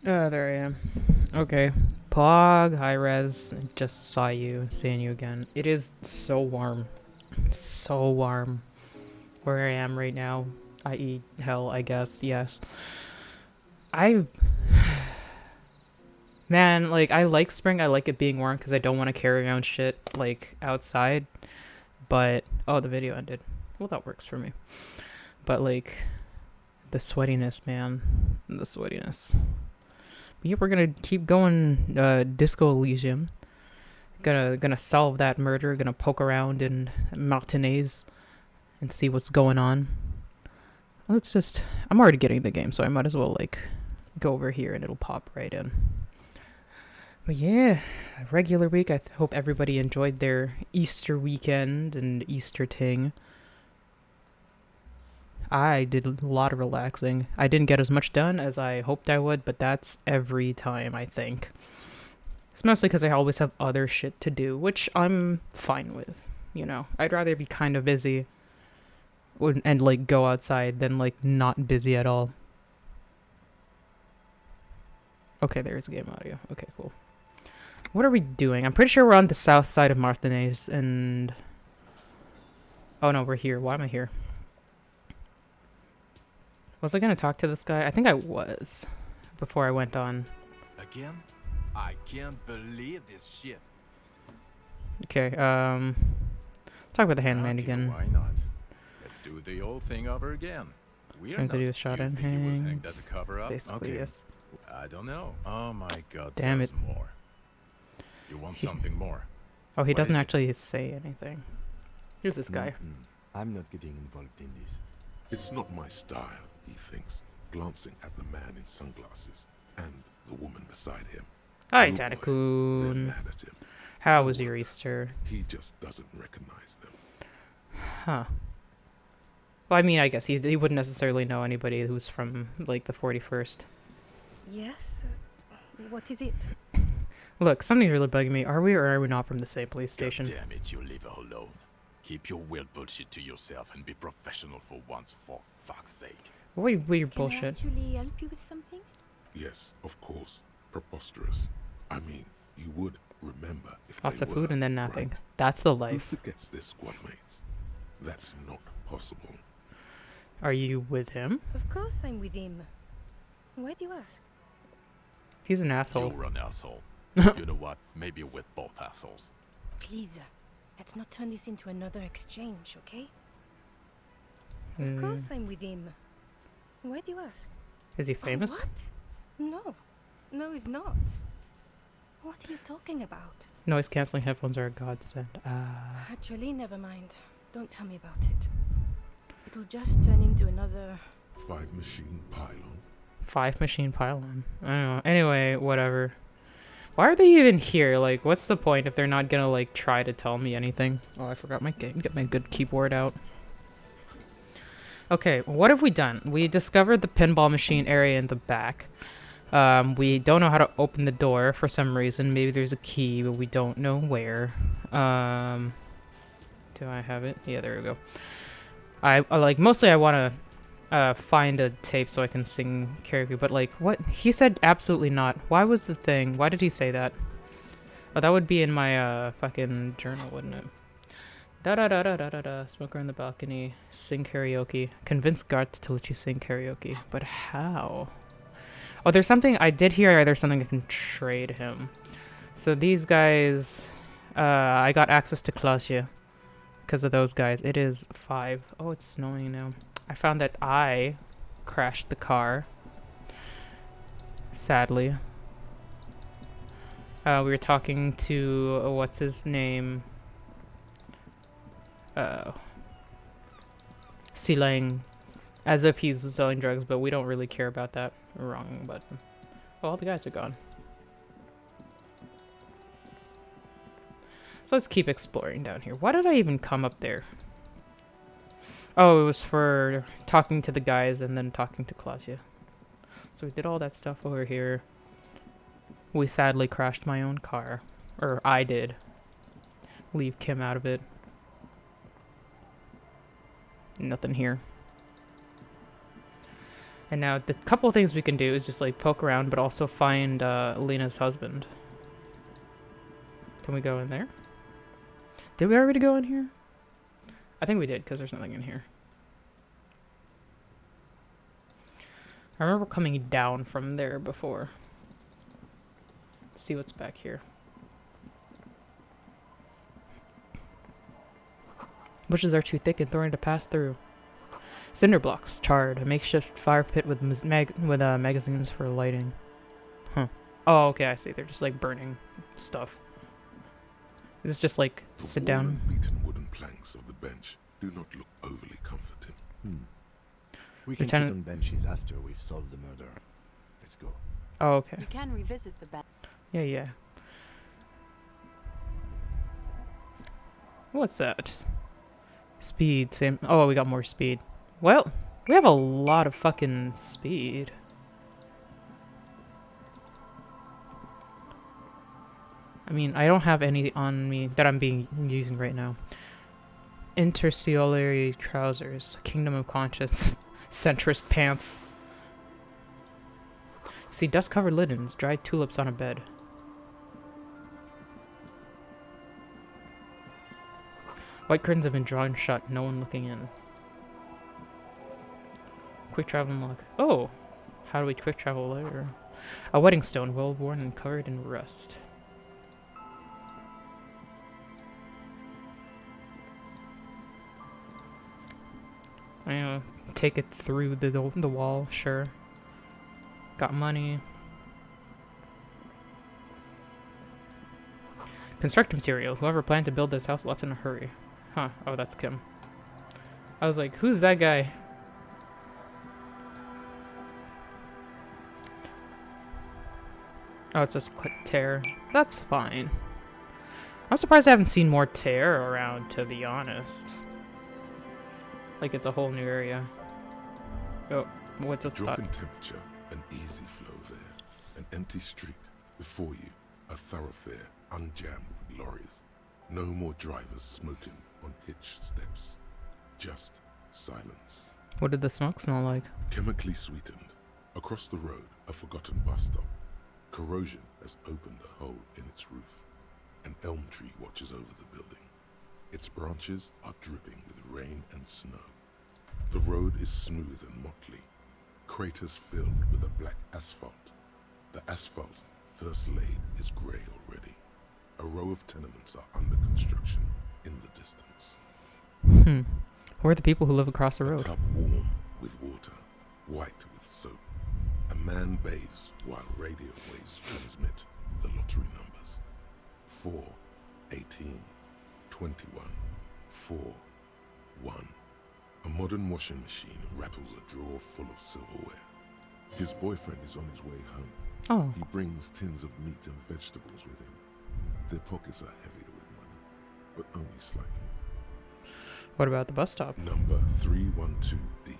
There I am. Okay. Pog, high res. Just saw you, seeing you again. It is so warm. So warm. Where I am right now. I.e. hell, I guess. Yes. I... Man, like, I like spring. I like it being warm because I don't want to carry around shit, like, outside. But... Oh, the video ended. Well, that works for me. But, like... The sweatiness, man. The sweatiness. Yeah, we're gonna keep going Disco Elysium. Gonna solve that murder, gonna poke around in Martinez and see what's going on. Let's just I'm already getting the game, so I might as well like go over here and it'll pop right in. But yeah, regular week. I hope everybody enjoyed their Easter weekend and Easter ting. I did a lot of relaxing. I didn't get as much done as I hoped I would, but that's every time, I think. It's mostly because I always have other shit to do, which I'm fine with. You know, I'd rather be kind of busy and like go outside than like not busy at all. Okay, there's game audio. Okay, cool. What are we doing? I'm pretty sure we're on the south side of Martinez and... Oh no, we're here. Why am I here? Was I gonna talk to this guy? I think I was. Before I went on. Again? I can't believe this shit. Okay, talk with the handman Okay, again. why not? Let's do the old thing over again. We're Trying not. to do a shot you and think it was hanged as hangs. a cover-up? Basically, Okay. yes. I don't know. Oh my god, Damn there's it. more. You want something more? Oh, he What doesn't is it? actually say anything. Here's this guy. I'm not getting involved in this. It's not my style, he thinks, glancing at the man in sunglasses and the woman beside him. Hi, Oh boy, they're Tadakun. mad at him. How No was your wonder. Easter? He just doesn't recognize them. Huh. Well, I mean, I guess he wouldn't necessarily know anybody who's from, like, the 41st. Yes? What is it? Look, something's really bugging me. Are we or are we not from the same police station? God damn it, you leave her alone. Keep your weird bullshit to yourself and be professional for once, for fuck's sake. What weird Can I bullshit? actually help you with something? Yes, of course. Preposterous. I mean, you would remember if Lots they of were, food and then napping. right? That's the Who life. forgets their squad mates? That's not possible. Are you with him? Of course I'm with him. Why do you ask? He's an asshole. You're an asshole. You know what? Maybe with both assholes. Please, let's not turn this into another exchange, okay? Mm. Of course I'm with him. Why do you ask? Is he Oh, famous? what? No. No, he's not. What are you talking about? Noise canceling headphones are a godsend. Actually, never mind. Don't tell me about it. It'll just turn into another... 5-machine pylon. 5-machine pylon. I don't know. Anyway, whatever. Why are they even here? Like, what's the point if they're not gonna, like, try to tell me anything? Oh, I forgot my game. Get my good keyboard out. Okay, what have we done? We discovered the pinball machine area in the back. We don't know how to open the door for some reason. Maybe there's a key, but we don't know where. Do I have it? Yeah, there we go. I like, mostly I want to find a tape so I can sing karaoke, but like, what? He said absolutely not. Why was the thing? Why did he say that? Oh, that would be in my fucking journal, wouldn't it? Da da da da da da da. Smoker on the balcony. Sing karaoke. Convince Garth to let you sing karaoke. But how? Oh, there's something I did hear. There's something I can trade him. So these guys, I got access to Klausya because of those guys. It is 5. Oh, it's snowing now. I found that I crashed the car. Sadly. We were talking to, what's his name? Silang. As if he's selling drugs, but we don't really care about that. Wrong button. Oh, all the guys are gone. So let's keep exploring down here. Why did I even come up there? Oh, it was for talking to the guys and then talking to Klausya. So we did all that stuff over here. We sadly crashed my own car. Or I did. Leave Kim out of it. Nothing here. And now the couple of things we can do is just like poke around, but also find Lena's husband. Can we go in there? Did we already go in here? I think we did, because there's nothing in here. I remember coming down from there before. Let's see what's back here. Bushes are too thick and thorny to pass through. Cinder blocks, charred. A makeshift fire pit with magazines for lighting. Huh. Oh, okay, I see. They're just like burning stuff. Is this just like The sit worn down? and beaten wooden planks of the bench do not look overly comforting. We can Lieutenant- sit on benches after we've solved the murder. Let's go. Oh, okay. You can revisit the bench. Yeah. What's that? Speed, same. Oh, we got more speed. Well, we have a lot of fucking speed. I mean, I don't have any on me that I'm using right now. Intercellulary trousers. Kingdom of Conscience. Centrist pants. See, dust-covered linens. Dried tulips on a bed. White curtains have been drawn shut. No one looking in. Quick travel unlock. Oh! How do we quick travel there? A wedding stone, well worn and covered in rust. I take it through the wall, sure. Got money. Construct material. Whoever planned to build this house left in a hurry. Huh. Oh, that's Kim. I was like, who's that guy? Oh, it's just click tear. That's fine. I'm surprised I haven't seen more tear around, to be honest. Like it's a whole new area. Oh, what's Drop that? in temperature, an easy flow there. An empty street. Before you, a thoroughfare unjammed with lorries. No more drivers smoking on hitch steps. Just silence. What did the smoke smell like? Chemically sweetened. Across the road, a forgotten bus stop. Corrosion has opened a hole in its roof. An elm tree watches over the building. Its branches are dripping with rain and snow. The road is smooth and motley. Craters filled with a black asphalt. The asphalt, first laid, is grey already. A row of tenements are under construction in the distance. Who are the people who live across the A road? tub warm with water, white with soap. A man bathes while radio waves transmit the lottery numbers. 4, 18, 21, 4, 1. A modern washing machine rattles a drawer full of silverware. His boyfriend is on his way home. Oh, He brings tins of meat and vegetables with him. Their pockets are heavier with money, but only slightly. what about the bus stop? Number 312D.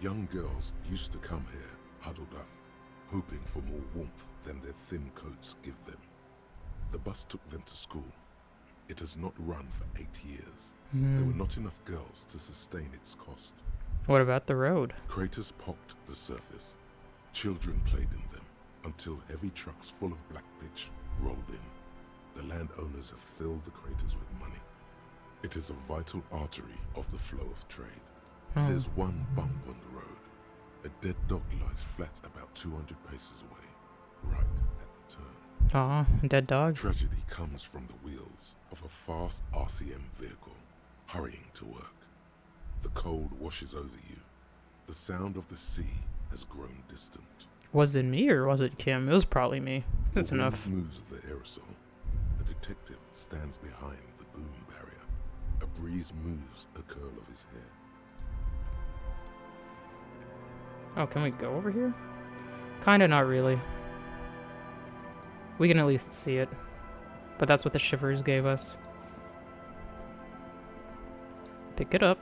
Young girls used to come here, huddled up, hoping for more warmth than their thin coats give them. The bus took them to school. It has not run for 8 years. There were not enough girls to sustain its cost. What about the road? Craters pocked the surface. Children played in them until heavy trucks full of black pitch rolled in. The landowners have filled the craters with money. It is a vital artery of the flow of trade. Oh. There's one bump on the road. A dead dog lies flat about 200 paces away, right at the turn. Aw, dead dog. Tragedy comes from the wheels of a fast RCM vehicle, hurrying to work. The cold washes over you. The sound of the sea has grown distant. Was it me or was it Kim? It was probably me. That's The wind enough. moves the aerosol. A detective stands behind the boom barrier. A breeze moves a curl of his hair. Oh, can we go over here? Kinda, not really. We can at least see it. But that's what the shivers gave us. Pick it up.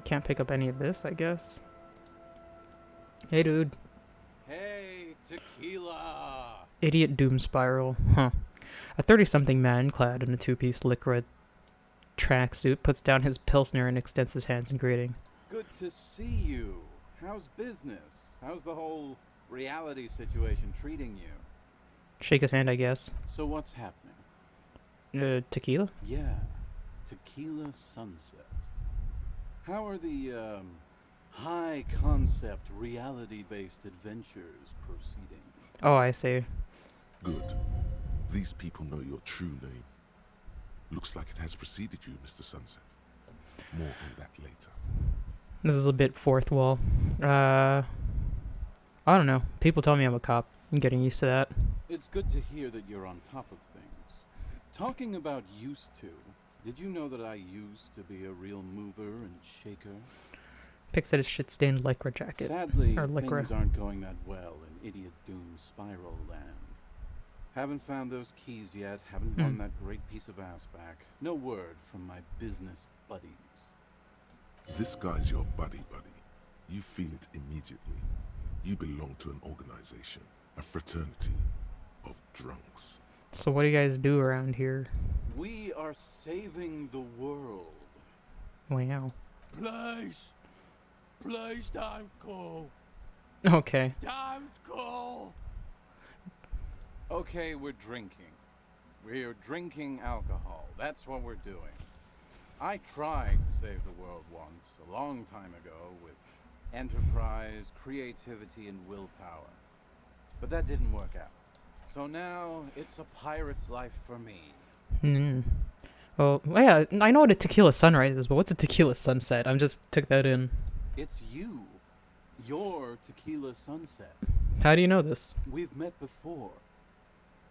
Can't pick up any of this, I guess. Hey, dude. Hey, tequila! Idiot doom spiral. Huh. A 30-something man clad in a two-piece liquid tracksuit, puts down his pilsner, and extends his hands in greeting. Good to see you. How's business? How's the whole reality situation treating you? Shake his hand, I guess. So what's happening? Tequila? Yeah, Tequila Sunset. How are the, high-concept, reality-based adventures proceeding? Oh, I see. Good. These people know your true name. Looks like it has preceded you, Mr. Sunset. More on that later. This is a bit fourth wall. I don't know. People tell me I'm a cop. I'm getting used to that. It's good to hear that you're on top of things. Talking about used to, did you know that I used to be a real mover and shaker? Picks at his shit-stained lycra jacket. Sadly, Or lycra. things aren't going that well in Idiot Doom Spiral Land. Haven't found those keys yet, haven't won that great piece of ass back. No word from my business buddies. This guy's your buddy. You feel it immediately. You belong to an organization, a fraternity of drunks. So what do you guys do around here? We are saving the world. Wow. Please, don't go. Okay. Don't go. Okay, we're drinking. We're drinking alcohol. That's what we're doing. I tried to save the world once, a long time ago, with enterprise, creativity, and willpower. But that didn't work out. So now, it's a pirate's life for me. Well, yeah, I know what a tequila sunrise is, but what's a tequila sunset? I just took that in. It's you. Your Tequila Sunset. How do you know this? We've met before.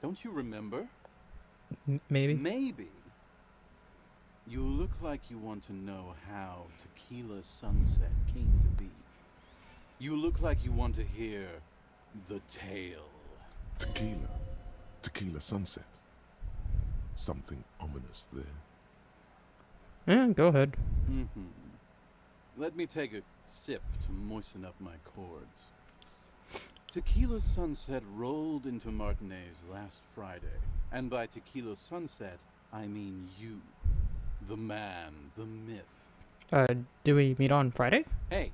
Don't you remember? Maybe? Maybe. You look like you want to know how Tequila Sunset came to be. You look like you want to hear the tale. Tequila Sunset. Something ominous there. Yeah, go ahead. Let me take a sip to moisten up my cords. Tequila Sunset rolled into Martinez last Friday. And by Tequila Sunset, I mean you. The man, the myth. Do we meet on Friday? Hey,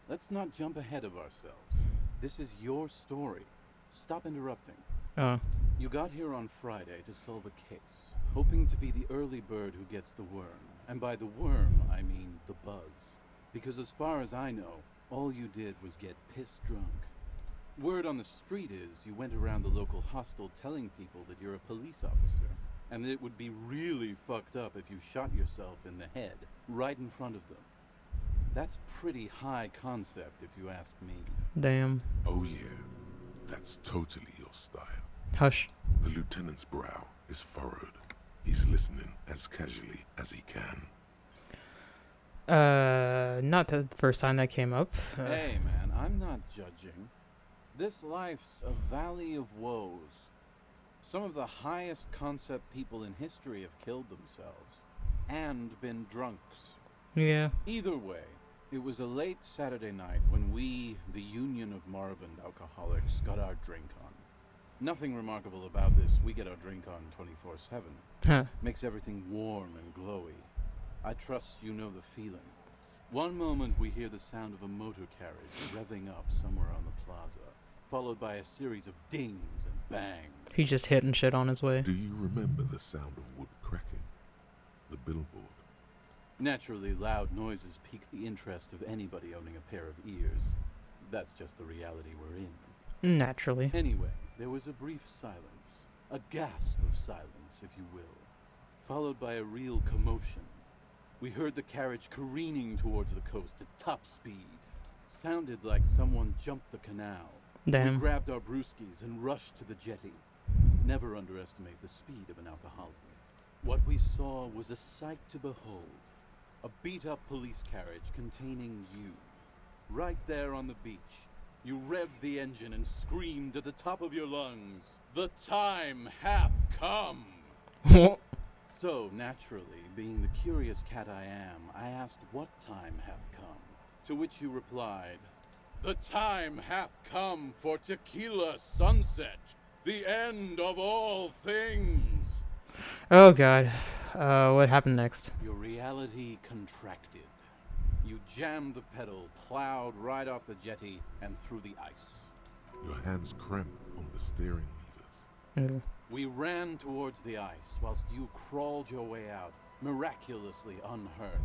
let's not jump ahead of ourselves. This is your story. Stop interrupting. You got here on Friday to solve a case, hoping to be the early bird who gets the worm. And by the worm, I mean the buzz. Because as far as I know, all you did was get piss drunk. Word on the street is you went around the local hostel telling people that you're a police officer, and that it would be really fucked up if you shot yourself in the head, right in front of them. That's pretty high concept, if you ask me. Damn. Oh yeah, that's totally your style. Hush. The lieutenant's brow is furrowed. He's listening as casually as he can. Not the first time that came up. Hey man, I'm not judging. This life's a valley of woes. Some of the highest concept people in history have killed themselves. And been drunks. Yeah. Either way, it was a late Saturday night when we, the Union of Moribund Alcoholics, got our drink on. Nothing remarkable about this. We get our drink on 24/7. Huh. Makes everything warm and glowy. I trust you know the feeling. One moment we hear the sound of a motor carriage revving up somewhere on the plaza, followed by a series of dings and bangs. He's just hitting shit on his way. Do you remember the sound of wood cracking? The billboard? Naturally, loud noises pique the interest of anybody owning a pair of ears. That's just the reality we're in. Naturally. Anyway, there was a brief silence, a gasp of silence, if you will, followed by a real commotion. We heard the carriage careening towards the coast at top speed. Sounded like someone jumped the canal. Damn. We grabbed our brewskis and rushed to the jetty. Never underestimate the speed of an alcoholic. What we saw was a sight to behold. A beat-up police carriage containing you. Right there on the beach. You revved the engine and screamed at the top of your lungs, "The time hath come!" So, naturally, being the curious cat I am, I asked what time hath come. To which you replied, "The time hath come for Tequila Sunset, the end of all things." Oh god. What happened next? Your reality contracted. You jammed the pedal, plowed right off the jetty, and through the ice. Your hands cramp on the steering levers. Mm. We ran towards the ice whilst you crawled your way out, miraculously unhurt,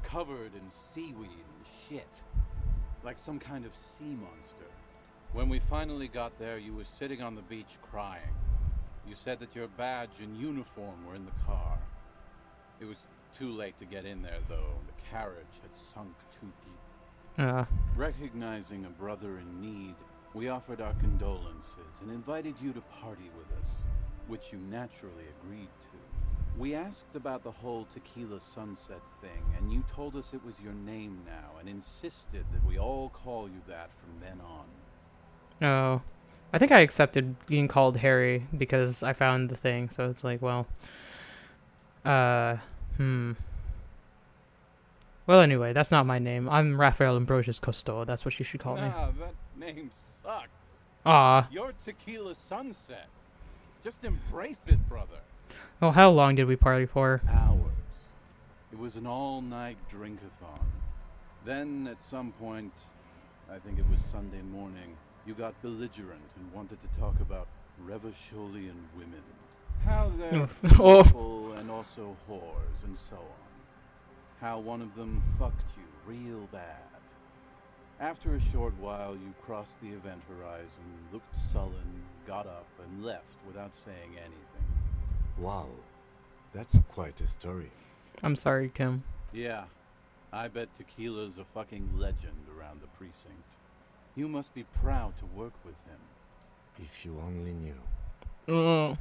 covered in seaweed and shit, like some kind of sea monster. When we finally got there, you were sitting on the beach crying. You said that your badge and uniform were in the car. It was too late to get in there, though. The carriage had sunk too deep. Recognizing a brother in need, we offered our condolences and invited you to party with us, which you naturally agreed to. We asked about the whole Tequila Sunset thing, and you told us it was your name now, and insisted that we all call you that from then on. Oh. I think I accepted being called Harry because I found the thing, so it's like, well... Well, anyway, that's not my name. I'm Raphael Ambrosius Cousteau. That's what you should call me. Nah, that name sucks. Aw. You're Tequila Sunset. Just embrace it, brother. Well, how long did we party for? Hours. It was an all-night drink-a-thon. Then, at some point, I think it was Sunday morning, you got belligerent and wanted to talk about Revacholian women. How they're beautiful and also whores and so on. How one of them fucked you real bad. After a short while, you crossed the event horizon, looked sullen, got up, and left without saying anything. Wow, that's quite a story. I'm sorry, Kim. Yeah, I bet Tequila's a fucking legend around the precinct. You must be proud to work with him. If you only knew.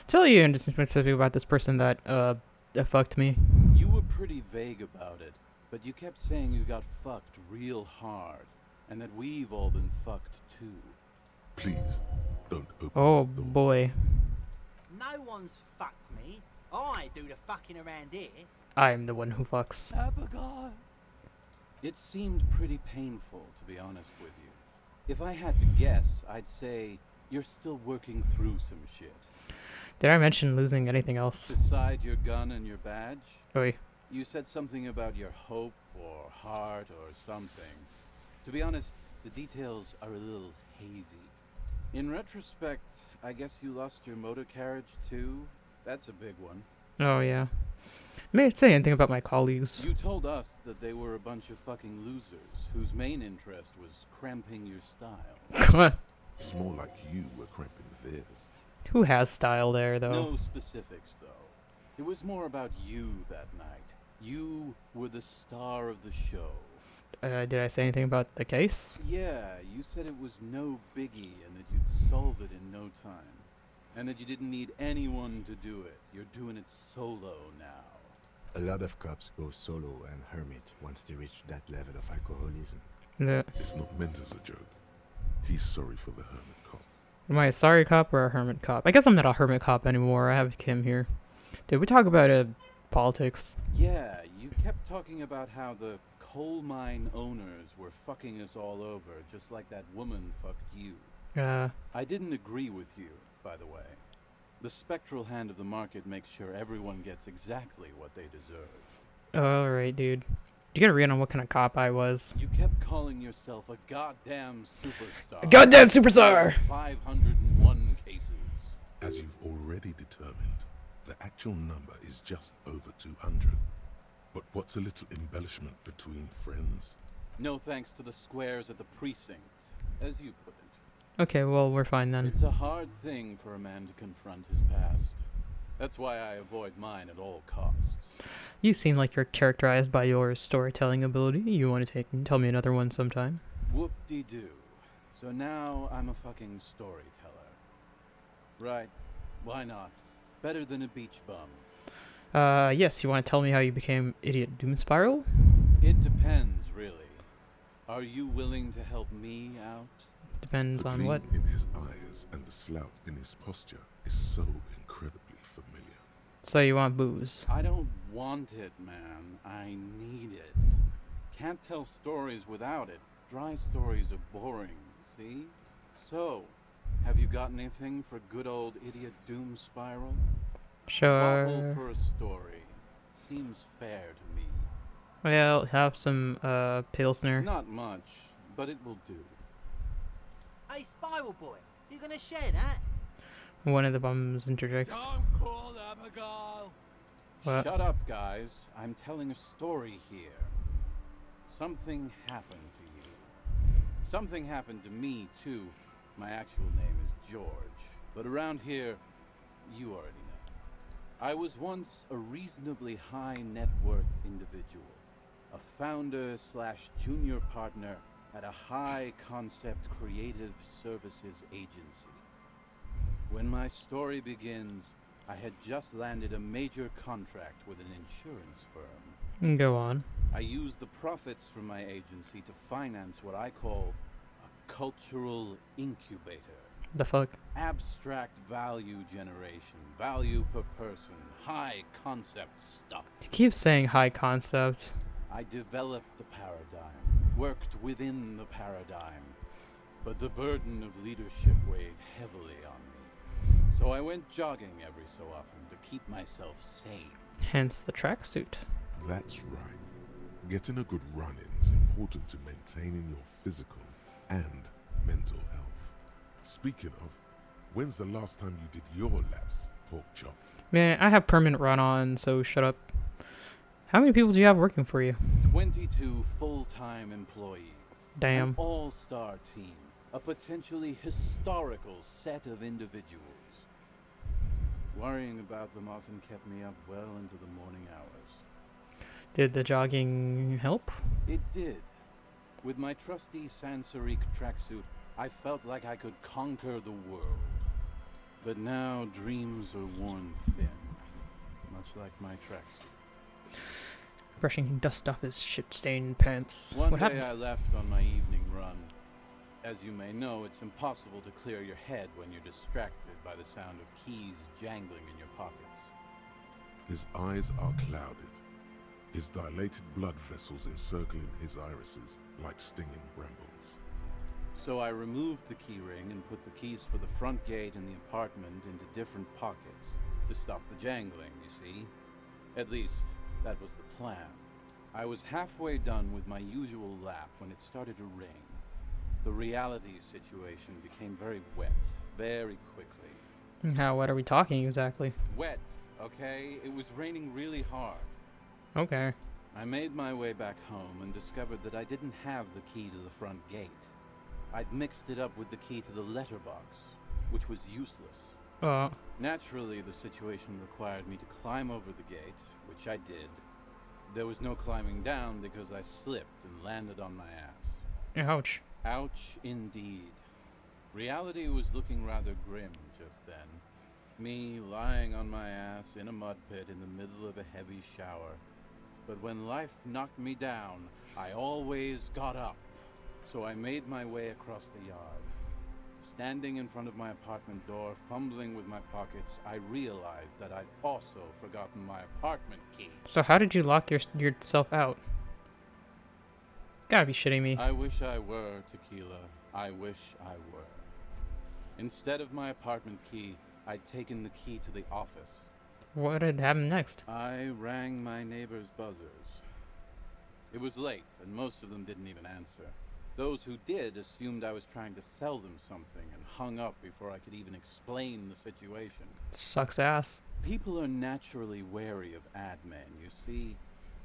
Tell you and specifically about this person that fucked me. You were pretty vague about it, but you kept saying you got fucked real hard, and that we've all been fucked too. Please, don't open Oh that door. boy. No one's fucked me. I do the fucking around here. I'm the one who fucks. Abigail! It seemed pretty painful, to be honest with you. If I had to guess, I'd say you're still working through some shit. Did I mention losing anything else? Beside your gun and your badge, Oi. you said something about your hope or heart or something. To be honest, the details are a little hazy. In retrospect, I guess you lost your motor carriage too? That's a big one. Oh yeah. May I say anything about my colleagues? You told us that they were a bunch of fucking losers whose main interest was cramping your style. It's more like you were cramping theirs. Who has style there, though? No specifics, though. It was more about you that night. You were the star of the show. Did I say anything about the case? Yeah, you said it was no biggie and that you'd solve it in no time. And that you didn't need anyone to do it. You're doing it solo now. A lot of cops go solo and hermit once they reach that level of alcoholism. It's not meant as a joke. He's sorry for the hermit cop. Am I a sorry cop or a hermit cop? I guess I'm not a hermit cop anymore. I have Kim here. Did we talk about politics? Yeah, you kept talking about how the coal mine owners were fucking us all over, just like that woman fucked you. I didn't agree with you, by the way. The spectral hand of the market makes sure everyone gets exactly what they deserve. Alright, dude. Did you get a read on what kind of cop I was? You kept calling yourself a goddamn superstar. A goddamn superstar! 501 cases. As you've already determined, the actual number is just over 200. But what's a little embellishment between friends? No thanks to the squares at the precinct, as you put it. Okay, well, we're fine then. It's a hard thing for a man to confront his past. That's why I avoid mine at all costs. You seem like you're characterized by your storytelling ability. You want to take and tell me another one sometime? Whoop-de-doo. So now I'm a fucking storyteller. Right. Why not? Better than a beach bum. Yes, you want to tell me how you became Idiot Doom Spiral? It depends, really. Are you willing to help me out? Depends The on gleam what. in his eyes and the slouch in his posture is so incredibly familiar. So you want booze? I don't want it, man. I need it. Can't tell stories without it. Dry stories are boring, see? So, have you got anything for good old Idiot Doom Spiral? Bottle Sure. for a story. Seems fair to me. Well, have some pilsner. Not much, but it will do. Hey, Spiral Boy, you gonna share that? One of the bums interjects. Don't call Abigail. What? Shut up, guys. I'm telling a story here. Something happened to you. Something happened to me, too. My actual name is George, but around here, you already know. I was once a reasonably high net worth individual, a founder slash junior partner at a high concept creative services agency. When my story begins, I had just landed a major contract with an insurance firm. Go on. I used the profits from my agency to finance what I call a cultural incubator. The fuck? Abstract value generation, value per person, high concept stuff. You keep saying high concept. I developed the paradigm, worked within the paradigm, but the burden of leadership weighed heavily on me. So I went jogging every so often to keep myself sane. Hence the tracksuit. That's right. Getting a good run-in is important to maintaining your physical and mental health. Speaking of, when's the last time you did your laps, pork chop? Man, I have permanent run on, so shut up. How many people do you have working for you? 22 full-time employees. Damn. An all-star team. A potentially historical set of individuals. Worrying about them often kept me up well into the morning hours. Did the jogging help? It did. With my trusty Sansaric tracksuit, I felt like I could conquer the world. But now dreams are worn thin, much like my tracksuit. Brushing dust off his shit-stained pants. One What day happened? I left on my evening run. As you may know, it's impossible to clear your head when you're distracted by the sound of keys jangling in your pockets. His eyes are clouded, his dilated blood vessels encircling his irises like stinging brambles. So I removed the key ring and put the keys for the front gate and the apartment into different pockets to stop the jangling, you see. At least, that was the plan. I was halfway done with my usual lap when it started to rain. The reality situation became very wet, very quickly. How, what are we talking exactly? Wet, okay? It was raining really hard. Okay. I made my way back home and discovered that I didn't have the key to the front gate. I'd mixed it up with the key to the letterbox, which was useless. Naturally, the situation required me to climb over the gate, which I did. There was no climbing down because I slipped and landed on my ass. Ouch. Ouch indeed. Reality was looking rather grim just then. Me lying on my ass in a mud pit in the middle of a heavy shower. But when life knocked me down, I always got up. So I made my way across the yard. Standing in front of my apartment door, fumbling with my pockets, I realized that I'd also forgotten my apartment key. So how did you lock yourself out? Gotta be shitting me. I wish I were, Tequila. I wish I were. Instead of my apartment key, I'd taken the key to the office. What had happened next? I rang my neighbors' buzzers. It was late, and most of them didn't even answer. Those who did assumed I was trying to sell them something and hung up before I could even explain the situation. Sucks ass. People are naturally wary of ad men, you see.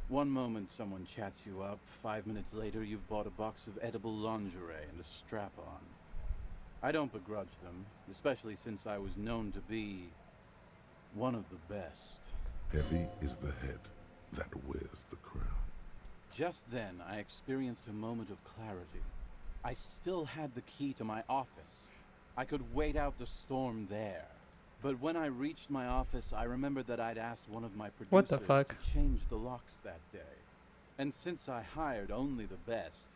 One moment someone chats you up, 5 minutes later you've bought a box of edible lingerie and a strap-on. I don't begrudge them, especially since I was known to be one of the best. Heavy is the head that wears the crown. Just then, I experienced a moment of clarity. I still had the key to my office. I could wait out the storm there. But when I reached my office, I remembered that I'd asked one of my producers What the fuck? to change the locks that day. And since I hired only the best,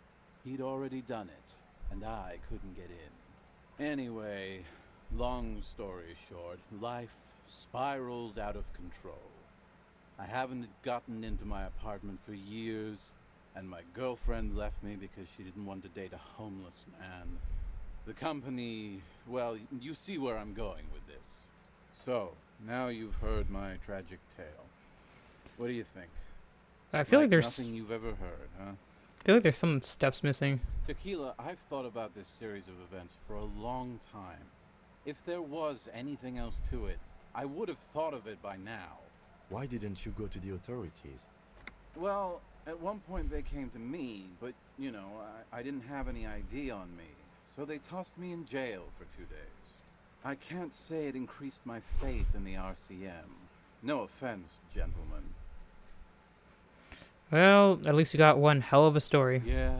he'd already done it, and I couldn't get in. Anyway, long story short, life spiraled out of control. I haven't gotten into my apartment for years, and my girlfriend left me because she didn't want to date a homeless man. The company, well, you see where I'm going with this. So, Now you've heard my tragic tale. What do you think? I feel like nothing there's you've ever heard, huh? I feel like there's some steps missing. Tequila, I've thought about this series of events for a long time. If there was anything else to it, I would have thought of it by now. Why didn't you go to the authorities? Well, at one point they came to me, but, you know, I didn't have any ID on me. So they tossed me in jail for 2 days. I can't say it increased my faith in the RCM. No offense, gentlemen. Well, at least you got one hell of a story. Yeah.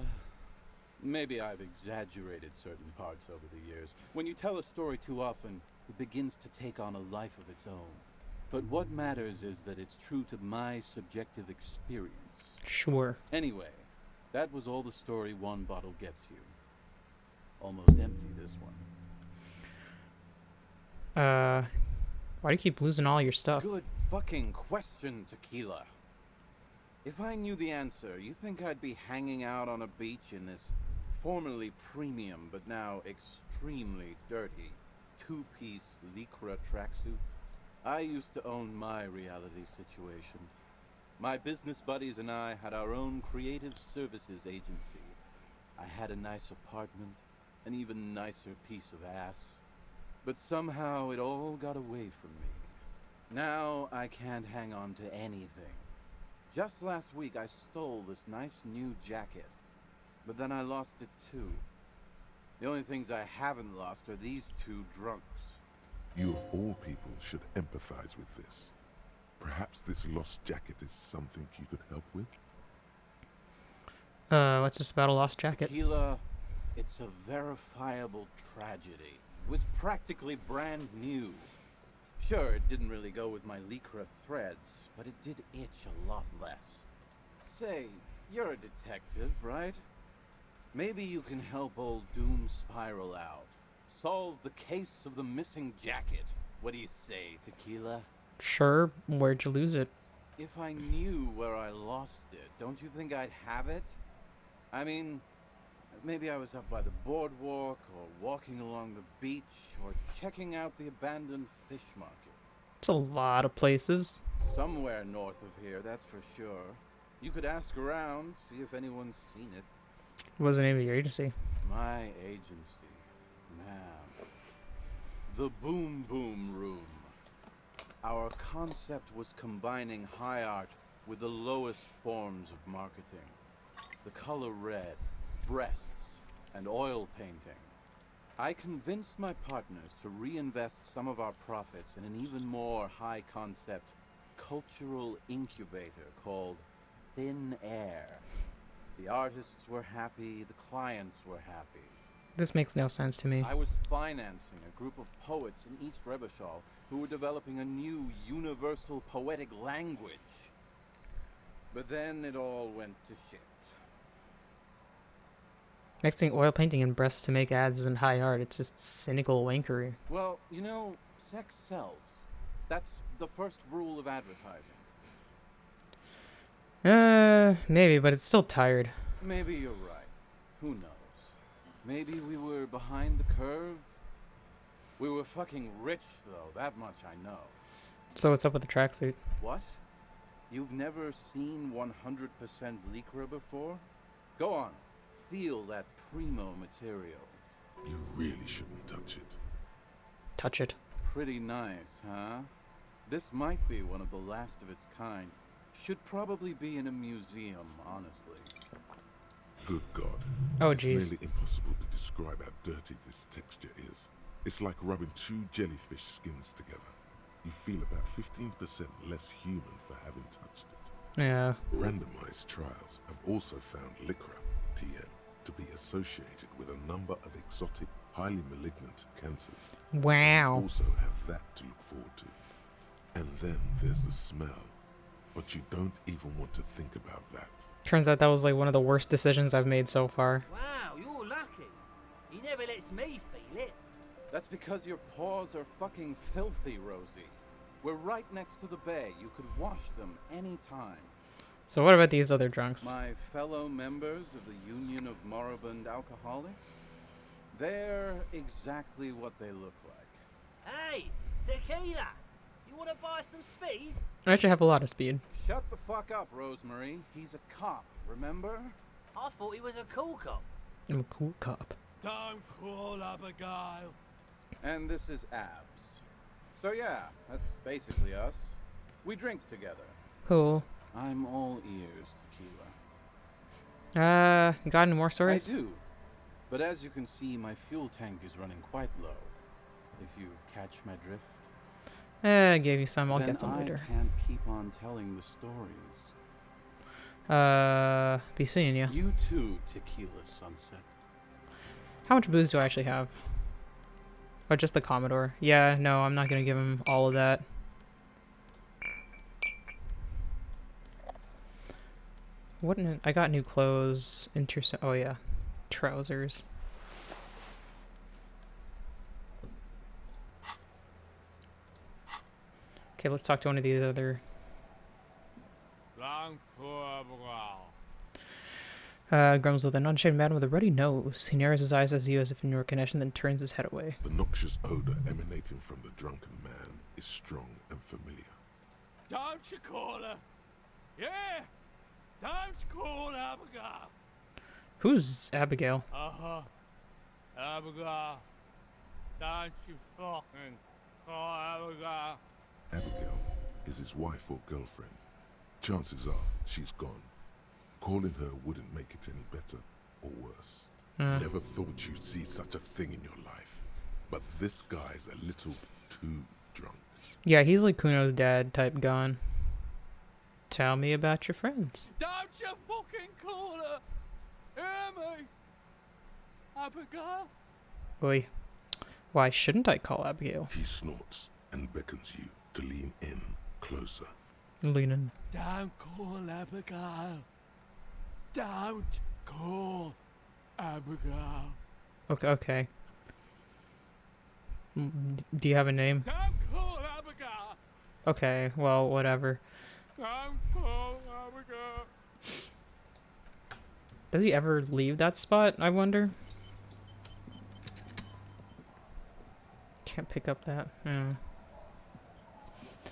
Maybe I've exaggerated certain parts over the years. When you tell a story too often, it begins to take on a life of its own. But what matters is that it's true to my subjective experience. Sure. Anyway, that was all the story one bottle gets you. Almost empty, this one. Why do you keep losing all your stuff? Good fucking question, Tequila. If I knew the answer, you think I'd be hanging out on a beach in this formerly premium but now extremely dirty two-piece lycra tracksuit? I used to own my reality situation. My business buddies and I had our own creative services agency. I had a nice apartment, an even nicer piece of ass. But somehow it all got away from me. Now I can't hang on to anything. Just last week I stole this nice new jacket, but then I lost it too. The only things I haven't lost are these two drunks. You of all people should empathize with this. Perhaps this lost jacket is something you could help with? What's this about a lost jacket? Tequila, it's a verifiable tragedy. It was practically brand new. Sure, it didn't really go with my lycra threads, but it did itch a lot less. Say, you're a detective, right? Maybe you can help old Doom Spiral out. Solve the case of the missing jacket. What do you say, Tequila? Sure. Where'd you lose it? If I knew where I lost it, don't you think I'd have it? I mean, maybe I was up by the boardwalk, or walking along the beach, or checking out the abandoned fish market. It's a lot of places. Somewhere north of here, that's for sure. You could ask around, see if anyone's seen it. What was the name of your agency? My agency, man. The Boom Boom Room. Our concept was combining high art with the lowest forms of marketing. The color red, breasts, and oil painting. I convinced my partners to reinvest some of our profits in an even more high-concept cultural incubator called Thin Air. The artists were happy, the clients were happy. This makes no sense to me. I was financing a group of poets in East Rebishal who were developing a new universal poetic language. But then it all went to shit. Mixing oil painting and breasts to make ads isn't high art. It's just cynical wankery. Well, you know, sex sells. That's the first rule of advertising. Maybe, but it's still tired. Maybe you're right. Who knows? Maybe we were behind the curve? We were fucking rich, though. That much I know. So what's up with the tracksuit? What? You've never seen 100% lycra before? Go on. Feel that primo material. You really shouldn't touch it. Touch it. Pretty nice, huh? This might be one of the last of its kind. Should probably be in a museum, honestly. Good God. Oh, It's jeez. nearly impossible to describe how dirty this texture is. It's like rubbing two jellyfish skins together. You feel about 15% less human for having touched it. Yeah. Randomized trials have also found lycra, TN, to be associated with a number of exotic, highly malignant cancers. Wow. So you also have that to look forward to. And then there's the smell. But you don't even want to think about that. Turns out that was like one of the worst decisions I've made so far. Wow, you're lucky. He never lets me feel it. That's because your paws are fucking filthy, Rosie. We're right next to the bay. You could wash them anytime. So what about these other drunks? My fellow members of the Union of Moribund Alcoholics? They're exactly what they look like. Hey, Tequila! You want to buy some speed? I actually have a lot of speed. Shut the fuck up, Rosemary. He's a cop, remember? I thought he was a cool cop. I'm a cool cop. Don't call Abigail. And this is Abs. So yeah, that's basically us. We drink together. Cool. I'm all ears, Tequila. Got any more stories? I do. But as you can see, my fuel tank is running quite low. If you catch my drift. I gave you some. I'll then get some later. I can't keep on telling the stories. Be seeing you. You too, Tequila Sunset. How much booze do I actually have? Oh, just the Commodore. Yeah, no, I'm not gonna give him all of that. What? I got new clothes. Oh yeah, trousers. Okay, let's talk to one of these other. Grumbles with an unshaven man with a ruddy nose. He narrows his eyes as you as if in recognition, then turns his head away. The noxious odor emanating from the drunken man is strong and familiar. Don't you call her? Yeah! Don't call Abigail! Who's Abigail? Abigail. Don't you fucking call Abigail. Abigail is his wife or girlfriend. Chances are she's gone. Calling her wouldn't make it any better or worse. Never thought you'd see such a thing in your life. But this guy's a little too drunk. Yeah, he's like Kuno's dad type gone. Tell me about your friends. Don't you fucking call her! Hear me! Abigail? Oi. Why shouldn't I call Abigail? He snorts and beckons you to lean in closer. Leanin'. Don't call Abigail. Don't call Abigail. Okay. Do you have a name? Don't call Abigail. Okay, well, whatever. Don't call Abigail. Does he ever leave that spot, I wonder? Can't pick up that.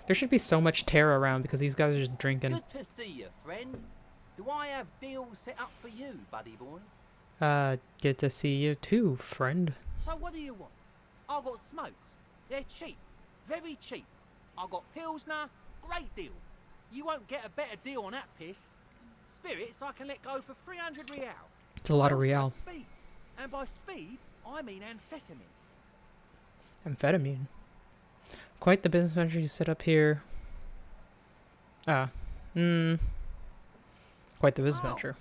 There should be so much terror around because these guys are just drinking. Good to see you, friend. Do I have deals set up for you, buddy boy? Good to see you too, friend. So what do you want? I got smokes. They're cheap. Very cheap. I got Pilsner. Great deal. You won't get a better deal on that piss. Spirits I can let go for 300 real. It's a lot of Pills real. for speed. And by speed, I mean amphetamine. Amphetamine. Quite the business venture you set up here. Quite the business venture.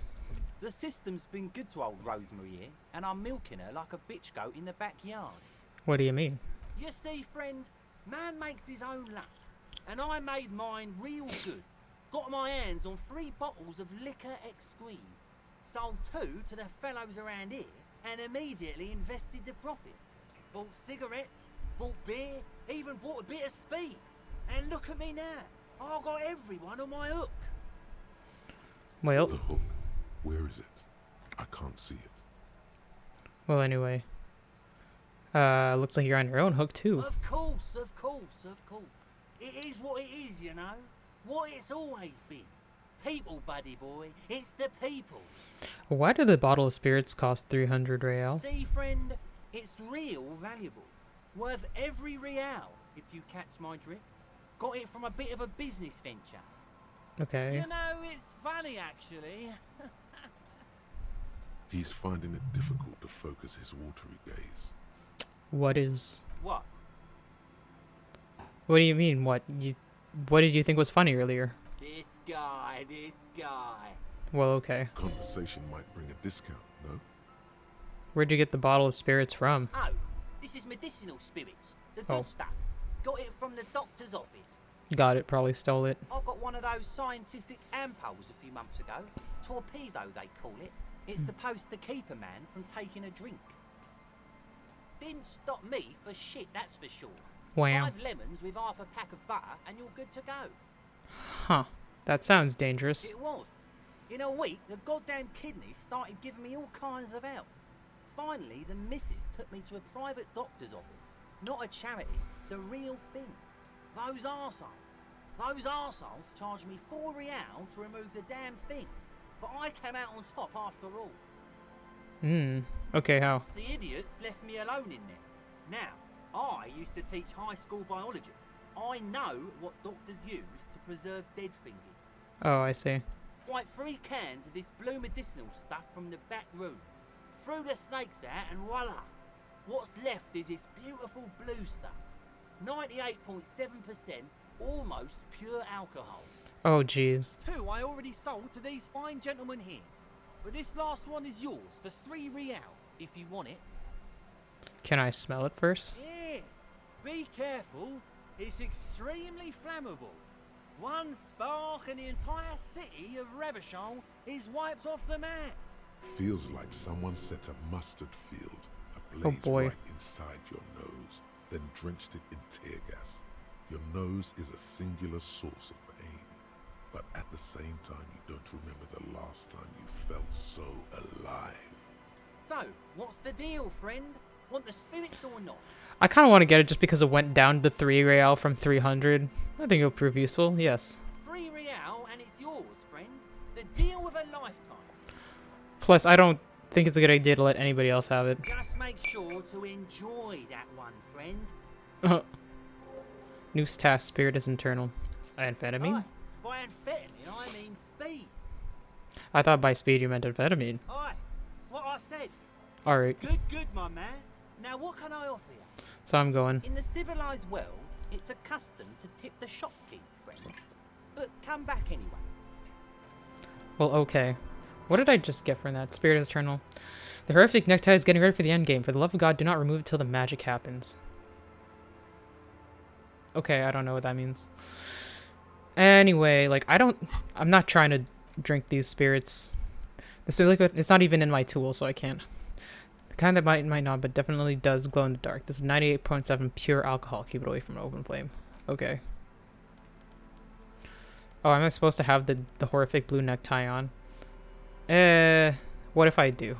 The system's been good to old Rosemary here, and I'm milking her like a bitch goat in the backyard. What do you mean? You see, friend, man makes his own luck, and I made mine real good. Got my hands on 3 bottles of liquor ex-squeeze, sold 2 to the fellows around here, and immediately invested the profit. Bought cigarettes, bought beer, even bought a bit of speed. And look at me now, I've got everyone on my hook. Well, The hook. Where is it? I can't see it. well, anyway. Looks like you're on your own hook too. Of course. It is what it is, you know. What it's always been. People, buddy boy. It's the people. Why do the bottle of spirits cost 300 real? See, friend, it's real valuable. Worth every real, if you catch my drift. Got it from a bit of a business venture. Okay. You know, it's funny, actually. He's finding it difficult to focus his watery gaze. What is? What? What do you mean? What did you think was funny earlier? This guy. Well, okay. Conversation might bring a discount, no? Where'd you get the bottle of spirits from? Oh, this is medicinal spirits. The good stuff. Got it from the doctor's office. Got it. Probably stole it. I got one of those scientific ampoules a few months ago. Torpedo, they call it. It's supposed to keep a man from taking a drink. Didn't stop me for shit, that's for sure. Wow. 5 lemons with half a pack of butter and you're good to go. Huh. That sounds dangerous. It was. In a week, the goddamn kidneys started giving me all kinds of help. Finally, the missus took me to a private doctor's office. Not a charity, the real thing. Those arseholes charged me 4 real to remove the damn thing. But I came out on top after all. Okay, how? The idiots left me alone in there. Now, I used to teach high school biology. I know what doctors use to preserve dead things. Oh, I see. Like 3 cans of this blue medicinal stuff from the back room. Threw the snakes out and voila. What's left is this beautiful blue stuff. 98.7%, almost pure alcohol. Oh, jeez. 2 I already sold to these fine gentlemen here. But this last one is yours for 3 real, if you want it. Can I smell it first? Yeah, be careful. It's extremely flammable. One spark and the entire city of Revachol is wiped off the map. Feels like someone set a mustard field ablaze right inside your nose, then drenched it in tear gas. Your nose is a singular source of pain, but at the same time you don't remember the last time you felt so alive. So, what's the deal, friend? Want the spirits or not? I kind of want to get it just because it went down to 3 real from 300. I think it'll prove useful, yes. 3 real and it's yours, friend. The deal of a lifetime. Plus, I don't think it's a good idea to let anybody else have it. Just make sure to enjoy that one, friend. Noose task, spirit is internal. Amphetamine? Aye, by amphetamine, I mean speed. I thought by speed you meant amphetamine. Aye, what I said. Alright, Good, my man. Now, what can I offer you? so I'm going. In the civilized world, it's a custom to tip the shopkeep, friend. But come back anyway. Well, okay. What did I just get from that? Spirit is eternal. The horrific necktie is getting ready for the endgame. For the love of God, do not remove it till the magic happens. Okay, I don't know what that means. Anyway, like, I'm not trying to drink these spirits. This liquid, it's not even in my tool, so I can't. The kind that might not, but definitely does glow in the dark. This is 98.7 pure alcohol. Keep it away from an open flame. Okay. Oh, am I supposed to have the horrific blue necktie on? What if I do?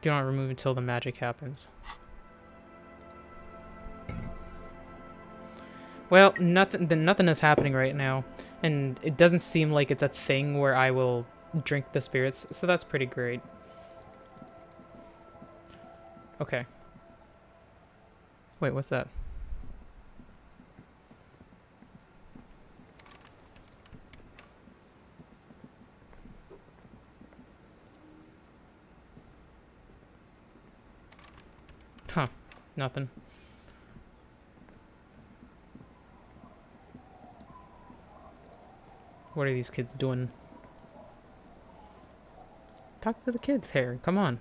Do not remove until the magic happens. Well, nothing is happening right now, and it doesn't seem like it's a thing where I will drink the spirits, so that's pretty great. Okay. Wait, what's that? Huh. Nothing. What are these kids doing? Talk to the kids here. Come on.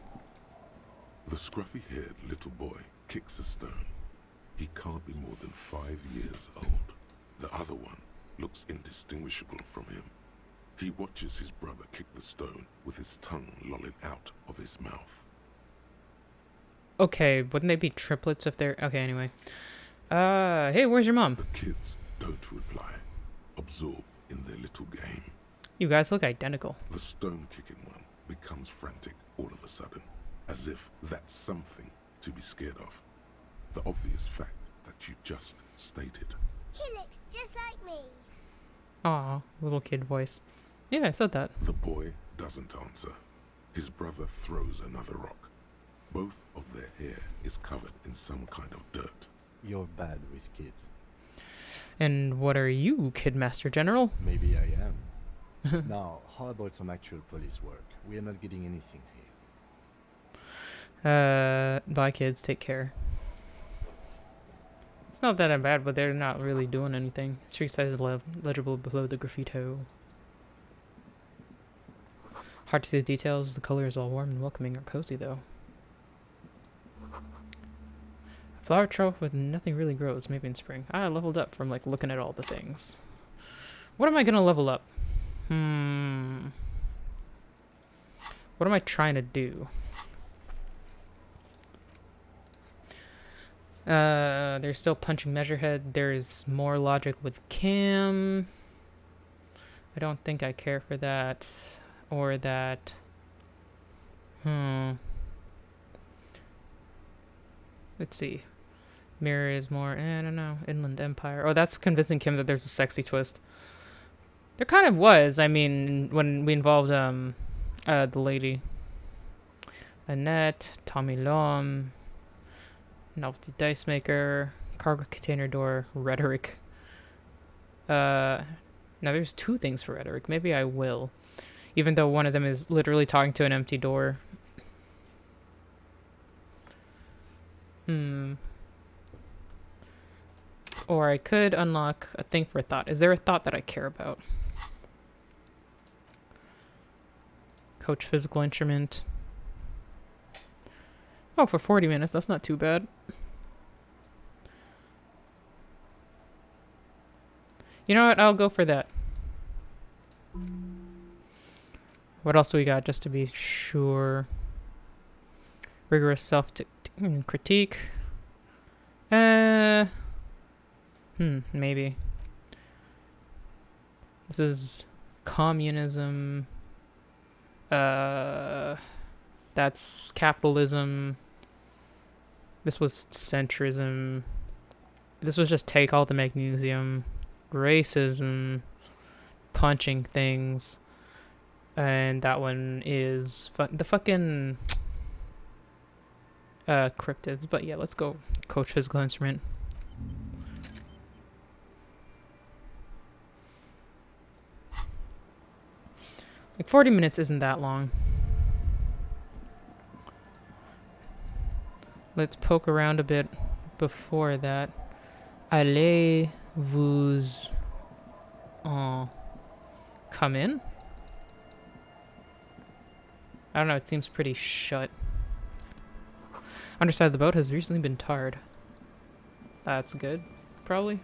The scruffy-haired little boy kicks a stone. He can't be more than 5 years old. The other one looks indistinguishable from him. He watches his brother kick the stone with his tongue lolling out of his mouth. Okay, wouldn't they be triplets if they're... Okay, anyway. Hey, where's your mom? The kids don't reply, absorbed in their little game. You guys look identical. The stone-kicking one becomes frantic all of a sudden, as if that's something to be scared of. The obvious fact that you just stated. He looks just like me. Aw, little kid voice. Yeah, I said that. The boy doesn't answer. His brother throws another rock. Both of their hair is covered in some kind of dirt. You're bad with kids. And what are you, Kid Master General? Maybe I am. Now, how about some actual police work? We are not getting anything here. Bye kids, take care. It's not that bad, but they're not really doing anything. Street size is legible below the graffito. Hard to see the details. The color is all warm and welcoming or cozy, though. Flower trough with nothing really grows, maybe in spring. I leveled up from, like, looking at all the things. What am I gonna level up? What am I trying to do? There's still punching Measurehead. There's more logic with Cam. I don't think I care for that. Or that. Let's see. Mirror is more, I don't know. Inland Empire. Oh, that's convincing Kim that there's a sexy twist. There kind of was. I mean, when we involved the lady. Annette, Tommy Lom, Novelty Dice Maker, Cargo Container Door, Rhetoric. Now there's 2 things for Rhetoric. Maybe I will. Even though one of them is literally talking to an empty door. Or I could unlock a thing for a thought. Is there a thought that I care about? Coach physical instrument. Oh, for 40 minutes, that's not too bad. You know what? I'll go for that. What else do we got, just to be sure? Rigorous self-critique. Maybe. This is communism. That's capitalism. This was centrism. This was just take all the magnesium. Racism. Punching things. And that one is the fucking cryptids. But yeah, let's go coach physical instrument. Like 40 minutes isn't that long. Let's poke around a bit before that. Allez-vous come in? I don't know, it seems pretty shut. Underside of the boat has recently been tarred. That's good, probably.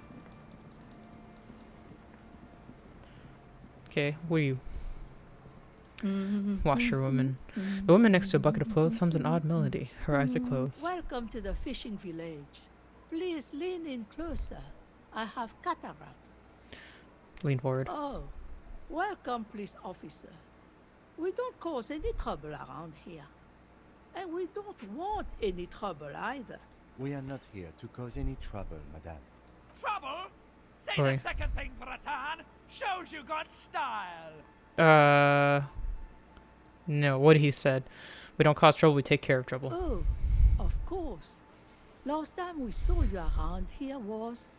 Okay, what are you? Washerwoman. The woman next to a bucket of clothes hums an odd melody. Her eyes are closed. Welcome to the fishing village. Please lean in closer. I have cataracts. Lean forward. Oh, welcome, police officer. We don't cause any trouble around here. And we don't want any trouble either. We are not here to cause any trouble, madame. Trouble? Say Oi. the second thing, Bratan. Shows you got style. No, what he said. We don't cause trouble, we take care of trouble. Oh, of course. Last time we saw you around here was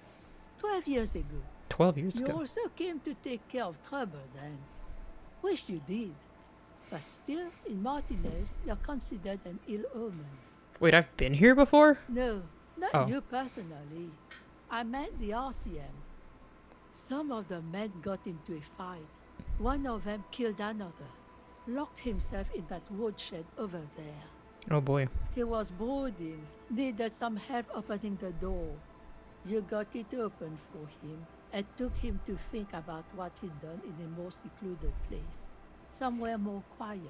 12 years ago. 12 years You ago. also came to take care of trouble then. Wish you did. But still, in Martinez, you're considered an ill omen. Wait, I've been here before? No, not Oh. you personally. I meant the RCM. Some of the men got into a fight. One of them killed another. Locked himself in that woodshed over there. Oh boy. He was brooding, needed some help opening the door. You got it open for him and took him to think about what he'd done in a more secluded place. Somewhere more quiet.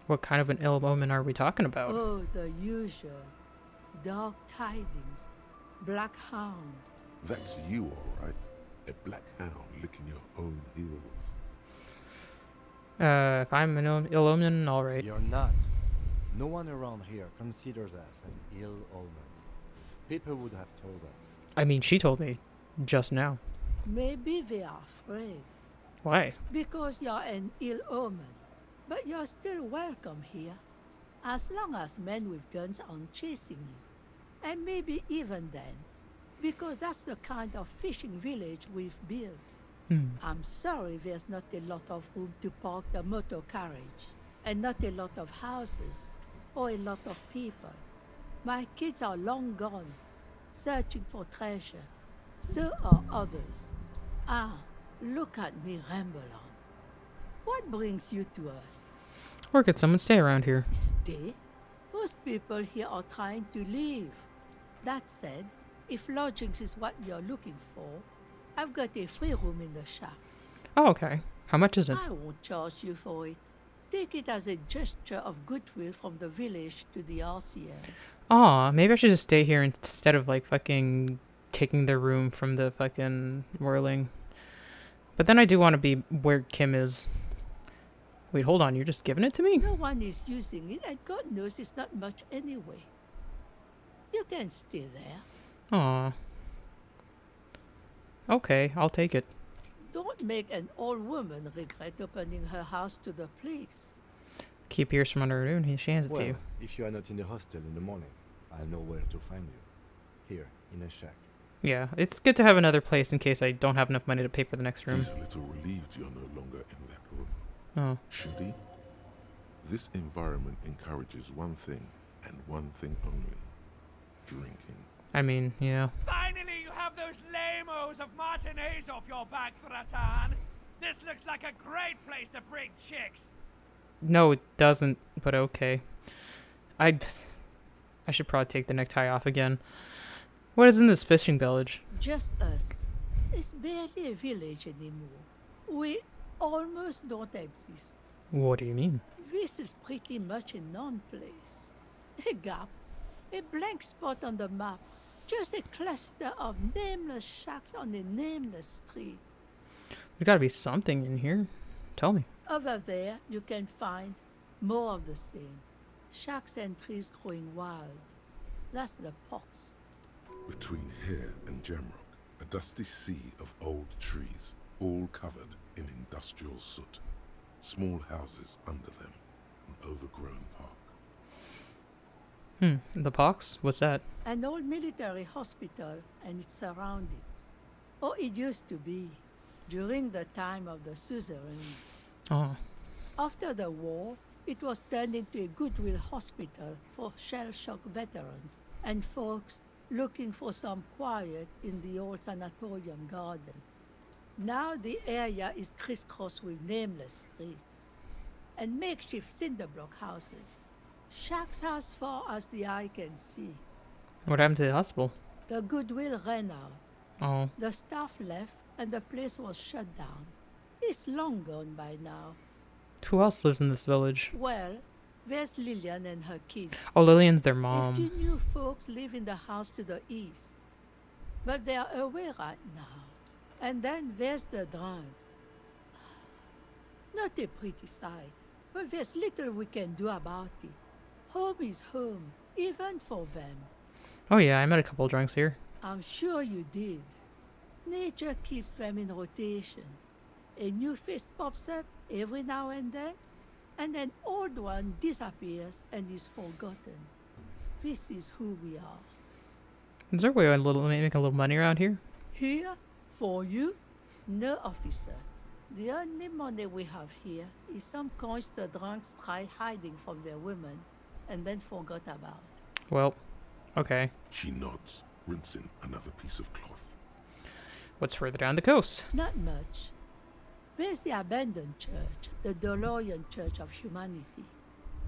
What kind of an ill omen are we talking about? Oh, the usual. Dark tidings. Black hound. That's you, all right. A black hound licking your own heels. If I'm an ill omen, alright. You're not. No one around here considers us an ill omen. People would have told us. I mean, she told me just now. Maybe they are afraid. Why? Because you're an ill omen. But you're still welcome here. As long as men with guns aren't chasing you. And maybe even then. Because that's the kind of fishing village we've built. I'm sorry there's not a lot of room to park the motor carriage. And not a lot of houses. Or a lot of people. My kids are long gone. Searching for treasure. So are others. Ah, look at me ramble on. What brings you to us? Or could someone stay around here? Stay? Most people here are trying to leave. That said, if lodgings is what you're looking for, I've got a free room in the shack. Oh, okay. How much is it? I won't charge you for it. Take it as a gesture of goodwill from the village to the RCM. Aw, maybe I should just stay here instead of like fucking taking the room from the fucking whirling. But then I do want to be where Kim is. Wait, hold on. You're just giving it to me? No one is using it, and God knows it's not much anyway. You can stay there. Aw. Okay, I'll take it. Don't make an old woman regret opening her house to the police. Keep ears from under her noon. She hands it to you. If you are not in the hostel in the morning, I'll know where to find you. Here, in a shack. Yeah, it's good to have another place in case I don't have enough money to pay for the next room. He's a little relieved you're no longer in that room. Oh. Should he? This environment encourages one thing, and one thing only. Drinking. I mean, yeah. Finally, you have those lame-os of matinees off your back, Ratan. This looks like a great place to bring chicks. No, it doesn't, but okay. I should probably take the necktie off again. What is in this fishing village? Just us. It's barely a village anymore. We almost don't exist. What do you mean? This is pretty much a non-place. A gap. A blank spot on the map. Just a cluster of nameless shacks on a nameless street. There's gotta be something in here. Tell me. Over there, you can find more of the same. Shacks and trees growing wild. That's the pox. Between here and Jamrock, a dusty sea of old trees, all covered in industrial soot. Small houses under them, an overgrown park. The pox? What's that? An old military hospital and its surroundings. Or it used to be, during the time of the suzerain. Oh. After the war, it was turned into a goodwill hospital for shell-shock veterans and folks looking for some quiet in the old sanatorium gardens. Now the area is crisscrossed with nameless streets and makeshift cinder block houses. Shacks as far as the eye can see. What happened to the hospital? The goodwill ran out. Oh. The staff left and the place was shut down. It's long gone by now. Who else lives in this village? Well, there's Lillian and her kids. Oh, Lillian's their A mom. few new folks live in the house to the east. But they are away right now. And then there's the drunks. Not a pretty sight, but there's little we can do about it. Home is home, even for them. Oh yeah, I met a couple of drunks here. I'm sure you did. Nature keeps them in rotation. A new face pops up every now and then, and an old one disappears and is forgotten. This is who we are. Is there a way to make a little money around here? Here, for you, no officer. The only money we have here is some coins the drunks tried hiding from their women and then forgot about. Well, okay. She nods, rinsing another piece of cloth. What's further down the coast? Not much. There's the abandoned church, the DeLorean Church of Humanity.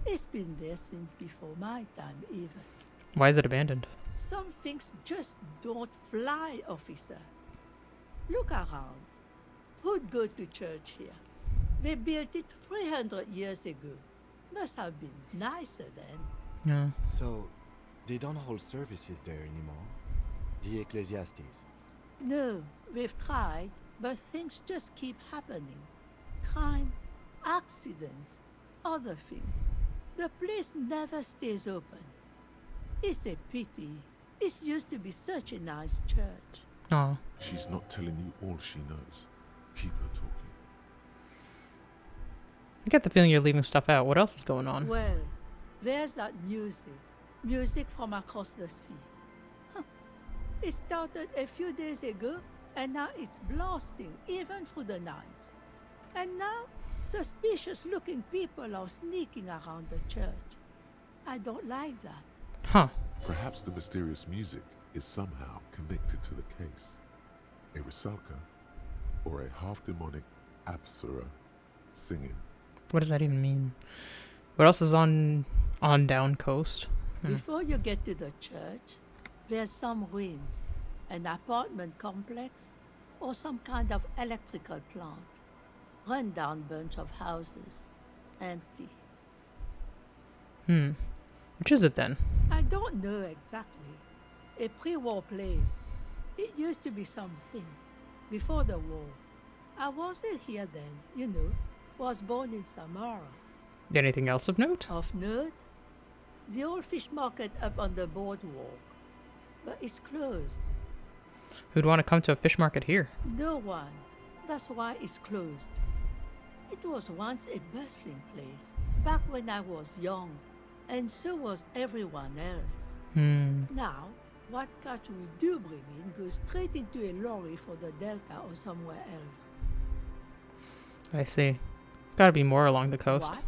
It's been there since before my time, even. Why is it abandoned? Some things just don't fly, officer. Look around. Who'd go to church here? They built it 300 years ago. Must have been nicer then. Yeah. So, they don't hold services there anymore? The Ecclesiastes? No, we've tried, but things just keep happening. Crime, accidents, other things. The place never stays open. It's a pity. It used to be such a nice church. Oh. She's not telling you all she knows. Keep her talking. I get the feeling you're leaving stuff out. What else is going on? Well, there's that music. Music from across the sea. Huh. It started a few days ago, and now it's blasting even through the night. And now, suspicious-looking people are sneaking around the church. I don't like that. Huh. Perhaps the mysterious music is somehow connected to the case. A Rusalka, or a half-demonic Apsara singing. What does that even mean? What else is on down coast? Before you get to the church, there's some ruins, an apartment complex, or some kind of electrical plant. Run-down bunch of houses, empty. Which is it then? I don't know exactly. A pre-war place. It used to be something. Before the war. I wasn't here then, you know. was born in Samara. Anything else of note? Of note? The old fish market up on the boardwalk. But it's closed. Who'd want to come to a fish market here? No one. That's why it's closed. It was once a bustling place, back when I was young, and so was everyone else. Now, what catch we do bring in goes straight into a lorry for the Delta or somewhere else. I see. There's gotta be more along the coast. What?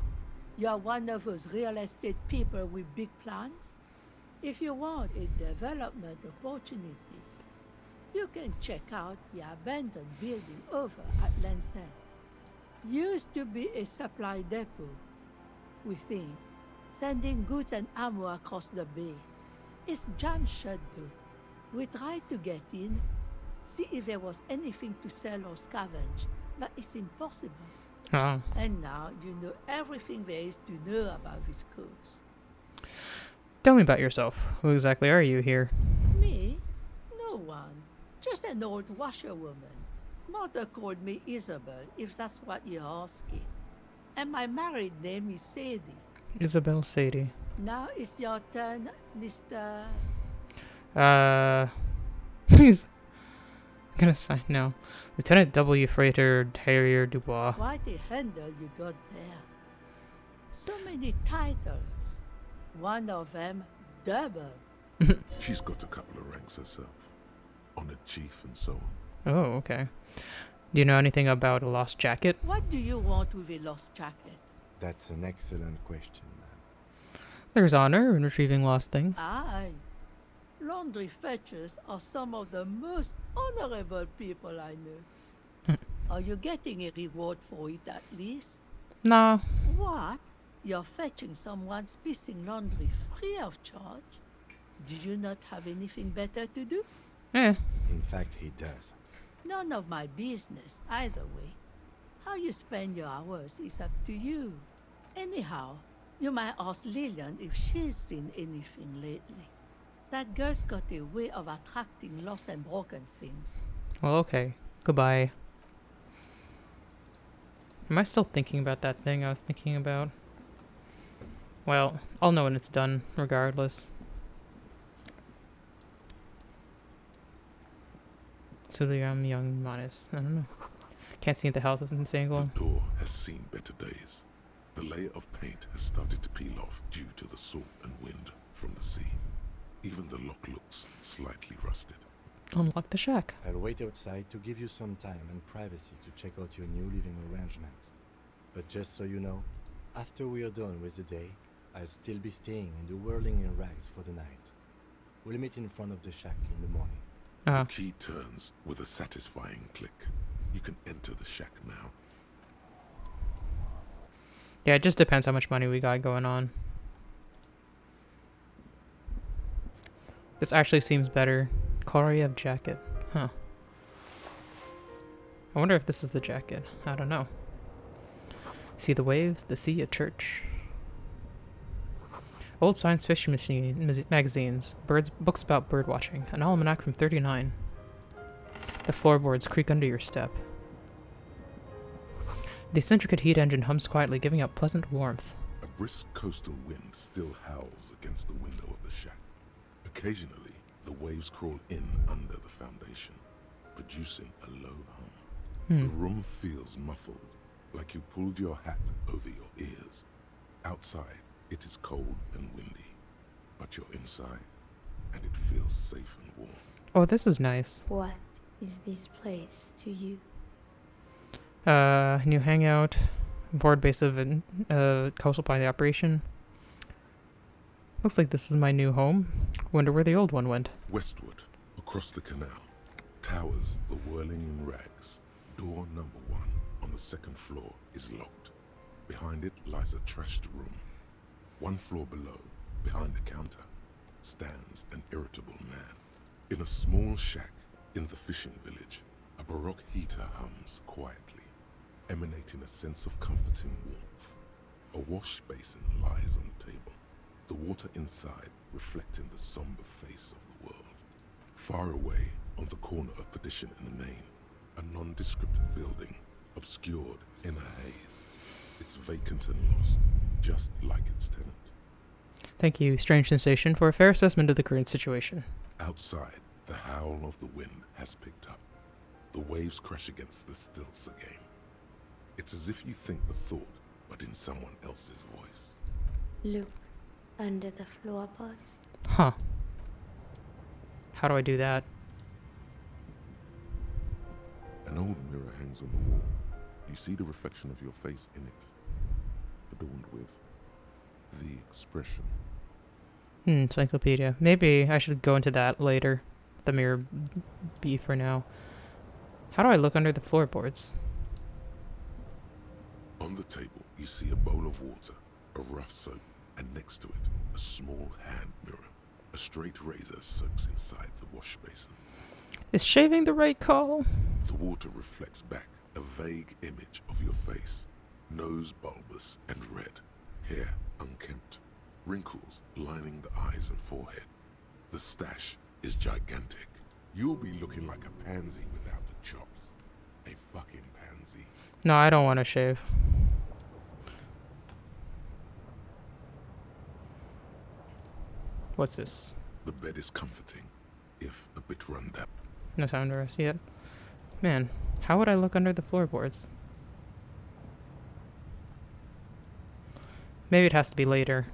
You're one of those real estate people with big plans? If you want a development opportunity, you can check out the abandoned building over at Land's End. Used to be a supply depot, we think, sending goods and ammo across the bay. It's jam shut though. We tried to get in, see if there was anything to sell or scavenge, but it's impossible. Oh. And now you know everything there is to know about this coast. Tell me about yourself. Who exactly are you here? Me? No one. Just an old washerwoman. Mother called me Isabel, if that's what you're asking. And my married name is Sadie. Isabel Sadie. Now it's your turn, Mr. He's gonna sign now. Lieutenant W. Freighter Harrier Dubois. Quite a handle you got there. So many titles. One of them double. She's got a couple of ranks herself. Honored chief and so on. Oh, okay. Do you know anything about a lost jacket? What do you want with a lost jacket? That's an excellent question, ma'am. There's honor in retrieving lost things. Aye. Laundry fetchers are some of the most honorable people I know. Are you getting a reward for it at least? Nah. What? You're fetching someone's missing laundry free of charge? Do you not have anything better to do? Eh. In fact, he does. None of my business, either way. How you spend your hours is up to you. Anyhow, you might ask Lillian if she's seen anything lately. That girl's got a way of attracting lost and broken things. Well, okay. Goodbye. Am I still thinking about that thing I was thinking about? Well, I'll know when it's done, regardless. So I'm young, modest. I don't know. Can't see the house in this angle. The door has seen better days. The layer of paint has started to peel off due to the salt and wind from the sea. Even the lock looks slightly rusted. Unlock the shack. I'll wait outside to give you some time and privacy to check out your new living arrangements. But just so you know, after we are done with the day, I'll still be staying in the whirling in rags for the night. We'll meet in front of the shack in the morning. The key turns with a satisfying click. You can enter the shack now. Yeah, it just depends how much money we got going on. This actually seems better. Koryev jacket. Huh. I wonder if this is the jacket. I don't know. See the waves, the sea, a church. Old science fiction magazines, books about bird watching, an almanac from '39. The floorboards creak under your step. The centrifugal heat engine hums quietly, giving out pleasant warmth. A brisk coastal wind still howls against the window of the shack. Occasionally, the waves crawl in under the foundation, producing a low hum. The room feels muffled, like you pulled your hat over your ears. Outside, it is cold and windy, but you're inside, and it feels safe and warm. Oh, this is nice. What is this place to you? New hangout, board base of coastal pilot operation. Looks like this is my new home. Wonder where the old one went. Westward, across the canal, towers the whirling in rags. Door number 1 on the second floor is locked. Behind it lies a trashed room. 1 floor below, behind the counter, stands an irritable man. In a small shack in the fishing village, a baroque heater hums quietly, emanating a sense of comforting warmth. A wash basin lies on the table, the water inside reflecting the somber face of the world. Far away, on the corner of Perdition and the Main, a nondescript building obscured in a haze. It's vacant and lost, just like its tenant. Thank you, Strange Sensation, for a fair assessment of the current situation. Outside, the howl of the wind has picked up. The waves crash against the stilts again. It's as if you think the thought, but in someone else's voice. Look under the floorboards. Huh. How do I do that? An old mirror hangs on the wall. You see the reflection of your face in it, adorned with the expression. Encyclopedia. Maybe I should go into that later. The mirror B for now. How do I look under the floorboards? On the table, you see a bowl of water, a rough soap, and next to it, a small hand mirror. A straight razor soaks inside the wash basin. Is shaving the right call? The water reflects back a vague image of your face. Nose bulbous and red, hair unkempt, wrinkles lining the eyes and forehead. The stash is gigantic. You'll be looking like a pansy without the chops. A fucking pansy. No, I don't want to shave. What's this? The bed is comforting, if a bit run down. No time to rest yet. Man, how would I look under the floorboards? Maybe it has to be later.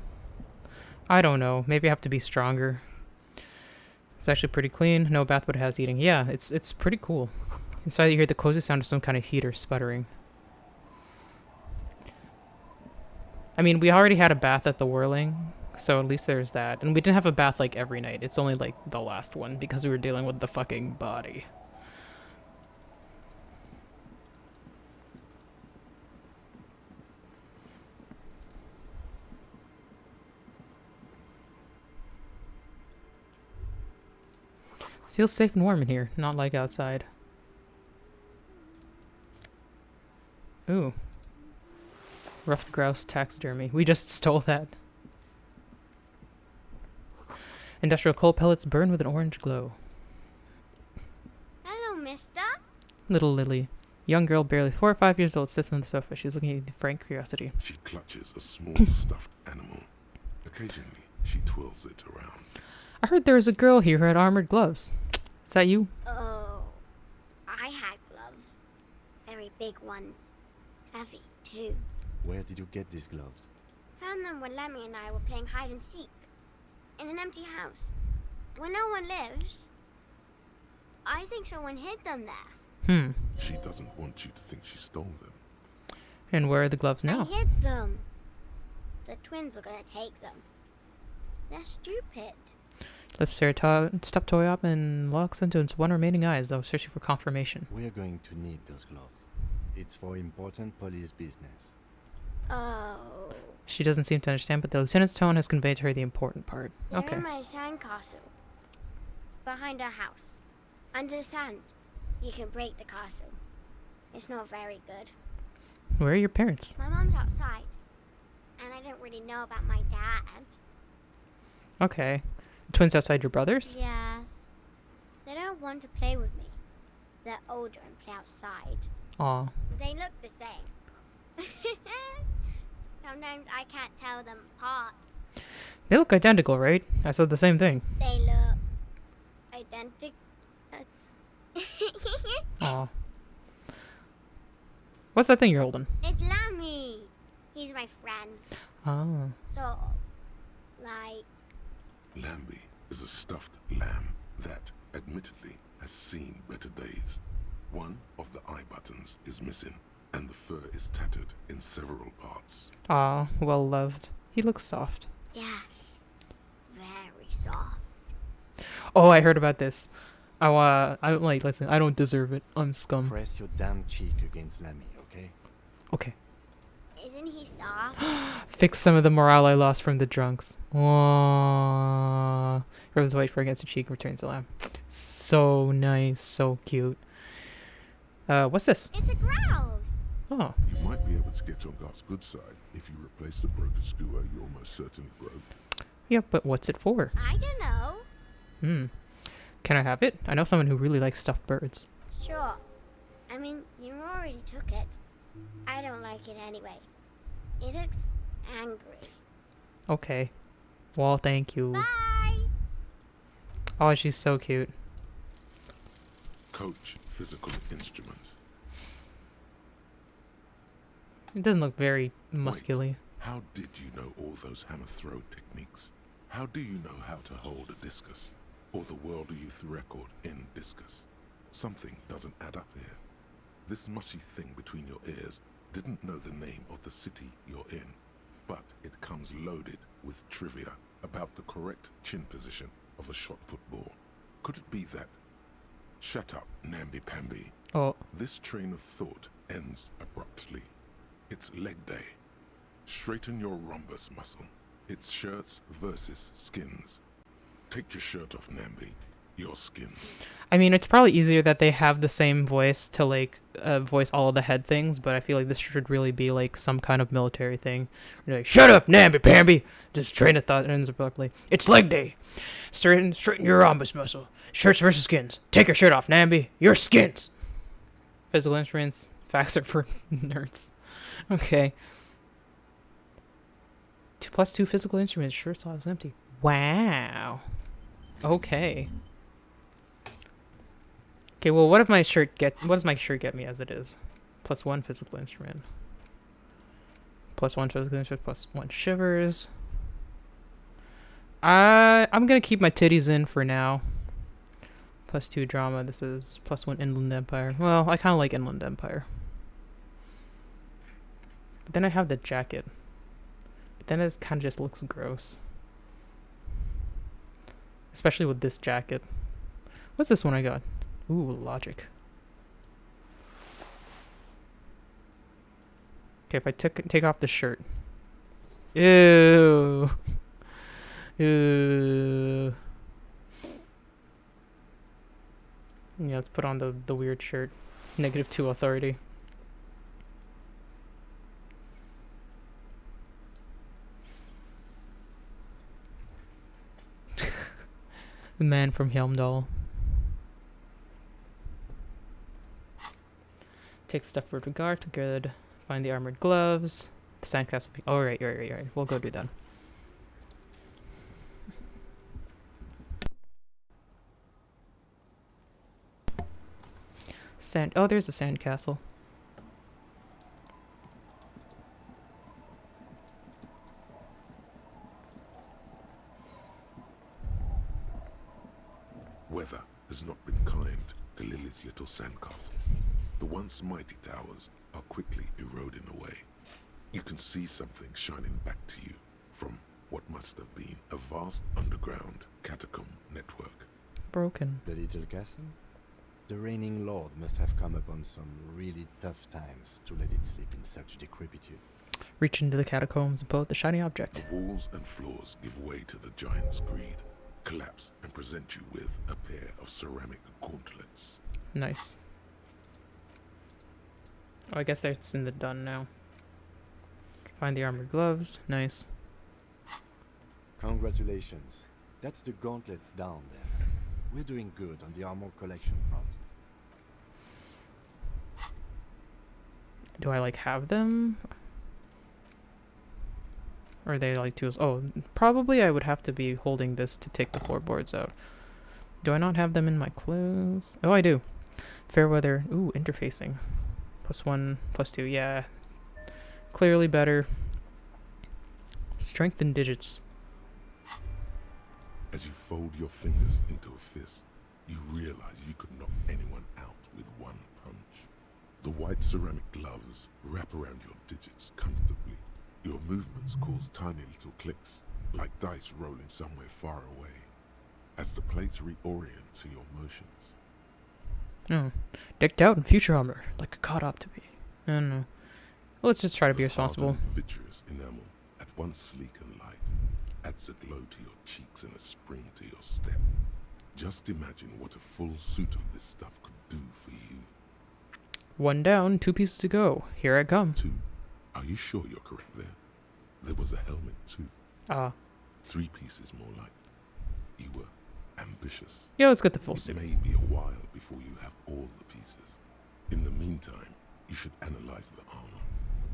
I don't know. Maybe I have to be stronger. It's actually pretty clean. No bath, but it has heating. Yeah, it's pretty cool. Inside you hear the cozy sound of some kind of heater sputtering. I mean, we already had a bath at the Whirling, so at least there's that. And we didn't have a bath like every night. It's only like the last one because we were dealing with the fucking body. Feels safe and warm in here, not like outside. Ooh. Ruffed grouse taxidermy. We just stole that. Industrial coal pellets burn with an orange glow. Hello, mister. Little Lily. Young girl, barely 4 or 5 years old, sits on the sofa. She's looking at you with frank curiosity. She clutches a small stuffed animal. Occasionally, she twirls it around. I heard there was a girl here who had armored gloves. Is that you? Oh, I had gloves. Very big ones. Heavy, too. Where did you get these gloves? Found them when Lemmy and I were playing hide and seek. In an empty house. Where no one lives. I think someone hid them there. She doesn't want you to think she stole them. And where are the gloves now? I hid them. The twins were gonna take them. They're stupid. Lifts her stuffed toy up and locks into its one remaining eye as though searching for confirmation. We are going to need those gloves. It's for important police business. Oh. She doesn't seem to understand, but the lieutenant's tone has conveyed to her the important part. They're Okay. in my sandcastle. Behind our house. Under the sand. You can break the castle. It's not very good. Where are your parents? My mom's outside. And I don't really know about my dad. Okay. Twins outside your brothers? Yes. They don't want to play with me. They're older and play outside. Aw. They look the same. Sometimes I can't tell them apart. They look identical, right? I said the same thing. They look identical. Aw. What's that thing you're holding? It's Lammy. He's my friend. Ah. So, like... Lambie is a stuffed lamb that, admittedly, has seen better days. One of the eye buttons is missing, and the fur is tattered in several parts. Aw, well loved. He looks soft. Yes. Very soft. Oh, I heard about this. Listen, I don't deserve it. I'm scum. Press your damn cheek against Lemmy, okay? Okay. Isn't he soft? Fix some of the morale I lost from the drunks. Aww. Rubs white fur against her cheek, returns the lamb. So nice, so cute. What's this? It's a grouse. Oh. You might be able to get on Garth's good side if you replace the broken skewer you almost certainly broke. Yeah, but what's it for? I don't know. Can I have it? I know someone who really likes stuffed birds. Sure. I mean, you already took it. I don't like it anyway. It looks angry. Okay. Well, thank you. Bye! Oh, she's so cute. Coach physical instrument. It doesn't look very Wait, muscular. how did you know all those hammer throw techniques? How do you know how to hold a discus? Or the world youth record in discus? Something doesn't add up here. This mushy thing between your ears didn't know the name of the city you're in, but it comes loaded with trivia about the correct chin position of a shot-put ball. Could it be that? Shut up, namby-pamby. Oh. This train of thought ends abruptly. It's leg day. Straighten your rhombus muscle. It's shirts versus skins. Take your shirt off, Namby. Your skins. I mean, it's probably easier that they have the same voice to, like, voice all of the head things, but I feel like this should really be, like, some kind of military thing. You're like, shut up, namby-pamby! Just train of thought ends abruptly. It's leg day! Straighten your rhombus muscle. Shirts versus skins. Take your shirt off, Namby. Your skins! Physical instruments. Facts are for nerds. Okay. 2+2 physical instruments. Shirt slot is empty. Wow. Okay. Okay, well, what does my shirt get me as it is? +1 physical instrument. +1 physical instrument, +1 shivers. I'm gonna keep my titties in for now. +2 drama. This is +1 Inland Empire. Well, I kind of like Inland Empire. But then I have the jacket. But then it kind of just looks gross. Especially with this jacket. What's this one I got? Ooh, logic. Okay, if I take off the shirt. Ew. Ew. Yeah, let's put on the weird shirt. -2 authority. The man from Helmdall. Take stuff with regard to good. Find the armored gloves. The sandcastle. Oh, right. We'll go do that. Oh, there's a sandcastle. Weather has not been kind to Lily's little sandcastle. The once mighty towers are quickly eroding away. You can see something shining back to you from what must have been a vast underground catacomb network. Broken. The little castle? The reigning lord must have come upon some really tough times to let it sleep in such decrepitude. Reach into the catacombs and pull out the shiny object. The walls and floors give way to the giant's greed, collapse and present you with a pair of ceramic gauntlets. Nice. Oh, I guess that's in the done now. Find the armored gloves. Nice. Congratulations. That's the gauntlets down there. We're doing good on the armor collection front. Do I, like, have them? Or are they, like, tools? Oh, probably I would have to be holding this to take the floorboards out. Do I not have them in my clothes? Oh, I do. Fair weather. Ooh, interfacing. +1, +2. Yeah. Clearly better. Strength in digits. As you fold your fingers into a fist, you realize you could knock anyone out with one punch. The white ceramic gloves wrap around your digits comfortably. Your movements cause tiny little clicks, like dice rolling somewhere far away, as the plates reorient to your motions. Oh. Decked out in future armor, like a caught up to be. I don't know. Let's just try to be responsible. Vitreous enamel, at once sleek and light, adds a glow to your cheeks and a spring to your step. Just imagine what a full suit of this stuff could do for you. 1 down, 2 pieces to go. Here I come. 2. Are you sure you're correct there? There was a helmet too. 3 pieces more like. You were ambitious. Yeah, let's get the full suit. It may be a while before you have all the pieces. In the meantime, You should analyze the armor,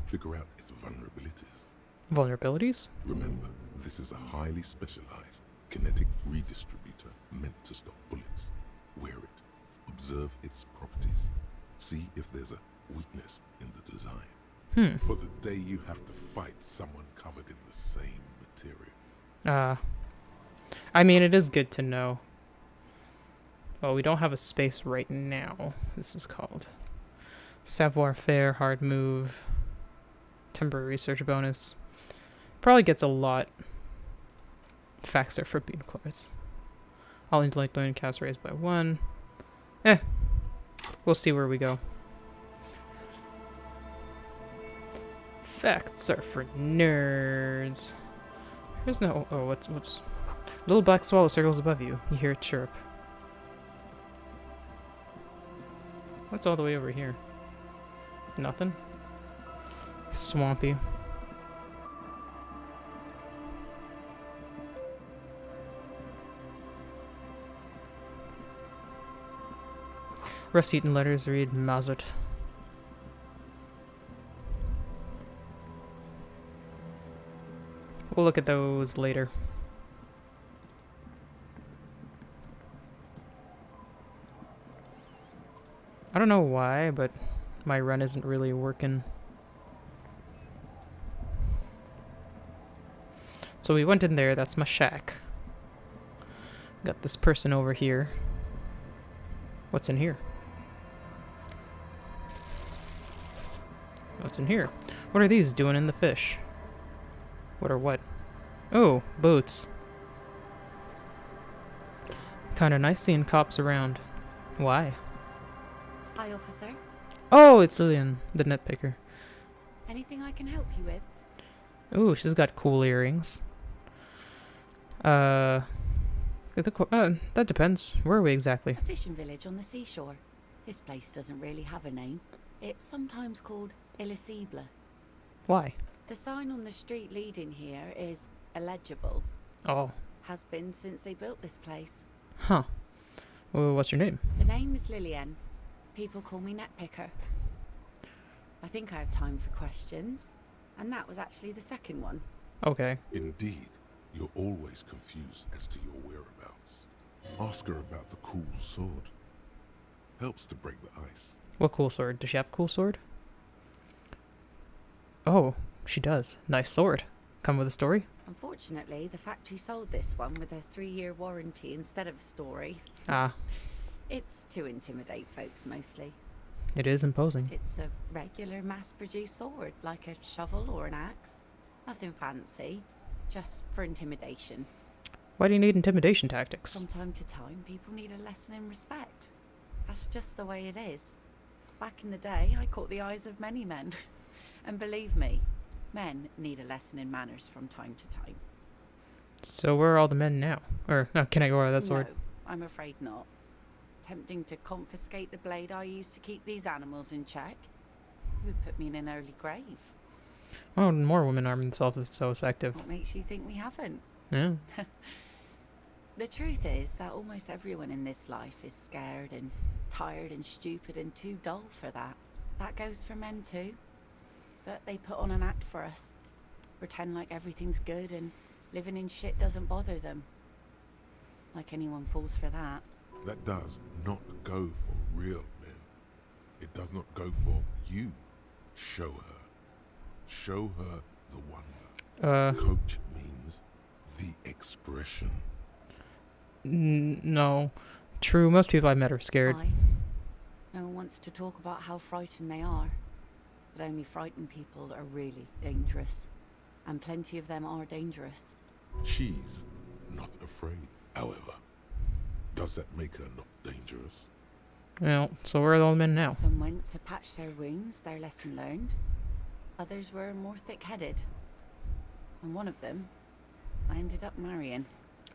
figure out its vulnerabilities. Vulnerabilities? Remember, this is a highly specialized kinetic redistributor meant to stop bullets. Wear it, observe its properties, see if there's a weakness in the design. For the day you have to fight someone covered in the same material. I mean, it is good to know. Well, we don't have a space right now. This is called savoir-faire, hard move, temporary research bonus. Probably gets a lot. Facts are for bean chords. All intellect learning cast raised by 1. We'll see where we go. Facts are for nerds. There's no. Oh, what's? Little black swallow circles above you. You hear it chirp. What's all the way over here? Nothing. Swampy. Rust-eaten letters read Mazut. We'll look at those later. I don't know why, but my run isn't really working. So we went in there, that's my shack. Got this person over here. What's in here? What's in here? What are these doing in the fish? What are what? Oh, boots. Kinda nice seeing cops around. Why? Hi, officer. Oh, it's Lillian, the nitpicker. Anything I can help you with? Ooh, she's got cool earrings. That depends. Where are we exactly? A fishing village on the seashore. This place doesn't really have a name. It's sometimes called Elysium. Why? The sign on the street leading here is illegible. Oh. Has been since they built this place. Huh. Well, what's your name? The name is Lillian. People call me Netpicker. I think I have time for questions. And that was actually the second one. Okay. Indeed, you're always confused as to your whereabouts. Ask her about the cool sword. Helps to break the ice. What cool sword? Does she have a cool sword? Oh, she does. Nice sword. Come with a story? Unfortunately, the factory sold this one with a 3-year warranty instead of a story. Ah. It's to intimidate folks mostly. It is imposing. It's a regular mass-produced sword, like a shovel or an axe. Nothing fancy, just for intimidation. Why do you need intimidation tactics? From time to time, people need a lesson in respect. That's just the way it is. Back in the day, I caught the eyes of many men. And believe me, men need a lesson in manners from time to time. So where are all the men now? Or, no, can I go over that sword? No, I'm afraid not. Tempting to confiscate the blade I used to keep these animals in check would put me in an early grave. Oh, more women arm themselves is so effective. What makes you think we haven't? Yeah. The truth is that almost everyone in this life is scared and tired and stupid and too dull for that. That goes for men too. But they put on an act for us. Pretend like everything's good and living in shit doesn't bother them. Like anyone falls for that. That does not go for real men. It does not go for you. Show her. Show her the wonder. Coach means the expression. No. True, most people I've met are scared. No one wants to talk about how frightened they are. But only frightened people are really dangerous. And plenty of them are dangerous. She's not afraid, however. Does that make her not dangerous? Well, so where are all the men now? Some went to patch their wounds, their lesson learned. Others were more thick-headed. And one of them, I ended up marrying.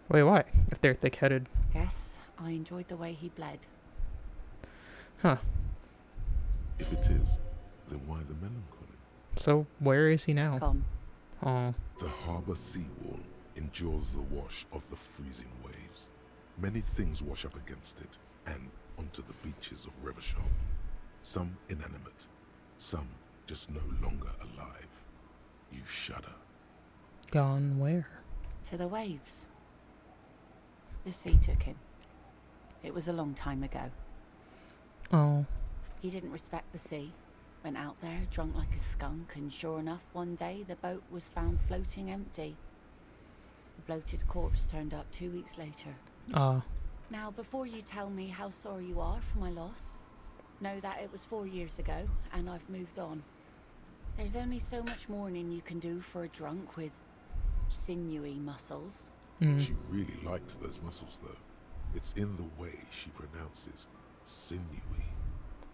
Wait, why? If they're thick-headed. Guess I enjoyed the way he bled. Huh. If it is, then why the melancholy? So, where is he now? Gone. Oh. The harbour seawall endures the wash of the freezing waves. Many things wash up against it and onto the beaches of Revachol. Some inanimate, some just no longer alive. You shudder. Gone where? To the waves. The sea took him. It was a long time ago. Oh. He didn't respect the sea. Went out there, drunk like a skunk, and sure enough, one day the boat was found floating empty. The bloated corpse turned up 2 weeks later. Oh. Now, before you tell me how sorry you are for my loss, know that it was 4 years ago, and I've moved on. There's only so much mourning you can do for a drunk with sinewy muscles. She really likes those muscles, though. It's in the way she pronounces sinewy.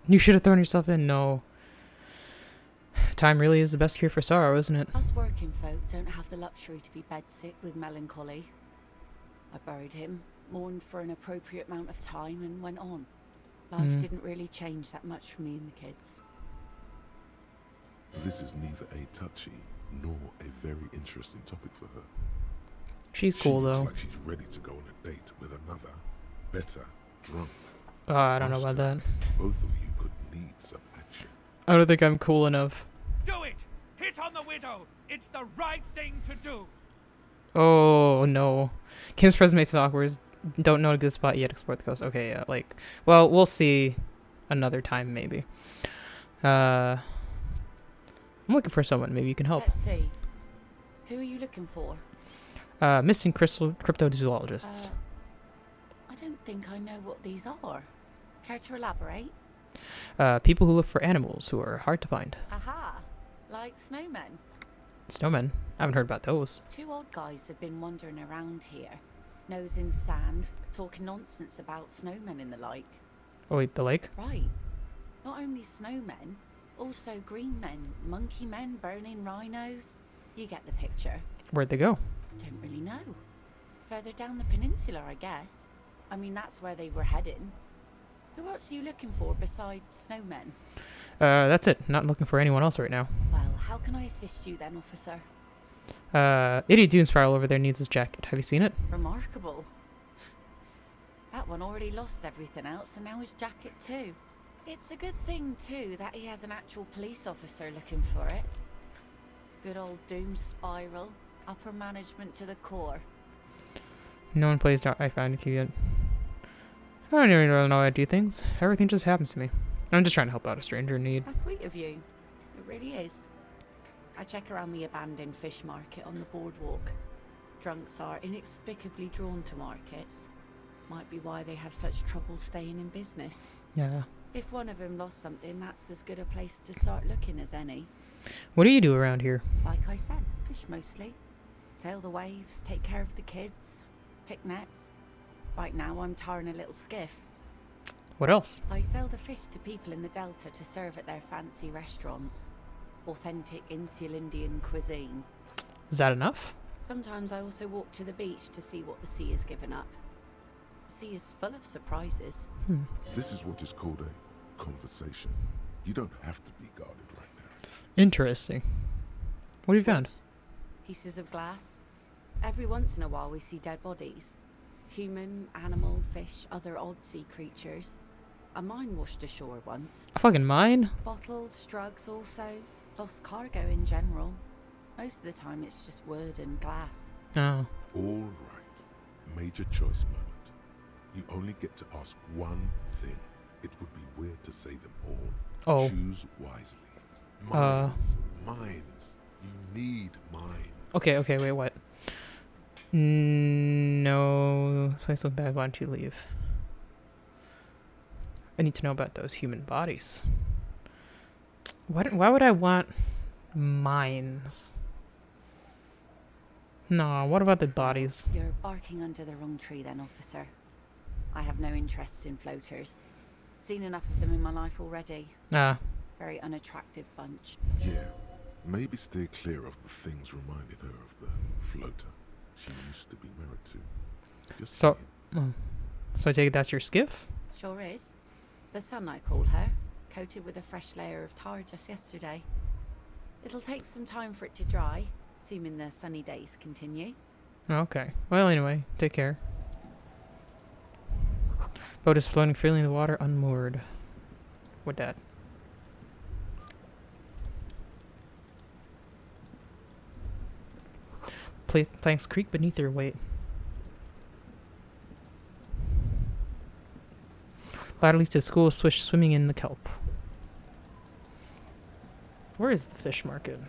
You should have thrown yourself in. No. Time really is the best cure for sorrow, isn't it? Us working folk don't have the luxury to be bedsick with melancholy. I buried him, mourned for an appropriate amount of time, and went on. Life didn't really change that much for me and the kids. This is neither a touchy nor a very interesting topic for her. She's cool, she looks though. like she's ready to go on a date with another, better, drunk. I don't know about that. Both of you could need some action. I don't think I'm cool enough. Do it! Hit on the widow! It's the right thing to do! Oh, no. Kim's presence makes it awkward. Don't know a good spot yet. Explore the coast. Okay, yeah, like... Well, we'll see another time, maybe. I'm looking for someone. Maybe you can help. Let's see. Who are you looking for? Missing cryptozoologists. I don't think I know what these are. Care to elaborate? People who look for animals who are hard to find. Aha! Like snowmen. Snowmen? I haven't heard about those. 2 odd guys have been wandering around here. Nose in sand, talking nonsense about snowmen and the like. Oh wait, the lake? Right. Not only snowmen, also green men, monkey men, burning rhinos. You get the picture. Where'd they go? Don't really know. Further down the peninsula, I guess. I mean, that's where they were heading. Who else are you looking for besides snowmen? That's it. Not looking for anyone else right now. Well, how can I assist you then, officer? Idiot Dune Spiral over there needs his jacket. Have you seen it? Remarkable. That one already lost everything else, and now his jacket too. It's a good thing, too, that he has an actual police officer looking for it. Good old Doom Spiral. Upper management to the core. No one plays I found you yet. I don't even really know how I do things. Everything just happens to me. I'm just trying to help out a stranger in need. That's sweet of you. It really is. I check around the abandoned fish market on the boardwalk. Drunks are inexplicably drawn to markets. Might be why they have such trouble staying in business. Yeah. If one of them lost something, that's as good a place to start looking as any. What do you do around here? Like I said, fish mostly. Sail the waves, take care of the kids, pick nets. Right now I'm tarring a little skiff. What else? I sell the fish to people in the Delta to serve at their fancy restaurants. Authentic Insular Indian cuisine. Is that enough? Sometimes I also walk to the beach to see what the sea has given up. The sea is full of surprises. This is what is called a conversation. You don't have to be guarded right now. Interesting. What have you found? Pieces of glass. Every once in a while we see dead bodies. Human, animal, fish, other odd sea creatures. A mine washed ashore once. A fucking mine? Bottles, drugs also. Lost cargo in general. Most of the time it's just wood and glass. Oh. All right. Major choice moment. You only get to ask one thing. It would be weird to say them all. Oh. Choose wisely. Mines. Mines. You need mines. Okay, wait, what? No. Place look bad. Why don't you leave? I need to know about those human bodies. Why would I want mines? No, what about the bodies? You're barking under the wrong tree then, officer. I have no interest in floaters. Seen enough of them in my life already. Very unattractive bunch. Yeah. Maybe stay clear of the things reminded her of the floater she used to be married to. Just so I take it that's your skiff? Sure is. The sun, I call her. Coated with a fresh layer of tar just yesterday. It'll take some time for it to dry, assuming the sunny days continue. Okay. Well, anyway, take care. Boat is floating freely in the water, unmoored. What that? planks creak beneath their weight. Ladder leads to school, swish swimming in the kelp. Where is the fish market?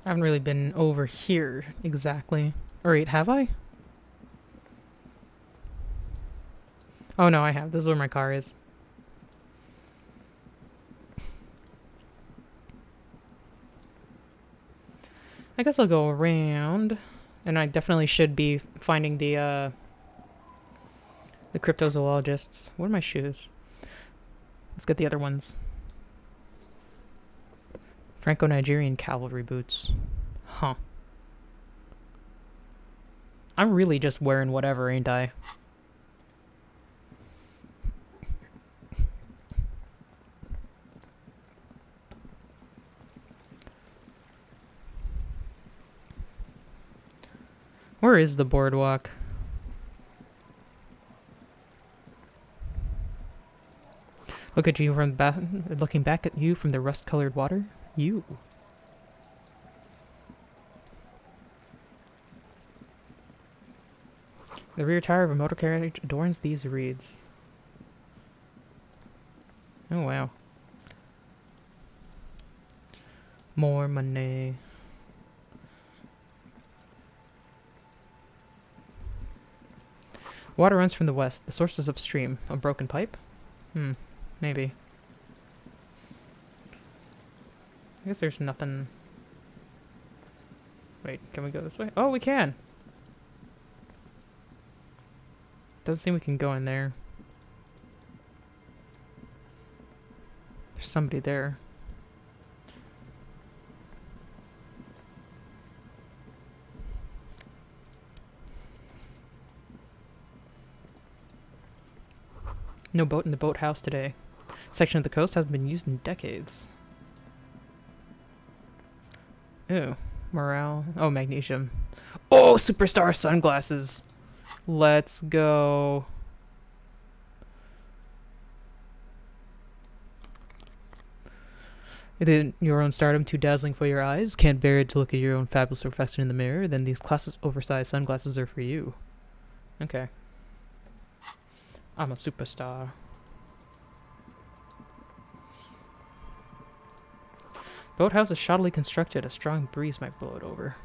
I haven't really been over here exactly. Or wait, have I? Oh no, I have. This is where my car is. I guess I'll go around. And I definitely should be finding the cryptozoologists. What are my shoes? Let's get the other ones. Franco-Nigerian cavalry boots. Huh. I'm really just wearing whatever, ain't I? Where is the boardwalk? Look at you from looking back at you from the rust-colored water. You. The rear tire of a motor carriage adorns these reeds. Oh wow. More money. Water runs from the west. The source is upstream. A broken pipe? Maybe. I guess there's nothing. Wait, can we go this way? Oh, we can! Doesn't seem we can go in there. There's somebody there. No boat in the boathouse today. Section of the coast hasn't been used in decades. Ew. Morale. Oh, magnesium. Oh, superstar sunglasses. Let's go. Isn't your own stardom too dazzling for your eyes? Can't bear it to look at your own fabulous reflection in the mirror? Then these classic oversized sunglasses are for you. Okay. I'm a superstar. Boathouse is shoddily constructed. A strong breeze might blow it over.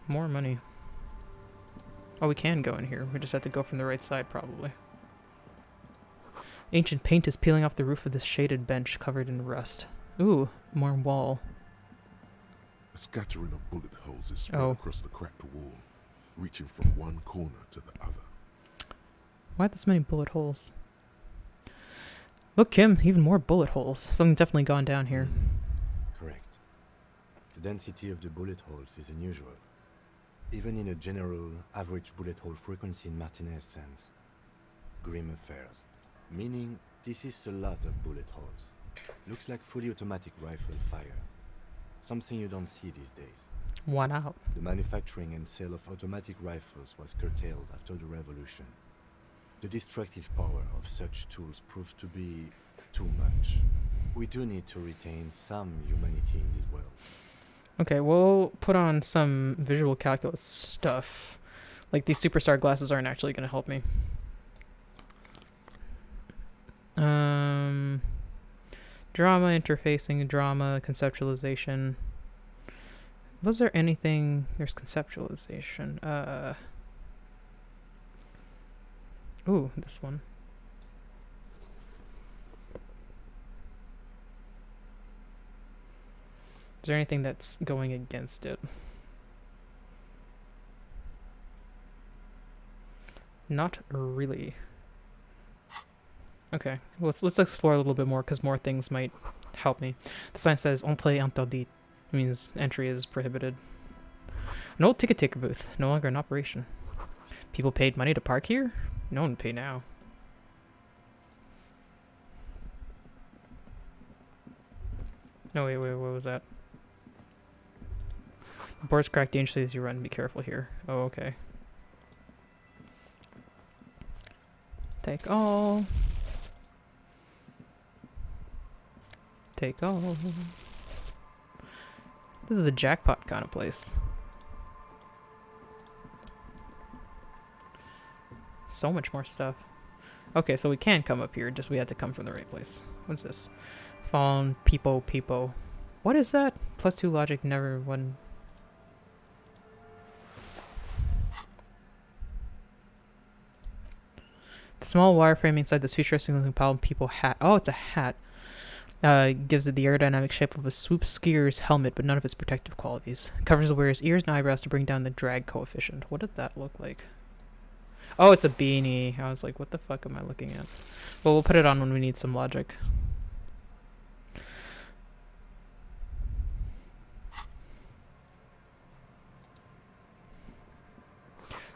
More money. Oh, we can go in here. We just have to go from the right side, probably. Ancient paint is peeling off the roof of this shaded bench covered in rust. Ooh, more wall. A scattering of bullet holes is spread across the cracked wall, reaching from one corner to the other. Why this many bullet holes? Look, Kim, even more bullet holes. Something's definitely gone down here. Correct. The density of the bullet holes is unusual. Even in a general average bullet hole frequency in Martinez sense. Grim affairs. Meaning, this is a lot of bullet holes. Looks like fully automatic rifle fire. Something you don't see these days. Why not? The manufacturing and sale of automatic rifles was curtailed after the revolution. The destructive power of such tools proved to be too much. We do need to retain some humanity in this world. Okay, we'll put on some visual calculus stuff. Like, these superstar glasses aren't actually going to help me. Drama, interfacing, drama, conceptualization. Was there anything... There's conceptualization. Ooh, this one. Is there anything that's going against it? Not really. Okay, let's explore a little bit more because more things might help me. The sign says "Entrée interdite," means entry is prohibited. An old ticket taker booth, no longer in operation. People paid money to park here? No one would pay now. No, wait, what was that? The boards crack dangerously as you run. Be careful here. Oh, okay. Take all. Take all. This is a jackpot kind of place. So much more stuff. Okay, so we can come up here, just we had to come from the right place. What's this? Fallen Peepo. What is that? +2 logic, never one. The small wireframe inside this futuristic looking Fallen Peepo hat. Oh, it's a hat. Gives it the aerodynamic shape of a swoop skier's helmet, but none of its protective qualities. Covers the wearer's ears and eyebrows to bring down the drag coefficient. What did that look like? Oh, it's a beanie. I was like, what the fuck am I looking at? Well, we'll put it on when we need some logic.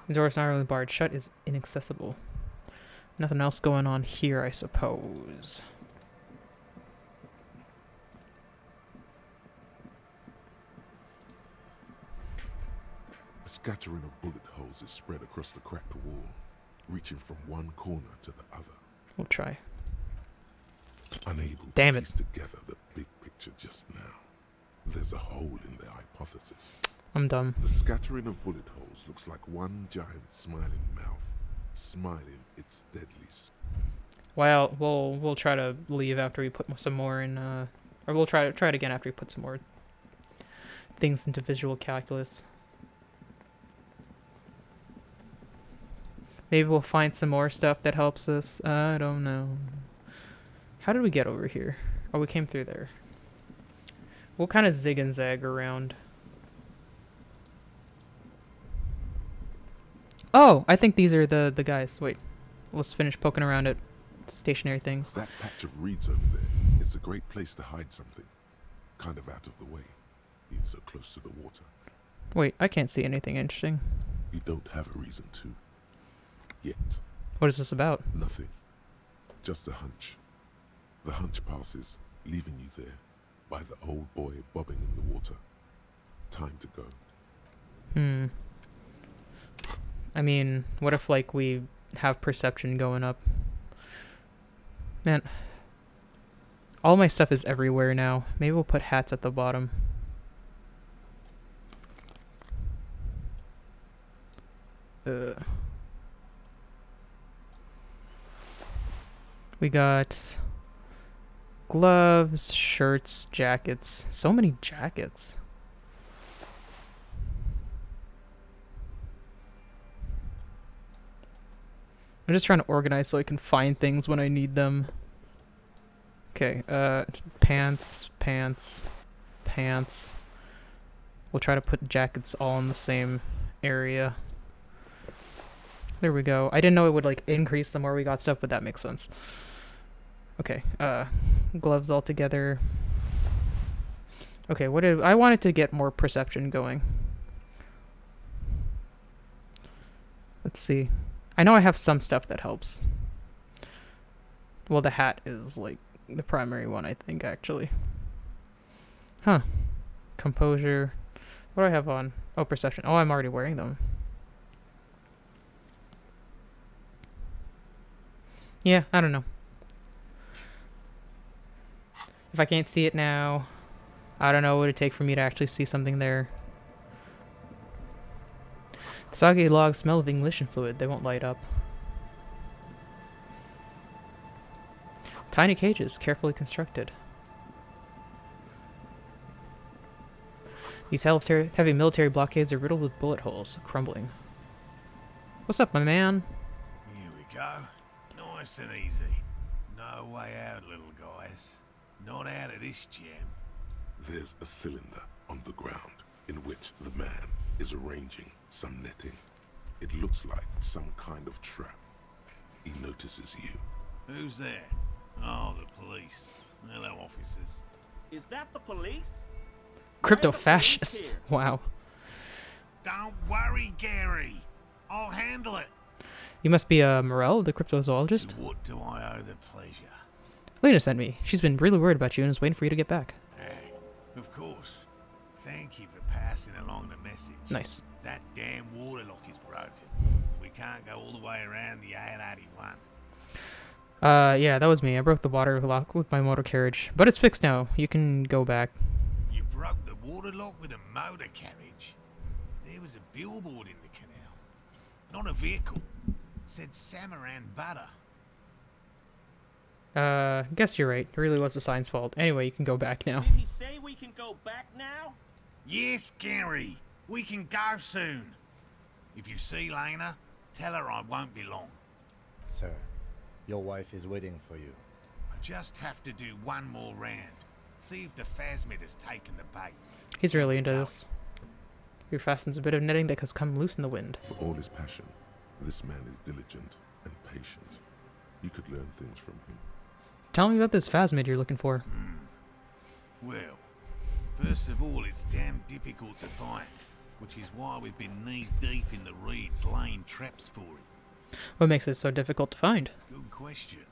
The door's not really barred shut, is inaccessible. Nothing else going on here, I suppose. A scattering of bullet holes is spread across the cracked wall, reaching from one corner to the other. We'll try. Unable Damn to it. piece together the big picture just now. There's a hole in their hypothesis. I'm dumb. The scattering of bullet holes looks like one giant smiling mouth, smiling its deadly Well, we'll try to leave after we put some more in, or we'll try it again after we put some more things into visual calculus. Maybe we'll find some more stuff that helps us. I don't know. How did we get over here? Oh, we came through there. We'll kind of zig and zag around. Oh, I think these are the guys. Wait, let's finish poking around at stationary things. That patch of reeds over there is a great place to hide something. Kind of out of the way, being so close to the water. Wait, I can't see anything interesting. You don't have a reason to. Yet. What is this about? Nothing. Just a hunch. The hunch passes, leaving you there, by the old boy bobbing in the water. Time to go. I mean, what if, like, we have perception going up? Man, all my stuff is everywhere now. Maybe we'll put hats at the bottom. We got gloves, shirts, jackets. So many jackets. I'm just trying to organize so I can find things when I need them. Okay, pants. We'll try to put jackets all in the same area. There we go. I didn't know it would, like, increase the more we got stuff, but that makes sense. Okay, gloves all together. Okay, I wanted to get more perception going. Let's see. I know I have some stuff that helps. Well, the hat is, like, the primary one, I think, actually. Huh. Composure. What do I have on? Oh, perception. Oh, I'm already wearing them. Yeah, I don't know. If I can't see it now, I don't know what it'd take for me to actually see something there. The soggy logs smell of ignition fluid. They won't light up. Tiny cages, carefully constructed. These heavy military blockades are riddled with bullet holes, crumbling. What's up, my man? Here we go. Nice and easy. No way out, little guys. Not out of this jam. There's a cylinder on the ground in which the man is arranging some netting. It looks like some kind of trap. He notices you. Who's there? Oh, the police. Hello, officers. Is that the police? Crypto fascist. Wow. Don't worry, Gary. I'll handle it. You must be Morel, the cryptozoologist? To what do I owe the pleasure? Lena sent me. She's been really worried about you and is waiting for you to get back. Of course. Thank you for passing along the message. Nice. That damn water lock is broken. We can't go all the way around the 881. Yeah, that was me. I broke the water lock with my motor carriage, but it's fixed now. You can go back. You broke the water lock with a motor carriage? There was a billboard in the canal. Not a vehicle. It said Samaran Butter. Guess you're right. It really was the sign's fault. Anyway, you can go back now. Did he say we can go back now? Yes, Gary. We can go soon. If you see Lena, tell her I won't be long. Sir, your wife is waiting for you. I just have to do one more round. See if the phasmid has taken the bait. He's really into this. He fastens a bit of netting that has come loose in the wind. For all his passion, this man is diligent and patient. You could learn things from him. Tell me about this phasmid you're looking for. Well, first of all, it's damn difficult to find, which is why we've been knee-deep in the reeds laying traps for it. What makes it so difficult to find? Good question.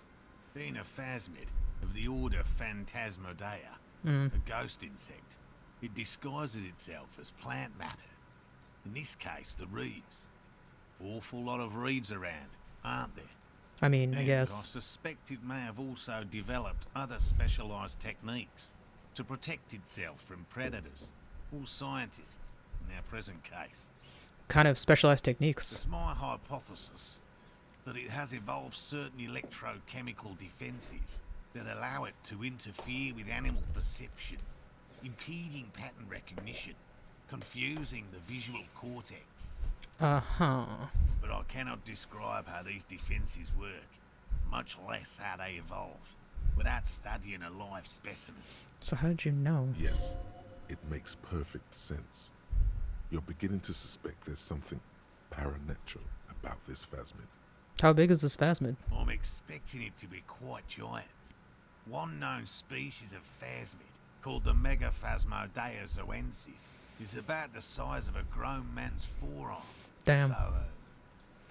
Being a phasmid of the order Phantasmodea, a ghost insect, it disguises itself as plant matter. In this case, the reeds. Awful lot of reeds around, aren't there? I mean, I And guess. I suspect it may have also developed other specialised techniques to protect itself from predators or scientists in our present case. Kind of specialized techniques. It's my hypothesis that it has evolved certain electrochemical defences that allow it to interfere with animal perception, impeding pattern recognition, confusing the visual cortex. Uh-huh. But I cannot describe how these defences work, much less how they evolved, without studying a live specimen. So how did you know? Yes, it makes perfect sense. You're beginning to suspect there's something paranatural about this phasmid. How big is this phasmid? I'm expecting it to be quite giant. One known species of phasmid, called the Megaphasmodea zoensis, is about the size of a grown man's forearm. Damn. So,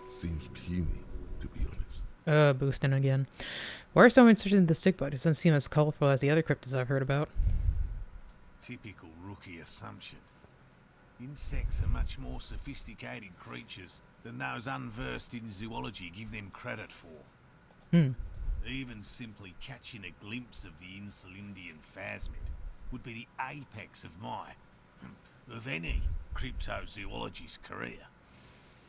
Seems puny, to be honest. Boosting again. Why are so interested in the stick bug? It doesn't seem as colorful as the other cryptids I've heard about. typical rookie assumption. Insects are much more sophisticated creatures than those unversed in zoology give them credit for. Even simply catching a glimpse of the Insulindian phasmid would be the apex of any cryptozoologist's career.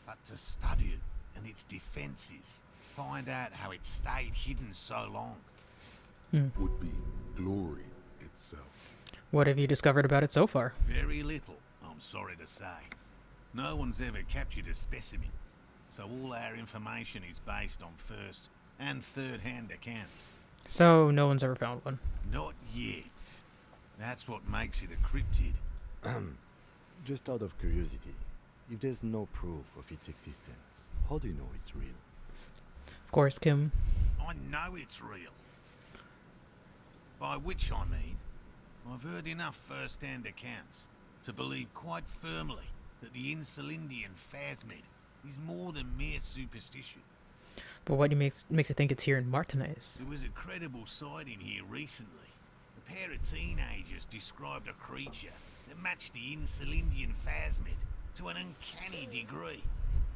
But to study it and its defences, find out how it stayed hidden so long, would be glory itself. What have you discovered about it so far? very little, I'm sorry to say. No one's ever captured a specimen, so all our information is based on first and third-hand accounts. So no one's ever found one. Not yet. That's what makes it a cryptid. Just out of curiosity, if there's no proof of its existence, how do you know it's real? Of course, Kim. I know it's real. By which I mean, I've heard enough first-hand accounts to believe quite firmly that the Insulindian phasmid is more than mere superstition. But what makes you think it's here in Martinez? There was a credible sighting here recently. A pair of teenagers described a creature that matched the Insulindian phasmid to an uncanny degree,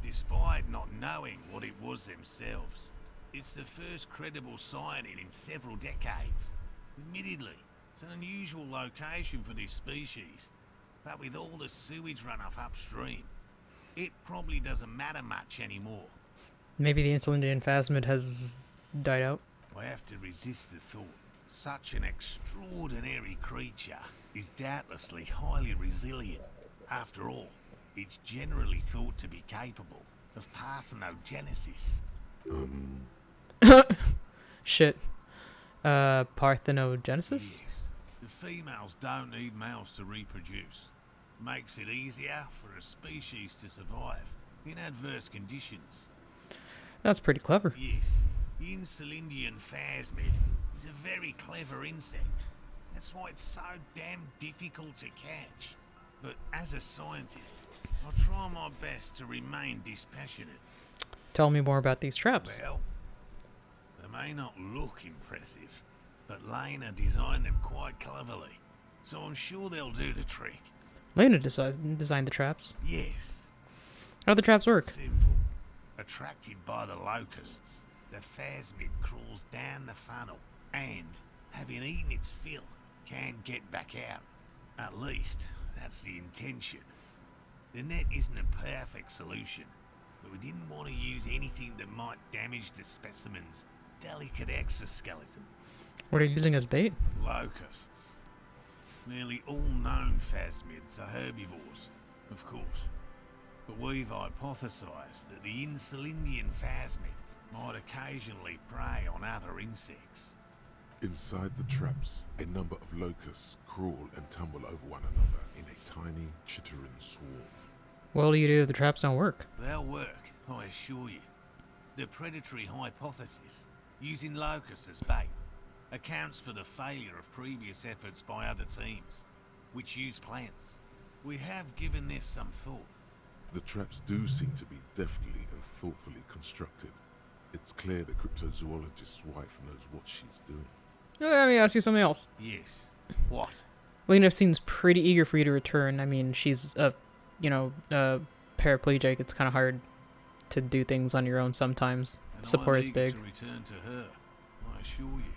despite not knowing what it was themselves. It's the first credible sighting in several decades. Admittedly, it's an unusual location for this species, but with all the sewage runoff upstream, it probably doesn't matter much anymore. Maybe the Insulindian phasmid has died out? I have to resist the thought. Such an extraordinary creature is doubtlessly highly resilient. After all, it's generally thought to be capable of parthenogenesis. Shit. Parthenogenesis? Yes. The females don't need males to reproduce. Makes it easier for a species to survive in adverse conditions. That's pretty clever. Yes, the Insulindian phasmid is a very clever insect. That's why it's so damn difficult to catch. But as a scientist, I'll try my best to remain dispassionate. Tell me more about these traps. Well, they may not look impressive, but Lena designed them quite cleverly, so I'm sure they'll do the trick. Lena designed the traps. Yes. How do the traps work? Simple. Attracted by the locusts, the phasmid crawls down the funnel and, having eaten its fill, can't get back out. At least, that's the intention. The net isn't a perfect solution, but we didn't want to use anything that might damage the specimen's delicate exoskeleton. What are you using as bait? Locusts. Nearly all known phasmids are herbivores, of course. But we've hypothesized that the Insulindian phasmid might occasionally prey on other insects. Inside the traps, a number of locusts crawl and tumble over one another in a tiny, chittering swarm. What do you do if the traps don't work? They'll work, I assure you. The predatory hypothesis, using locusts as bait, accounts for the failure of previous efforts by other teams, which use plants. We have given this some thought. The traps do seem to be deftly and thoughtfully constructed. It's clear the cryptozoologist's wife knows what she's doing. Let me ask you something else. Yes. What? Lena seems pretty eager for you to return. I mean, she's a paraplegic. It's kind of hard to do things on your own sometimes. And Support is I'm eager big. to return to her, I assure you.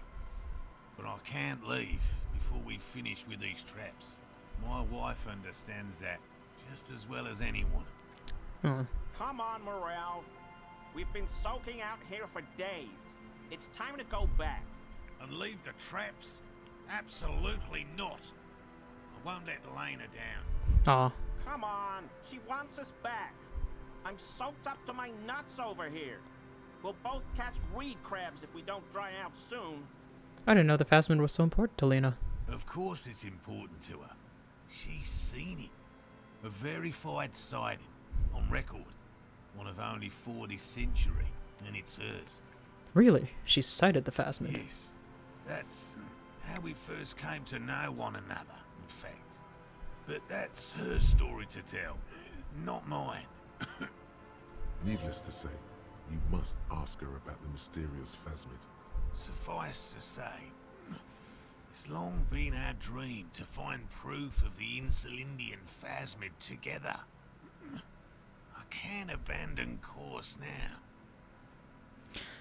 But I can't leave before we finish with these traps. My wife understands that just as well as anyone. Oh. Come on, Morel. We've been soaking out here for days. It's time to go back. And leave the traps? Absolutely not. I won't let Lena down. Aw. Come on. She wants us back. I'm soaked up to my nuts over here. We'll both catch reed crabs if we don't dry out soon. I didn't know the phasmid was so important to Lena. Of course it's important to her. She's seen it. A verified sighting. On record. One of only 4 this century. And it's hers. Really? She sighted the phasmid. Yes. That's how we first came to know one another, in fact. But that's her story to tell, not mine. Needless to say, you must ask her about the mysterious phasmid. Suffice to say, it's long been our dream to find proof of the Insulindian phasmid together. I can't abandon course now.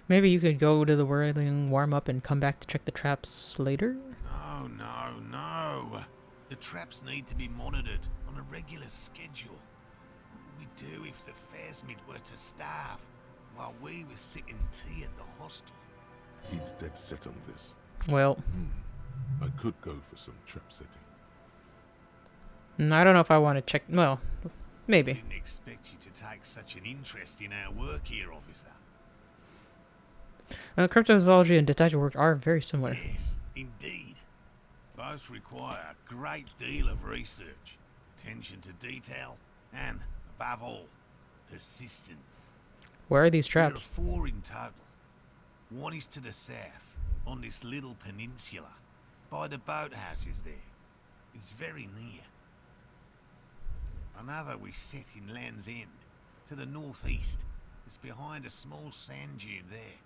Maybe you could go to the whirling warm-up and come back to check the traps later? No. The traps need to be monitored on a regular schedule. What would we do if the phasmid were to starve while we were sipping tea at the hostel? He's dead set on this. Well... I could go for some trap setting. I don't know if I want to check... Well, maybe. I didn't expect you to take such an interest in our work here, officer. Cryptozoology and detective work are very similar. Yes, indeed. Both require a great deal of research, attention to detail, and, above all, persistence. Where are these traps? There are 4 in total. One is to the south, on this little peninsula, by the boathouses there. It's very near. Another we set in Land's End, to the northeast. It's behind a small sand dune there,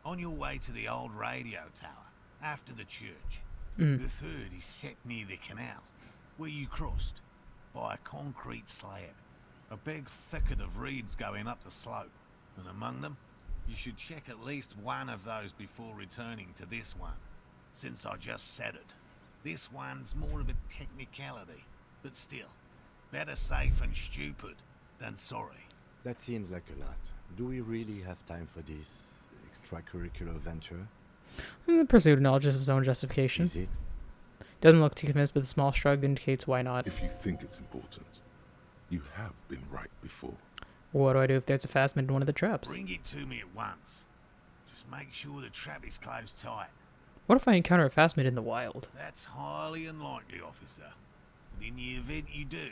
on your way to the old radio tower, after the church. The third is set near the canal, where you crossed, by a concrete slab. A big thicket of reeds going up the slope, and among them, you should check at least one of those before returning to this one, since I just said it. This one's more of a technicality, but still, better safe and stupid than sorry. That seems like a lot. Do we really have time for this extracurricular venture? The pursuit of knowledge is its own justification. Is it? Doesn't look too convinced, but the small shrug indicates why not. If you think it's important, you have been right before. What do I do if there's a phasmid in one of the traps? Bring it to me at once. Just make sure the trap is closed tight. What if I encounter a phasmid in the wild? That's highly unlikely, officer. But in the event you do,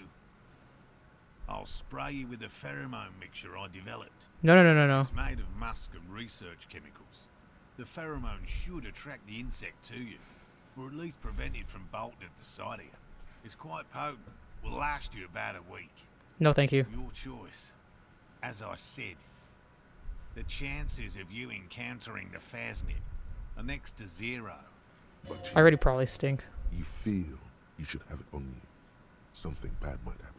I'll spray you with a pheromone mixture I developed. No. It's made of musk and research chemicals. The pheromone should attract the insect to you, or at least prevent it from bolting at the sight of you. It's quite potent. Will last you about a week. No, thank you. Your choice. As I said, the chances of you encountering the phasmid are next to 0. But I already probably stink. you feel you should have it on you. Something bad might happen.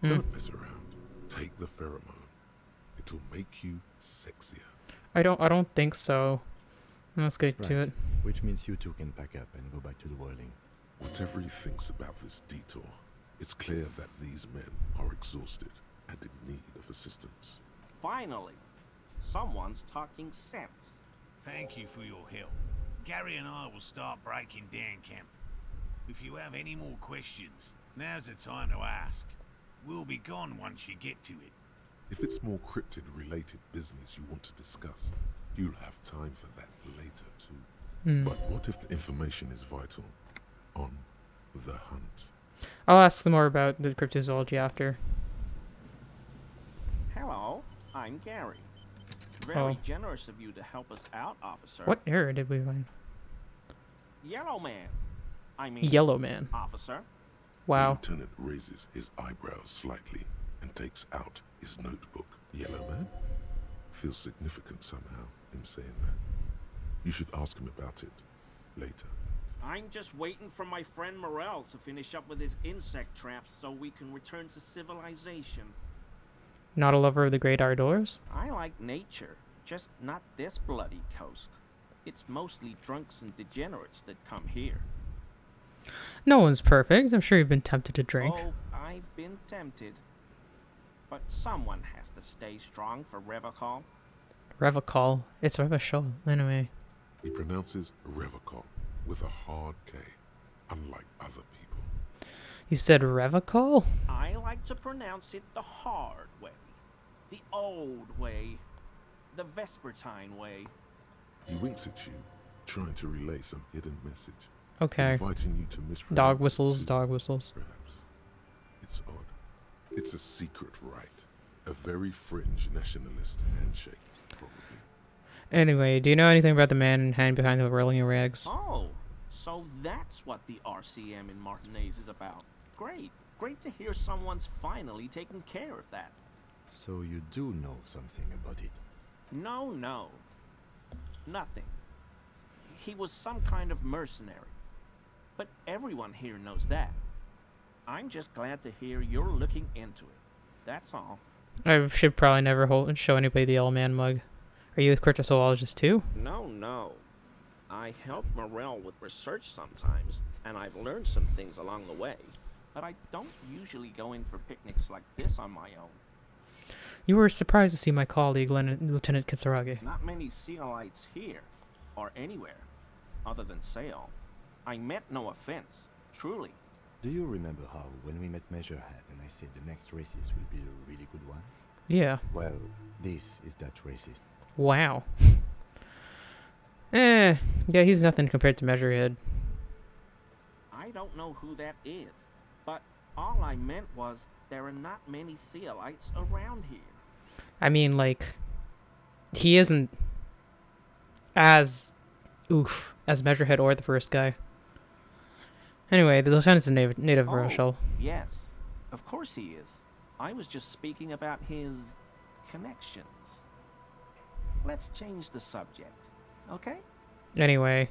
Don't mess around. Take the pheromone. It will make you sexier. I don't think so. Let's get to it. Which means you two can pack up and go back to the whirling. Whatever he thinks about this detour, it's clear that these men are exhausted and in need of assistance. Finally, someone's talking sense. Thank you for your help. Gary and I will start breaking down camp. If you have any more questions, now's the time to ask. We'll be gone once you get to it. If it's more cryptid-related business you want to discuss, you'll have time for that later too. But what if the information is vital on the hunt? I'll ask them more about the cryptozoology after. Hello, I'm Gary. Very generous of you to help us out, officer. What error did we find? Yellow man. I mean, Yellow man. officer. Wow. The lieutenant raises his eyebrows slightly and takes out his notebook. Yellow man? Feels significant somehow, him saying that. You should ask him about it later. I'm just waiting for my friend Morel to finish up with his insect traps so we can return to civilization. Not a lover of the great outdoors? I like nature, just not this bloody coast. It's mostly drunks and degenerates that come here. No one's perfect. I'm sure you've been tempted to drink. Oh, I've been tempted. But someone has to stay strong for Revacol. Revacol. It's Revachol, anyway. He pronounces Revacol with a hard K, unlike other people. You said Revacol? I like to pronounce it the hard way. The old way. The Vespertine way. He winks at you, trying to relay some hidden message. Okay. Inviting you to mispronounce Dog whistles, too, dog whistles. Perhaps. It's odd. It's a secret rite. A very fringe nationalist handshake, probably. Anyway, do you know anything about the man in hand behind the whirling rags? Oh, so that's what the RCM in Martinez is about. Great. Great to hear someone's finally taking care of that. So you do know something about it? No. Nothing. He was some kind of mercenary. But everyone here knows that. I'm just glad to hear you're looking into it. That's all. I should probably never show anybody the Yellow Man mug. Are you a cryptozoologist too? No. I help Morel with research sometimes, and I've learned some things along the way. But I don't usually go in for picnics like this on my own. You were surprised to see my colleague, Lieutenant Kitsuragi. Not many Sealites here, or anywhere, other than Sail. I meant no offense, truly. Do you remember how, when we met Measurehead and I said the next racist will be a really good one? Yeah. Well, this is that racist. Wow. Yeah, he's nothing compared to Measurehead. I don't know who that is, but all I meant was there are not many Sealites around here. I mean, like, he isn't as as Measurehead or the first guy. Anyway, the lieutenant's a native Rochelle. Yes, of course he is. I was just speaking about his connections. Let's change the subject, okay? Anyway.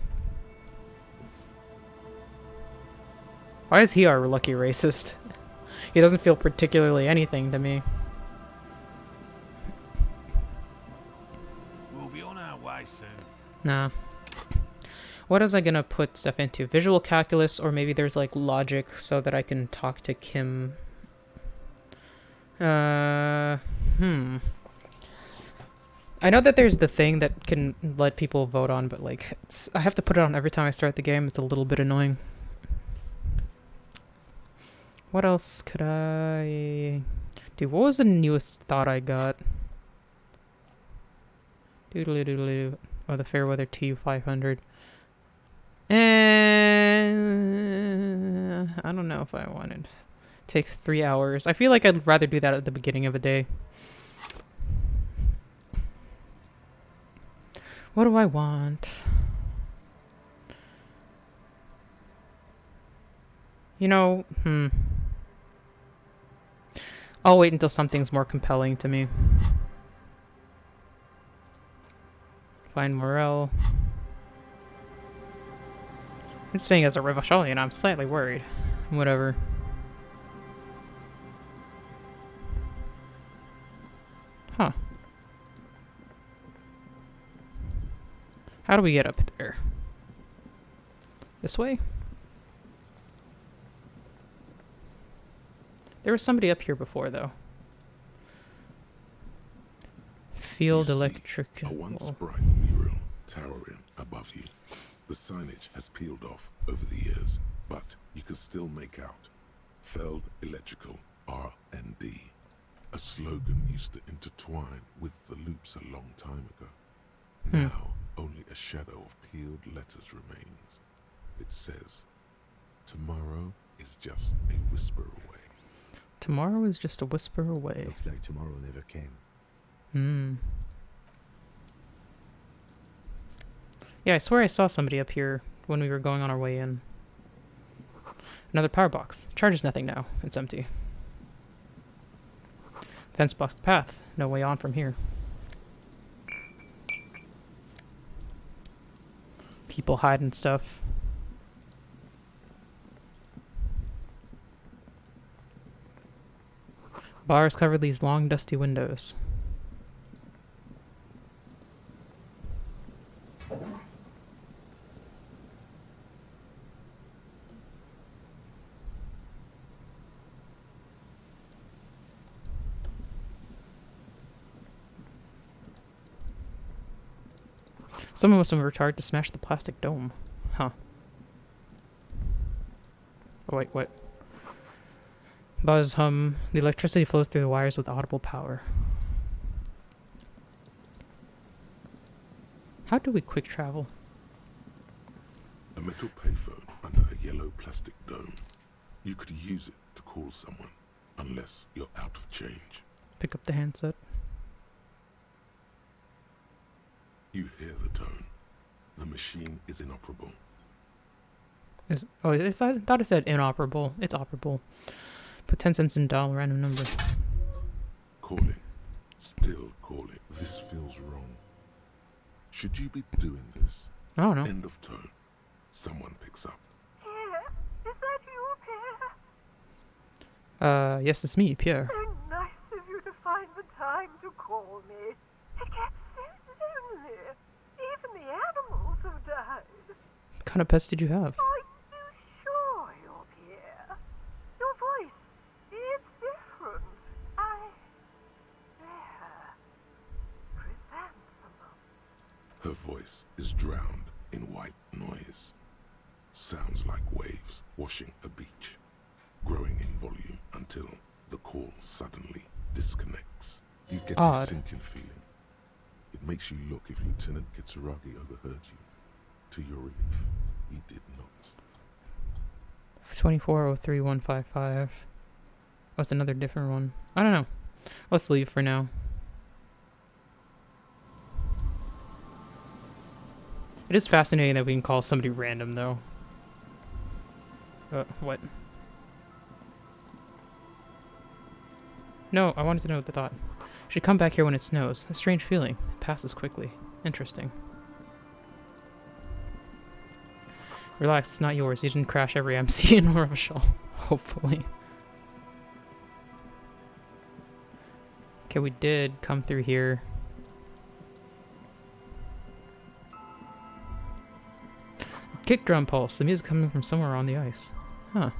Why is he our lucky racist? He doesn't feel particularly anything to me. We'll be on our way soon. Nah. What is I gonna put stuff into? Visual calculus, or maybe there's like logic so that I can talk to Kim. I know that there's the thing that can let people vote on, but like I have to put it on every time I start the game. It's a little bit annoying. What else could I do? What was the newest thought I got? Doodly doodly. Oh, the Fairweather T500. And I don't know if I wanted. It takes 3 hours. I feel like I'd rather do that at the beginning of a day. What do I want? You know, I'll wait until something's more compelling to me. Find Morel. I'm saying as a Revacholian, I'm slightly worried. Whatever. Huh. How do we get up there? This way? There was somebody up here before, though. Field electric. A once bright mural towering above you. The signage has peeled off over the years, but you can still make out Feld Electrical R&D. A slogan used to intertwine with the loops a long time ago. Now, only a shadow of peeled letters remains. It says, "Tomorrow is just a whisper away." Tomorrow is just a whisper away. Looks like tomorrow never came. Yeah, I swear I saw somebody up here when we were going on our way in. Another power box. Charges nothing now. It's empty. Fence blocks the path. No way on from here. People hiding stuff. Bars cover these long, dusty windows. Someone must have been retarded to smash the plastic dome. Huh. Oh, wait, what? Buzz, hum. The electricity flows through the wires with audible power. How do we quick travel? A metal payphone under a yellow plastic dome. You could use it to call someone, unless you're out of change. Pick up the handset. You hear the tone. The machine is inoperable. I thought it said inoperable. It's operable. Put 10 cents in dial random number. Calling. Still calling. This feels wrong. Should you be doing this? I don't know. End of tone. Someone picks up. Pierre, is that you, Pierre? Yes, it's me, Pierre. So nice of you to find the time to call me. It gets so lonely. Even the animals have died. What kind of pets did you have? Are you sure you're Pierre? Your voice, it's different. Her voice is drowned in white noise. Sounds like waves washing a beach, growing in volume until the call suddenly disconnects. You get a sinking feeling. It makes you look if Lieutenant Kitsuragi overheard you. To your relief, he did not. 2403155. Oh, it's another different one. I don't know. Let's leave for now. It is fascinating that we can call somebody random, though. What? No, I wanted to know the thought. Should come back here when it snows. A strange feeling. It passes quickly. Interesting. Relax, it's not yours. You didn't crash every MC in Rochelle. Hopefully. Okay, we did come through here. Kick drum pulse. The music coming from somewhere on the ice. Huh.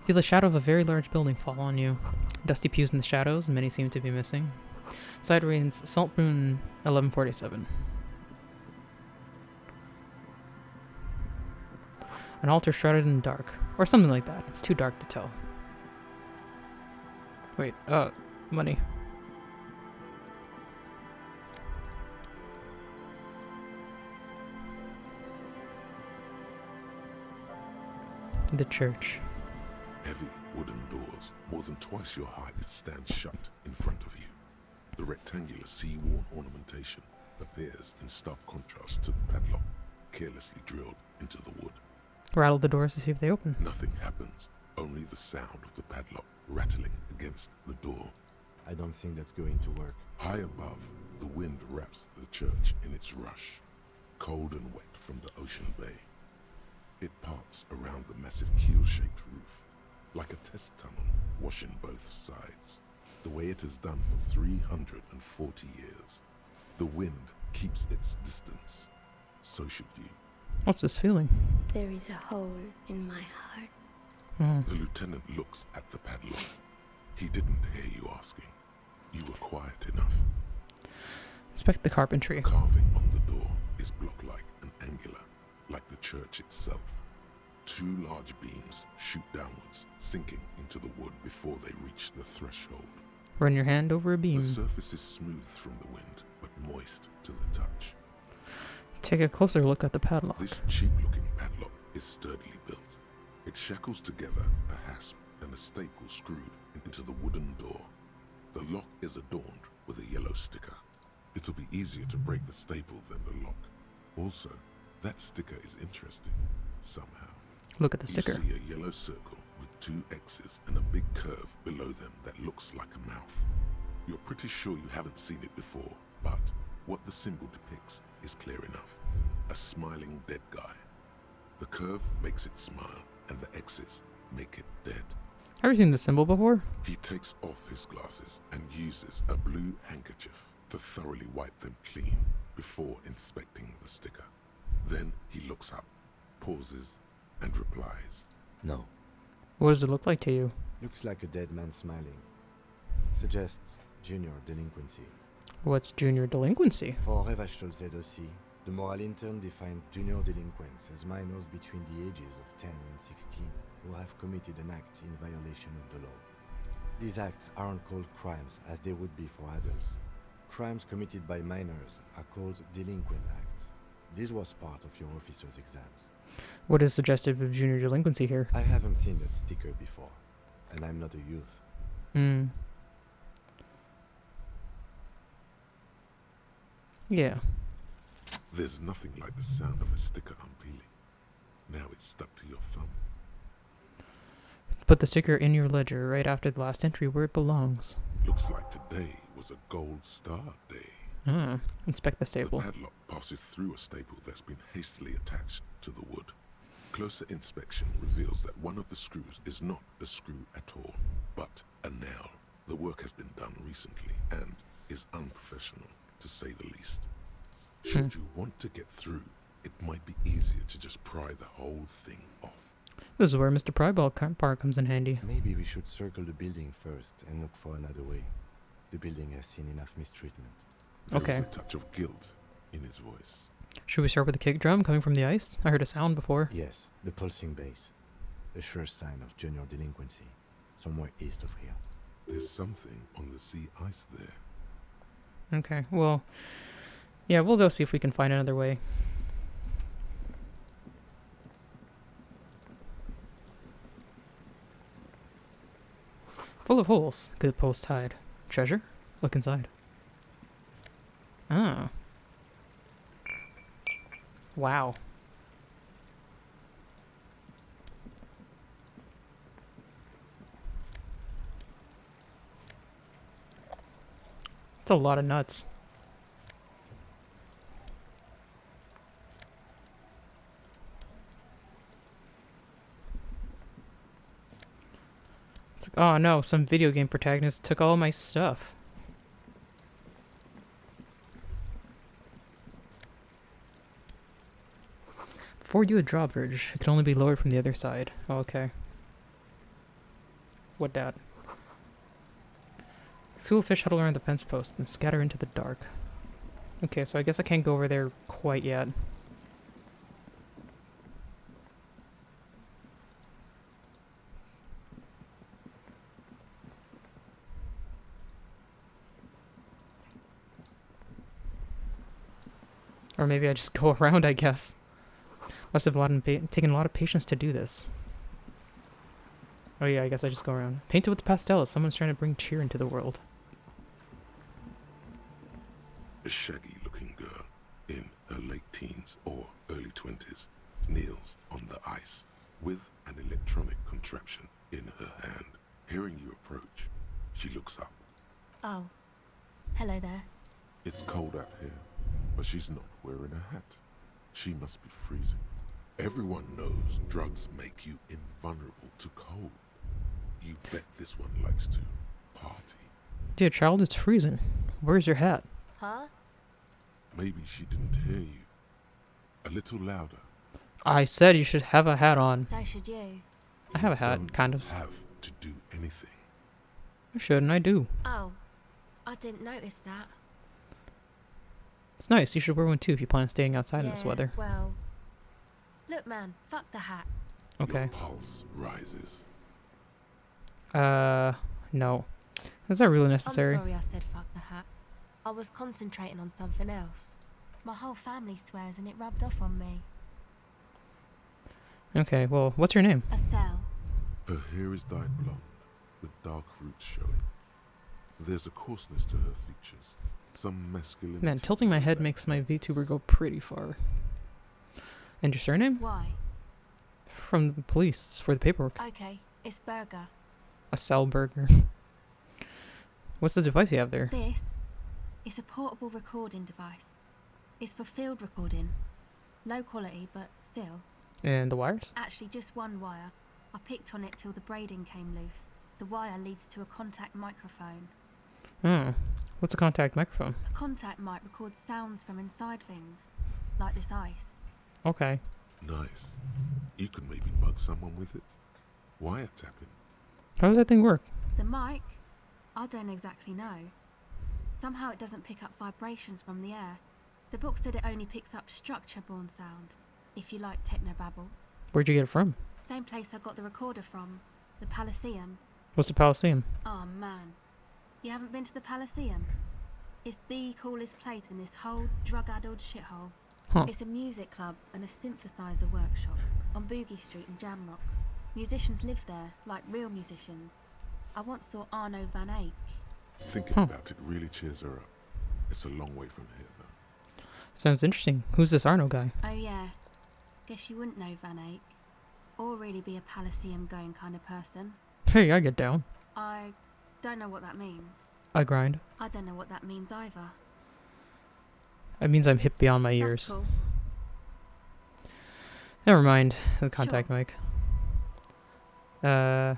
Feel the shadow of a very large building fall on you. Dusty pews in the shadows, and many seem to be missing. Side reads Saltboon 1147. An altar shrouded in dark. Or something like that. It's too dark to tell. Wait, money. The church. Heavy wooden doors, more than twice your height, stand shut in front of you. The rectangular sea-worn ornamentation appears in stark contrast to the padlock, carelessly drilled into the wood. Rattle the doors to see if they open. Nothing happens, only the sound of the padlock rattling against the door. I don't think that's going to work. High above, the wind wraps the church in its rush, cold and wet from the ocean bay. It parts around the massive keel-shaped roof, like a test tunnel washing both sides. the way it has done for 340 years. The wind keeps its distance. So should you. What's this feeling? There is a hole in my heart. The lieutenant looks at the padlock. He didn't hear you asking. You were quiet enough. Inspect the carpentry. The carving on the door is block-like and angular, like the church itself. 2 large beams shoot downwards, sinking into the wood before they reach the threshold. Run your hand over a beam. The surface is smooth from the wind, but moist to the touch. Take a closer look at the padlock. This cheap-looking padlock is sturdily built. It shackles together a hasp and a staple screwed into the wooden door. The lock is adorned with a yellow sticker. It'll be easier to break the staple than the lock. Also, that sticker is interesting, somehow. Look at the sticker. You see a yellow circle with 2 X's and a big curve below them that looks like a mouth. You're pretty sure you haven't seen it before, but what the symbol depicts is clear enough. A smiling dead guy. The curve makes it smile, and the X's make it dead. Have you seen this symbol before? He takes off his glasses and uses a blue handkerchief to thoroughly wipe them clean before inspecting the sticker. Then he looks up, pauses, and replies. No. What does it look like to you? Looks like a dead man smiling. Suggests junior delinquency. What's junior delinquency? For Revachol aussi, the moral intern defined junior delinquents as minors between the ages of 10 and 16 who have committed an act in violation of the law. These acts aren't called crimes as they would be for adults. Crimes committed by minors are called delinquent acts. This was part of your officer's exams. What is suggestive of junior delinquency here? I haven't seen that sticker before, and I'm not a youth. Yeah. There's nothing like the sound of a sticker unpeeling. Now it's stuck to your thumb. Put the sticker in your ledger right after the last entry where it belongs. Looks like today was a gold star day. Inspect the staple. The padlock passes through a staple that's been hastily attached to the wood. Closer inspection reveals that one of the screws is not a screw at all, but a nail. The work has been done recently and is unprofessional, to say the least. Should you want to get through, it might be easier to just pry the whole thing off. This is where Mr. Pryball part comes in handy. Maybe we should circle the building first and look for another way. The building has seen enough mistreatment. Okay. There is a touch of guilt in his voice. Should we start with the kick drum coming from the ice? I heard a sound before. Yes, the pulsing bass. A sure sign of junior delinquency. Somewhere east of here. There's something on the sea ice there. Okay, well, yeah, we'll go see if we can find another way. Full of holes. Good post hide. Treasure? Look inside. Oh. Wow. It's a lot of nuts. It's like, oh no, some video game protagonist took all my stuff. Before you a drawbridge, it can only be lowered from the other side. Oh, okay. What that? Two fish huddle around the fence post and scatter into the dark. Okay, so I guess I can't go over there quite yet. Or maybe I just go around, I guess. Must have taken a lot of patience to do this. Oh yeah, I guess I just go around. Painted with pastel as someone's trying to bring cheer into the world. A shaggy-looking girl in her late teens or early 20s kneels on the ice with an electronic contraption in her hand. Hearing you approach, she looks up. Oh. Hello there. It's cold out here, but she's not wearing a hat. She must be freezing. Everyone knows drugs make you invulnerable to cold. You bet this one likes to party. Dear child, it's freezing. Where's your hat? Huh? Maybe she didn't hear you. A little louder. I said you should have a hat on. So should you. I have a hat, Don't kind of. have to do anything. I should, and I do. Oh, I didn't notice that. It's nice. You should wear one too if you plan on staying outside in this weather. Well, look, man, fuck the hat. Okay. Your pulse rises. No. Is that really necessary? I'm sorry I said fuck the hat. I was concentrating on something else. My whole family swears and it rubbed off on me. Okay, well, what's your name? Estelle. Her hair is dyed blonde, with dark roots showing. There's a coarseness to her features. Some masculinity. Man, tilting my head makes my VTuber go pretty far. And your surname? Why? From the police for the paperwork. Okay, it's Burger. A cell burger. What's the device you have there? This is a portable recording device. It's for field recording. Low quality, but still. And the wires? Actually, just one wire. I picked on it till the braiding came loose. The wire leads to a contact microphone. Oh. What's a contact microphone? A contact mic records sounds from inside things, like this ice. Okay. Nice. You could maybe bug someone with it. Wiretapping. How does that thing work? The mic? I don't exactly know. Somehow it doesn't pick up vibrations from the air. The book said it only picks up structure-borne sound, if you like technobabble. Where'd you get it from? Same place I got the recorder from, the Elysium. What's the Palaceum? Oh man, you haven't been to the Elysium? It's the coolest place in this whole drug-addled shithole. Huh. It's a music club and a synthesizer workshop on Boogie Street in Jamrock. Musicians live there, like real musicians. I once saw Arno van Eyck. Thinking about it really cheers her up. It's a long way from here, though. Sounds interesting. Who's this Arno guy? Oh yeah, guess you wouldn't know Van Eyck. Or really be a Palaceum going kind of person. Hey, I get down. I don't know what that means. I grind. I don't know what that means either. It means I'm hip beyond my years. That's cool. Never mind the contact mic. Okay.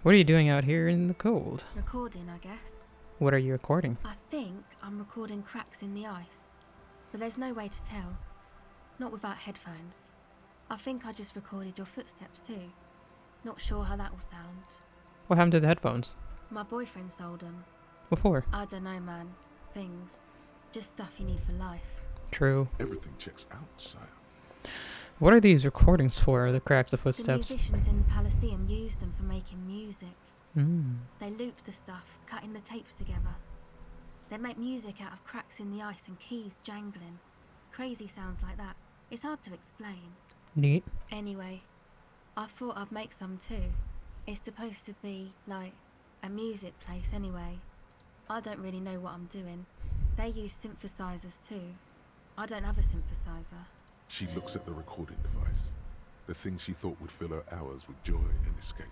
What are you doing out here in the cold? Recording, I guess. What are you recording? I think I'm recording cracks in the ice. But there's no way to tell. Not without headphones. I think I just recorded your footsteps too. Not sure how that will sound. What happened to the headphones? My boyfriend sold them. What for? I don't know, man. Things. Just stuff you need for life. True. Everything checks out, sire. What are these recordings for, the cracks of The footsteps? musicians in the Palaceum used them for making music. Mm. They looped the stuff, cutting the tapes together. They make music out of cracks in the ice and keys jangling. Crazy sounds like that. It's hard to explain. Neat. Anyway, I thought I'd make some too. It's supposed to be, like, a music place anyway. I don't really know what I'm doing. They use synthesizers too. I don't have a synthesizer. She looks at the recording device. The thing she thought would fill her hours with joy and escape.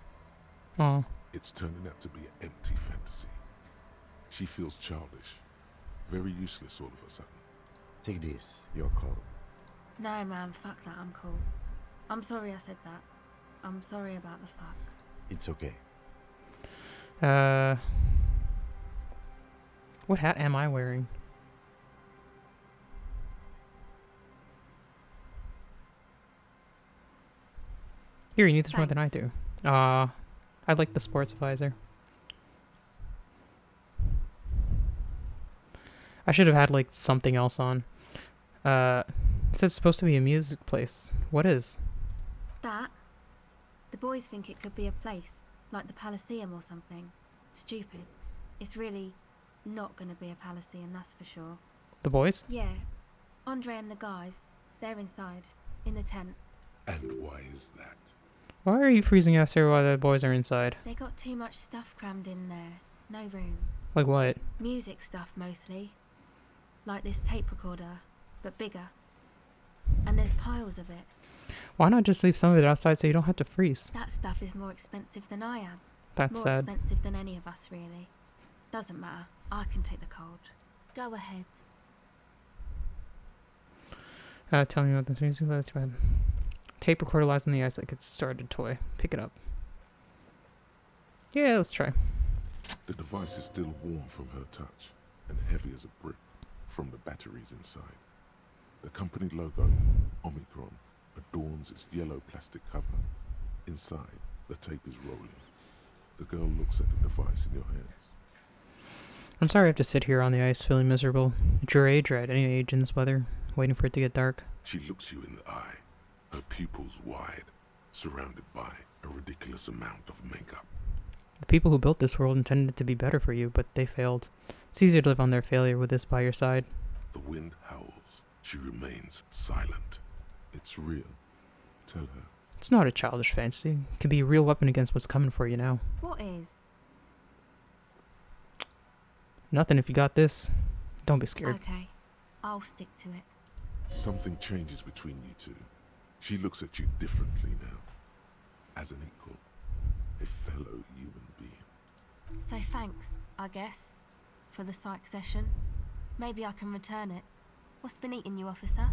Oh. It's turning out to be an empty fantasy. She feels childish. Very useless all of a sudden. Take this, your call. No, man, fuck that, I'm cool. I'm sorry I said that. I'm sorry about the fuck. It's okay. What hat am I wearing? Here, you need this more than I do. I like the sports visor. I should have had, like, something else on. It said it's supposed to be a music place. What is? That? The boys think it could be a place, like the Palaceum or something. Stupid. It's really not gonna be a Palaceum, that's for sure. The boys? Yeah. Andre and the guys, they're inside, in the tent. And why is that? Why are you freezing us here while the boys are inside? They got too much stuff crammed in there. No room. Like what? Music stuff, mostly. Like this tape recorder, but bigger. And there's piles of it. Why not just leave some of it outside so you don't have to freeze? That stuff is more expensive than I am. That's more sad. expensive than any of us, really. Doesn't matter. I can take the cold. Go ahead. Tell me about the music. That's right. Tape recorder lies on the ice like it's a started toy. Pick it up. Yeah, let's try. The device is still warm from her touch and heavy as a brick from the batteries inside. The company logo, Omicron, adorns its yellow plastic cover. Inside, the tape is rolling. The girl looks at the device in your hands. I'm sorry I have to sit here on the ice feeling miserable. At your age or at any age in this weather, waiting for it to get dark. She looks you in the eye, her pupils wide, surrounded by a ridiculous amount of makeup. The people who built this world intended it to be better for you, but they failed. It's easier to live on their failure with this by your side. The wind howls. She remains silent. It's real. Tell her. It's not a childish fancy. It could be a real weapon against what's coming for you now. What is? Nothing if you got this. Don't be scared. Okay, I'll stick to it. Something changes between you two. She looks at you differently now. As an equal. A fellow human being. So thanks, I guess, for the psych session. Maybe I can return it. What's been eating you, officer?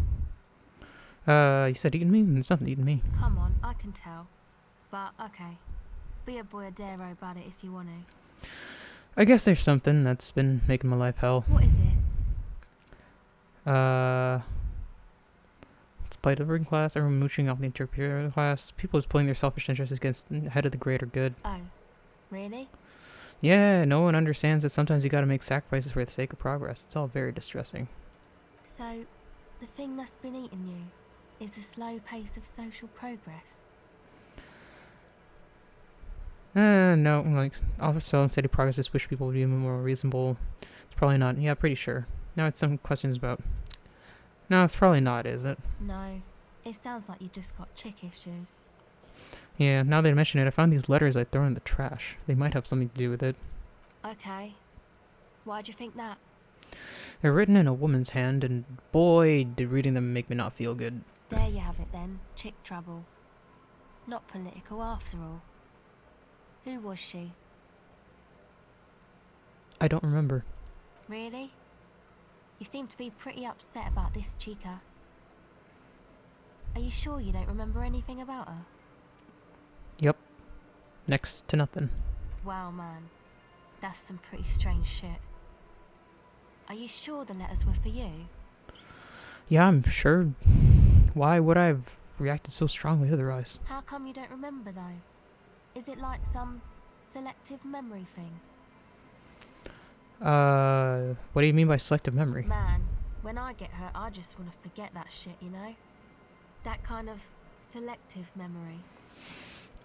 You said eating me? There's nothing eating me. Come on, I can tell. But, okay. Be a boyadero about it if you want to. I guess there's something that's been making my life hell. What is it? It's by the working class, everyone mooching off the intermediate class. People just pulling their selfish interests against ahead of the greater good. Oh, really? Yeah, no one understands that sometimes you gotta make sacrifices for the sake of progress. It's all very distressing. So, the thing that's been eating you is the slow pace of social progress? No, like, also in steady progress, just wish people would be more reasonable. It's probably not. Yeah, pretty sure. Now it's some questions about... No, it's probably not, is it? No, it sounds like you've just got chick issues. Yeah, now that I mention it, I found these letters I throw in the trash. They might have something to do with it. Okay. Why'd you think that? They're written in a woman's hand, and boy, did reading them make me not feel good. There you have it then, chick trouble. Not political after all. Who was she? I don't remember. Really? You seem to be pretty upset about this chica. Are you sure you don't remember anything about her? Yep. Next to nothing. Wow, man. That's some pretty strange shit. Are you sure the letters were for you? Yeah, I'm sure. Why would I have reacted so strongly otherwise? How come you don't remember, though? Is it like some selective memory thing? What do you mean by selective memory? Man, when I get hurt, I just want to forget that shit, you know? That kind of selective memory.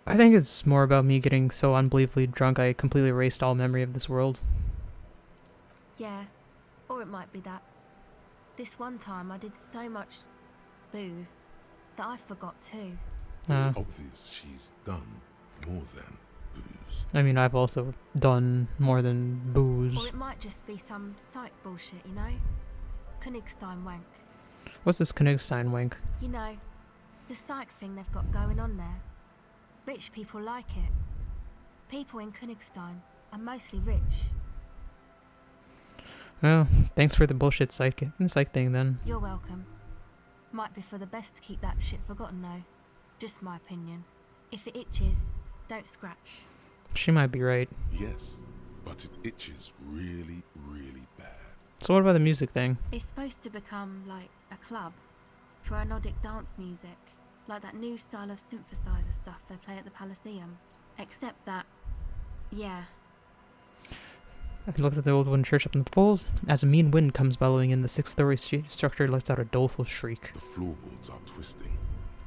I think it's more about me getting so unbelievably drunk I completely erased all memory of this world. Yeah, or it might be that. This one time I did so much booze that I forgot too. It's obvious she's done more than booze. I mean, I've also done more than booze. Or it might just be some psych bullshit, you know? Königstein wank. What's this Königstein wank? You know, the psych thing they've got going on there. Rich people like it. People in Königstein are mostly rich. Well, thanks for the bullshit psych thing then. You're welcome. Might be for the best to keep that shit forgotten though. Just my opinion. If it itches, don't scratch. She might be right. Yes, but it itches really, really bad. So what about the music thing? It's supposed to become like a club for anodic dance music. Like that new style of synthesizer stuff they play at the Elysium. Except that, yeah. He looks at the old wooden church up in the falls. As a mean wind comes bellowing in, the 6-story structure lets out a doleful shriek. The floorboards are twisting,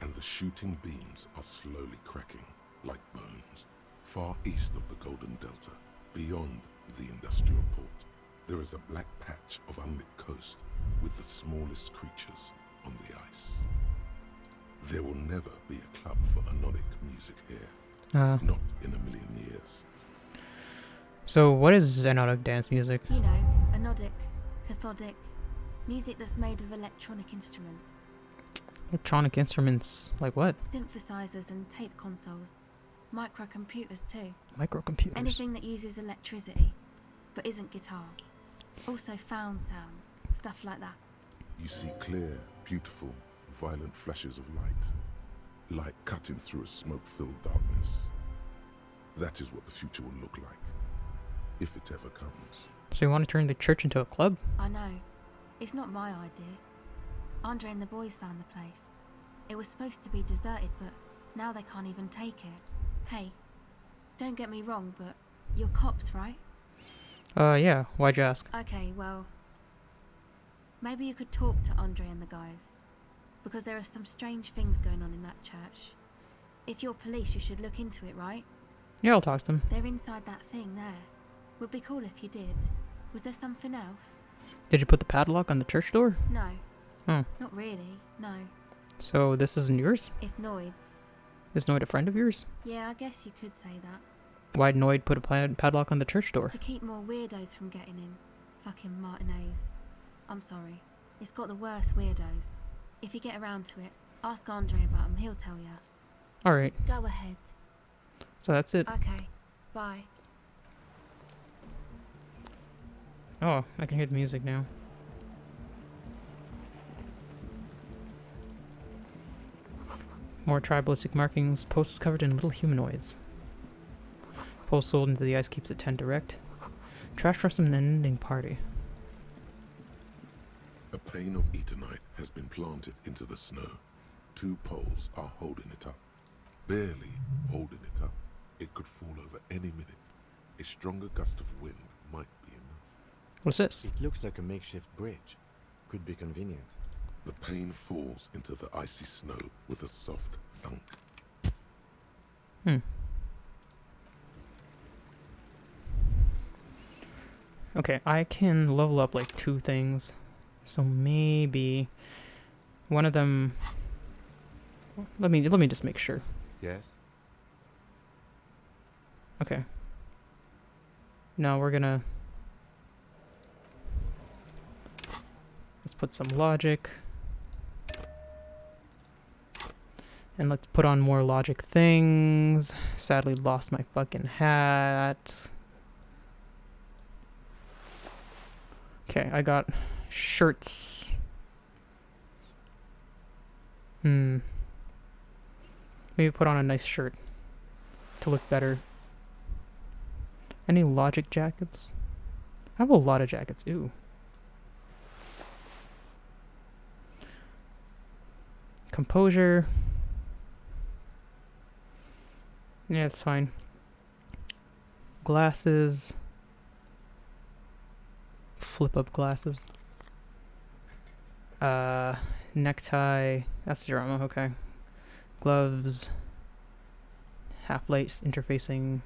and the shooting beams are slowly cracking, like bones. Far east of the Golden Delta, beyond the industrial port, there is a black patch of unlit coast with the smallest creatures on the ice. There will never be a club for anodic music here. Not in a million years. So what is anodic dance music? You know, anodic, cathodic, music that's made with electronic instruments. Electronic instruments? Like what? Synthesizers and tape consoles. Microcomputers too. Microcomputers? Anything that uses electricity, but isn't guitars. Also found sounds, stuff like that. You see clear, beautiful, violent flashes of light. Light cutting through a smoke-filled darkness. That is what the future will look like, if it ever comes. So you want to turn the church into a club? I know. It's not my idea. Andre and the boys found the place. It was supposed to be deserted, but now they can't even take it. Hey, don't get me wrong, but you're cops, right? Yeah. Why'd you ask? Okay, well, maybe you could talk to Andre and the guys. Because there are some strange things going on in that church. If you're police, you should look into it, right? Yeah, I'll talk to them. They're inside that thing there. Would be cool if you did. Was there something else? Did you put the padlock on the church door? No. Oh. Not really, no. So this isn't yours? It's Noid's. Is Noid a friend of yours? Yeah, I guess you could say that. Why'd Noid put a padlock on the church door? To keep more weirdos from getting in. Fucking Martinez. I'm sorry. It's got the worst weirdos. If you get around to it, ask Andre about him, he'll tell you. Alright. Go ahead. So that's it. Okay. Bye. Oh, I can hear the music now. More tribalistic markings. Post is covered in little humanoids. Post sold into the ice keeps at 10 direct. Trash from some ending party. A pane of Eternite has been planted into the snow. 2 poles are holding it up. Barely holding it up. It could fall over any minute. A stronger gust of wind might be enough. What's this? It looks like a makeshift bridge. Could be convenient. The pane falls into the icy snow with a soft thunk. Okay, I can level up like 2 things. So maybe one of them. Let me just make sure. Yes? Okay. Now we're gonna. Let's put some logic. And let's put on more logic things. Sadly lost my fucking hat. Okay, I got shirts. Maybe put on a nice shirt to look better. Any logic jackets? I have a lot of jackets. Ooh. Composure. Yeah, it's fine. Glasses. Flip up glasses. Necktie. That's drama, okay. Gloves. Half-light interfacing.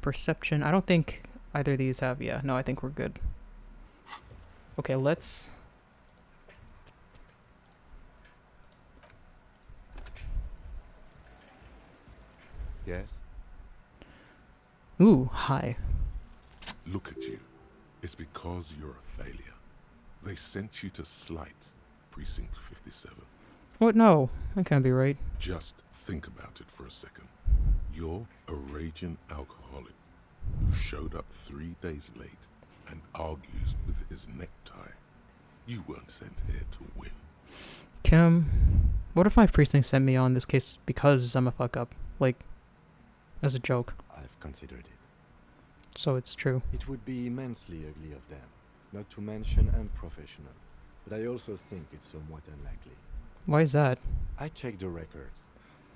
Perception. I don't think either of these have, yeah. No, I think we're good. Okay, let's... Yes? Ooh, hi. Look at you. It's because you're a failure. They sent you to Slight, Precinct 57. What? No, that can't be right. Just think about it for a second. You're a raging alcoholic who showed up 3 days late and argues with his necktie. You weren't sent here to win. Kim, what if my precinct sent me on this case because I'm a fuck up? Like, as a joke. I've considered it. So it's true. It would be immensely ugly of them, not to mention unprofessional. But I also think it's somewhat unlikely. Why is that? I checked the records.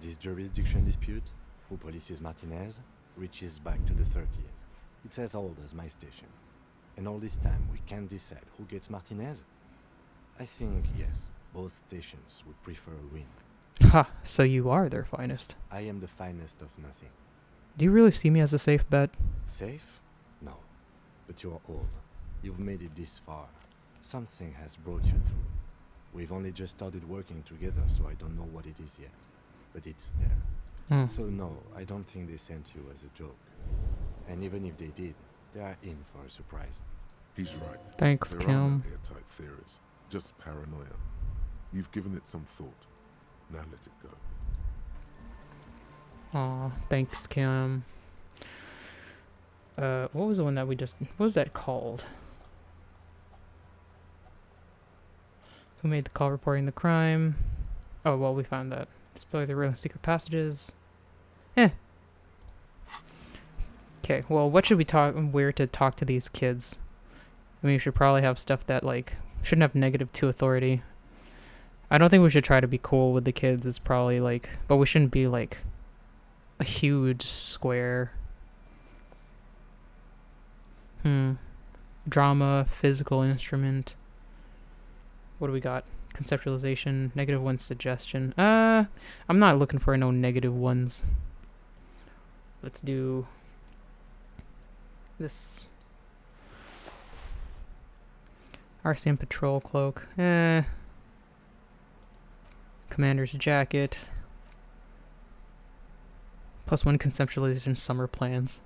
This jurisdiction dispute, who polices Martinez, reaches back to the 30s. It's as old as my station. And all this time we can't decide who gets Martinez? I think, yes, both stations would prefer a win. Ha, so you are their finest. I am the finest of nothing. Do you really see me as a safe bet? Safe? No. But you're old. You've made it this far. Something has brought you through. We've only just started working together, so I don't know what it is yet. But it's there. So no, I don't think they sent you as a joke. And even if they did, they are in for a surprise. He's right. Thanks, there Kim. are no airtight theories, just paranoia. You've given it some thought. Now let it go. Aw, thanks, Kim. What was the one that we just... What was that called? Who made the call reporting the crime? Oh, well, we found that. Display the real secret passages. Okay, well, what should we wear to talk to these kids? I mean, we should probably have stuff that, like, shouldn't have -2 authority. I don't think we should try to be cool with the kids. It's probably, like, but we shouldn't be, like, a huge square. Drama, physical instrument. What do we got? Conceptualization, -1 suggestion. I'm not looking for no -1s. Let's do this. RCM patrol cloak. Commander's jacket. +1 conceptualization summer plans.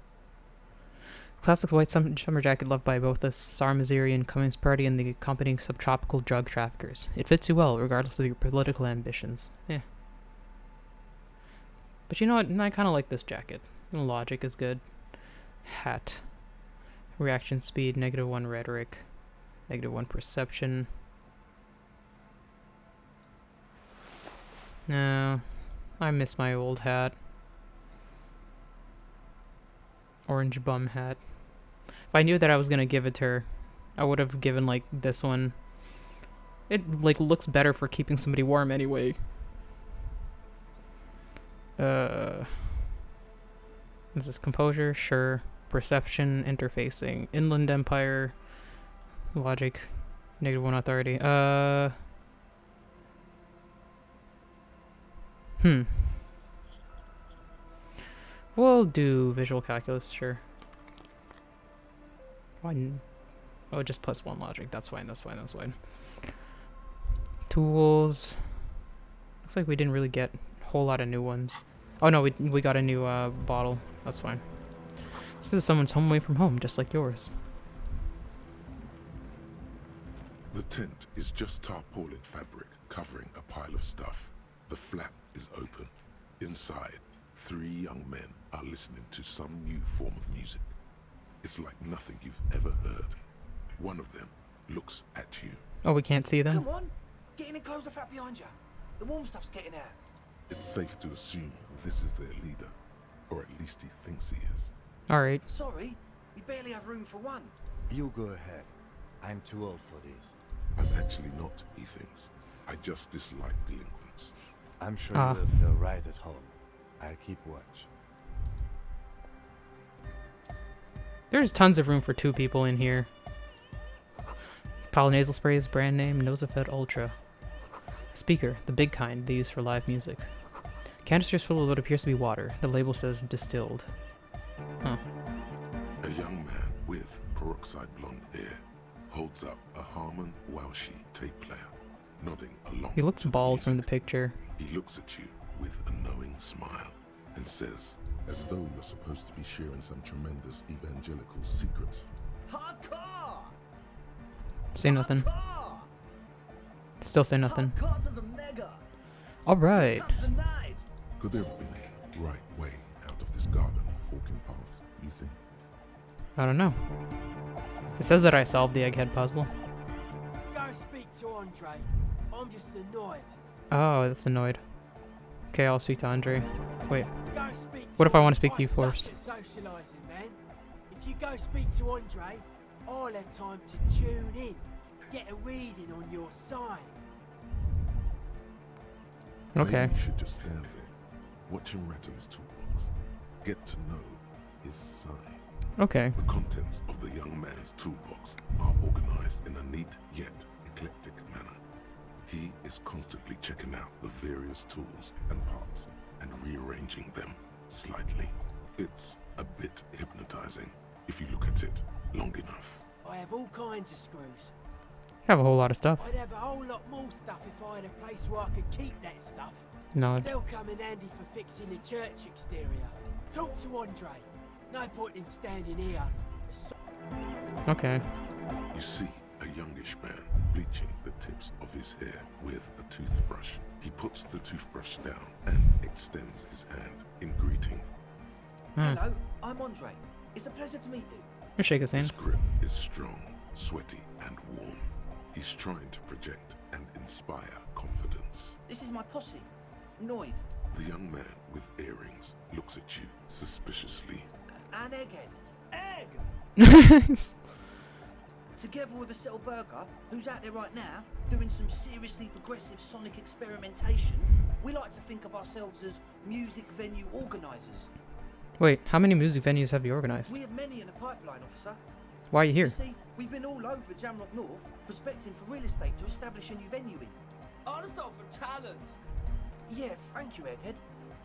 Classic white summer jacket loved by both the Sarmaziri and Communist Party and the accompanying subtropical drug traffickers. It fits you well, regardless of your political ambitions. Yeah. But you know what? I kind of like this jacket. Logic is good. Hat. Reaction speed, -1 rhetoric. -1 perception. No. I miss my old hat. Orange bum hat. If I knew that I was gonna give it to her, I would have given, like, this one. It, like, looks better for keeping somebody warm anyway. Is this composure? Sure. Perception, interfacing. Inland Empire. Logic. -1 authority. We'll do visual calculus, sure. Why? Oh, just +1 logic. That's fine, that's fine, that's fine. Tools. Looks like we didn't really get a whole lot of new ones. Oh no, we got a new bottle. That's fine. This is someone's home away from home, just like yours. The tent is just tarpaulin fabric covering a pile of stuff. The flap is open. Inside, 3 young men are listening to some new form of music. It's like nothing you've ever heard. One of them looks at you. Oh, we can't see them? Come on, get in and close the flap behind you. The warm stuff's getting out. It's safe to assume this is their leader, or at least he thinks he is. Alright. Sorry, we barely have room for one. You go ahead. I'm too old for this. I'm actually not, he thinks. I just dislike delinquents. I'm sure you will feel right at home. I'll keep watch. There's tons of room for 2 people in here. Polynasal sprays, brand name, Nosafed Ultra. Speaker, the big kind they use for live music. Canisters full of what appears to be water. The label says distilled. Huh. A young man with peroxide blonde hair holds up a Harman Welshi tape player, nodding along. He looks bald from the picture. He looks at you with a knowing smile and says, as though you're supposed to be sharing some tremendous evangelical secrets. Hardcore! Say nothing. Hardcore! Still say nothing. Hardcore to the mega! Alright. Could there have been a right way out of this garden of forking paths, you think? I don't know. It says that I solved the egghead puzzle. Go speak to Andre. I'm just annoyed. Oh, that's annoyed. Okay, I'll speak to Andre. Wait. Go speak What to if I want to speak to I you suck first? at socialising, man. If you go speak to Andre, I'll have time to tune in, get a reading on your side. Okay. Maybe you should just stand there, watching Ratton's toolbox. Get to know his side. Okay. The contents of the young man's toolbox are organized in a neat yet eclectic manner. He is constantly checking out the various tools and parts and rearranging them slightly. It's a bit hypnotizing if you look at it long enough. I have all kinds of screws. I have a whole lot of stuff. I'd have a whole lot more stuff if I had a place where I could keep that stuff. No. They'll come in handy for fixing the church exterior. Talk to Andre. No point in standing here. Okay. You see a youngish man bleaching the tips of his hair with a toothbrush. He puts the toothbrush down and extends his hand in greeting. Hello, I'm Andre. It's a pleasure to meet you. I'll shake his hand. His grip is strong, sweaty, and warm. He's trying to project and inspire confidence. This is my posse, Noid. The young man with earrings looks at you suspiciously. and Egghead. Egg! Together with a Settle Burger, who's out there right now, doing some seriously progressive sonic experimentation, we like to think of ourselves as music venue organisers. Wait, how many music venues have you organized? We have many in the pipeline, officer. Why are you here? You see, we've been all over Jamrock North, prospecting for real estate to establish a new venue in. Honest for talent. Yeah, thank you, Egghead.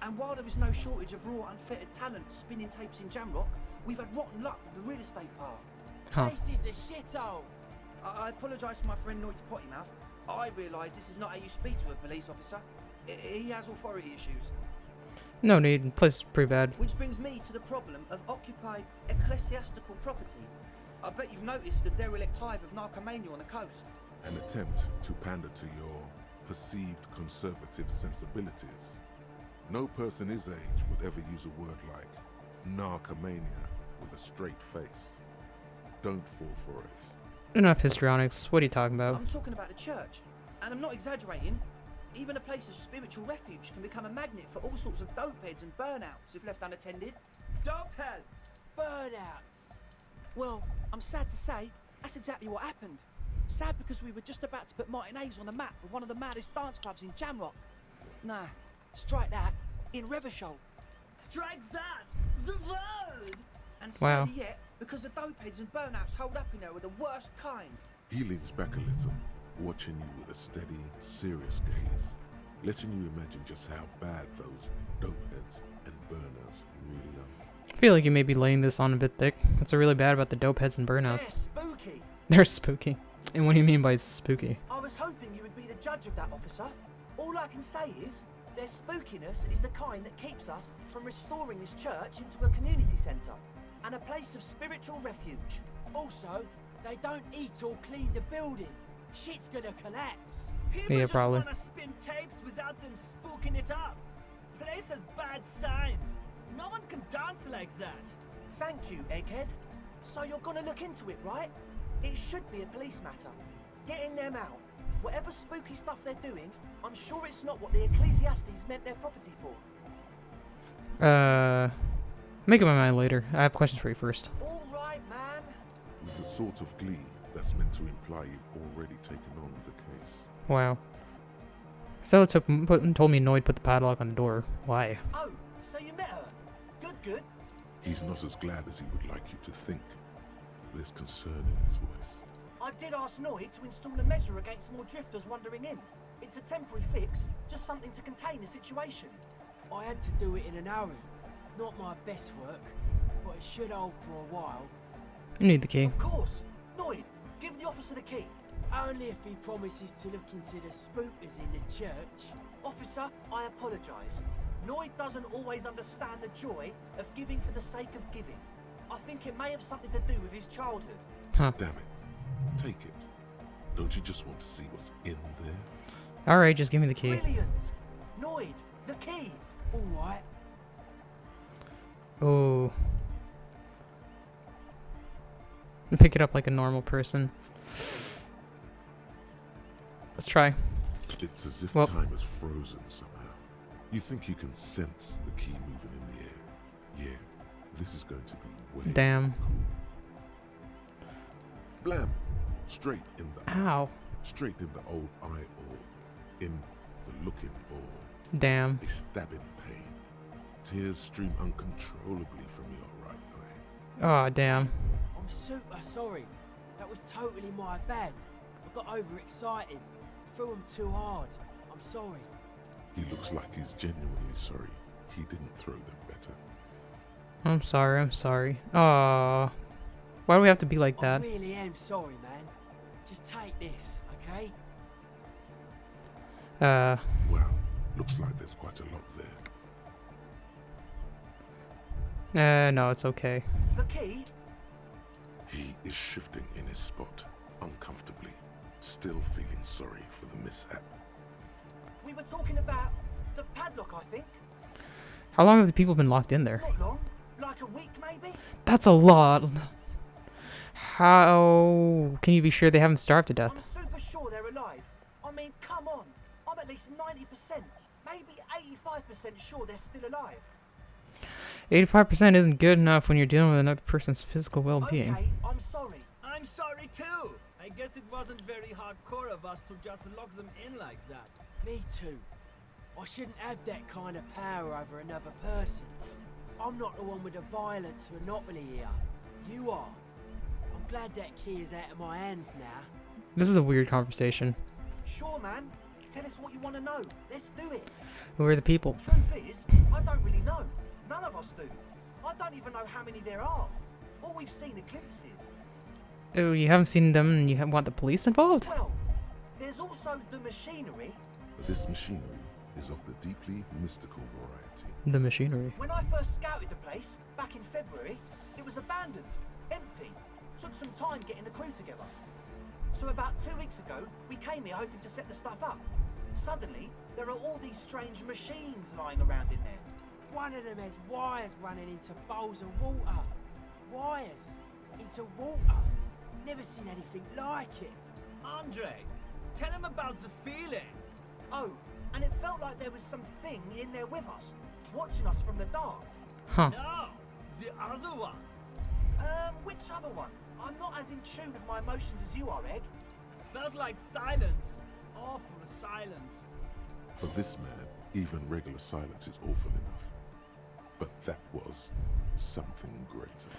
And while there is no shortage of raw, unfettered talent spinning tapes in Jamrock, we've had rotten luck with the real estate part. Huh. This is a shithole. I apologise to my friend Noit's potty mouth. I realise this is not how you speak to a police officer. He has authority issues. No need. The place is pretty bad. Which brings me to the problem of occupied ecclesiastical property. I bet you've noticed the derelict hive of narcomania on the coast. An attempt to pander to your perceived conservative sensibilities. No person his age would ever use a word like narcomania with a straight face. Don't fall for it. Enough histrionics. What are you talking about? I'm talking about the church. And I'm not exaggerating. Even a place of spiritual refuge can become a magnet for all sorts of dopeheads and burnouts if left unattended. Dopeheads. Burnouts. Well, I'm sad to say, that's exactly what happened. Sad because we were just about to put Martinez on the map with one of the maddest dance clubs in Jamrock. Nah, strike that, in Revachol. Strike that, the word. And Wow. sadly yet, because the dopeheads and burnouts hold up in there were the worst kind. He leans back a little, watching you with a steady, serious gaze, letting you imagine just how bad those dopeheads and burners really are. I feel like you may be laying this on a bit thick. What's so really bad about the dope heads and burnouts? They're spooky. They're spooky. And what do you mean by spooky? I was hoping you would be the judge of that, officer. All I can say is, their spookiness is the kind that keeps us from restoring this church into a community centre and a place of spiritual refuge. Also, they don't eat or clean the building. Shit's gonna collapse. People just probably wanna spin tapes without them spooking it up. Place has bad signs. No one can dance like that. Thank you, Egghead. So you're gonna look into it, right? It should be a police matter. Getting them out. Whatever spooky stuff they're doing, I'm sure it's not what the Ecclesiastes meant their property for. Make up my mind later. I have questions for you first. All right, man. With the sort of glee that's meant to imply you've already taken on the case. Wow. Stella told me Noid put the padlock on the door. Why? Oh, so you met her. Good, good. He's not as glad as he would like you to think. There's concern in his voice. I did ask Noid to install a measure against more drifters wandering in. It's a temporary fix, just something to contain the situation. I had to do it in an hurry. Not my best work, but it should hold for a while. You need the key. Of course. Noid, give the officer the key. Only if he promises to look into the spookers in the church. Officer, I apologise. Noid doesn't always understand the joy of giving for the sake of giving. I think it may have something to do with his childhood. Huh. Damn it. Take it. Don't you just want to see what's in there? Alright, just give me the key. Brilliant! Noid, the key! Alright. Oh. Pick it up like a normal person. Let's try. It's as if Well. time has frozen somehow. You think you can sense the key moving in the air. Yeah, this is going to be way Damn. cool. Blam! Straight in the Ow. Straight in the old eye orb. In the looking orb. Damn. A stabbing pain. Tears stream uncontrollably from your right eye. Oh, damn. I'm super sorry. That was totally my bad. I got overexcited. Threw him too hard. I'm sorry. He looks like he's genuinely sorry. He didn't throw them better. I'm sorry, I'm sorry. Aww. Why do we have to be like I that? really am sorry, man. Just take this, okay? Wow, looks like there's quite a lot there. No, it's okay. The key? He is shifting in his spot, uncomfortably, still feeling sorry for the mishap. We were talking about the padlock, I think. How long have the people been locked in there? Not long. Like a week, maybe? That's a lot. How can you be sure they haven't starved to death? I'm super sure they're alive. I mean, come on. I'm at least 90%, maybe 85% sure they're still alive. 85% isn't good enough when you're dealing with another person's physical well-being. Okay, I'm sorry. I'm sorry too. I guess it wasn't very hardcore of us to just lock them in like that. Me too. I shouldn't have that kind of power over another person. I'm not the one with the violence monopoly here. You are. I'm glad that key is out of my hands now. This is a weird conversation. Sure, man. Tell us what you want to know. Let's do it. Who are the people? Truth is, I don't really know. None of us do. I don't even know how many there are. All we've seen are glimpses. Oh, you haven't seen them and you want the police involved? Well, there's also the machinery. This machinery is of the deeply mystical variety. The machinery. When I first scouted the place, back in February, it was abandoned, empty. Took some time getting the crew together. So about 2 weeks ago, we came here hoping to set the stuff up. Suddenly, there are all these strange machines lying around in there. One of them has wires running into bowls of water. Wires into water. Never seen anything like it. Andre, tell him about the feeling. Oh, and it felt like there was something in there with us, watching us from the dark. Huh. No, the other one. Which other one? I'm not as in tune with my emotions as you are, Egg. Felt like silence. Awful silence. For this man, even regular silence is awful enough. But that was something greater.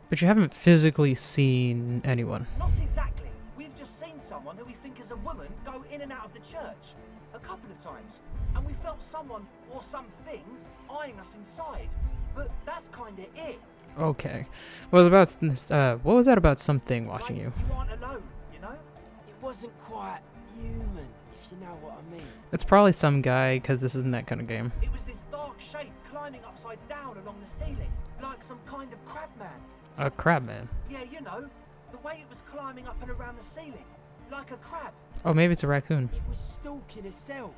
But you haven't physically seen anyone. Not exactly. We've just seen someone who we think is a woman go in and out of the church a couple of times. And we felt someone or something eyeing us inside. But that's kind of it. Okay. What was that about something watching you? You aren't alone, you know? It wasn't quite human, if you know what I mean. It's probably some guy, because this isn't that kind of game. It was this dark shape climbing upside down along the ceiling, like some kind of crab man. A crab man. Yeah, you know, the way it was climbing up and around the ceiling, like a crab. Oh, maybe it's a raccoon. It was stalking a cell,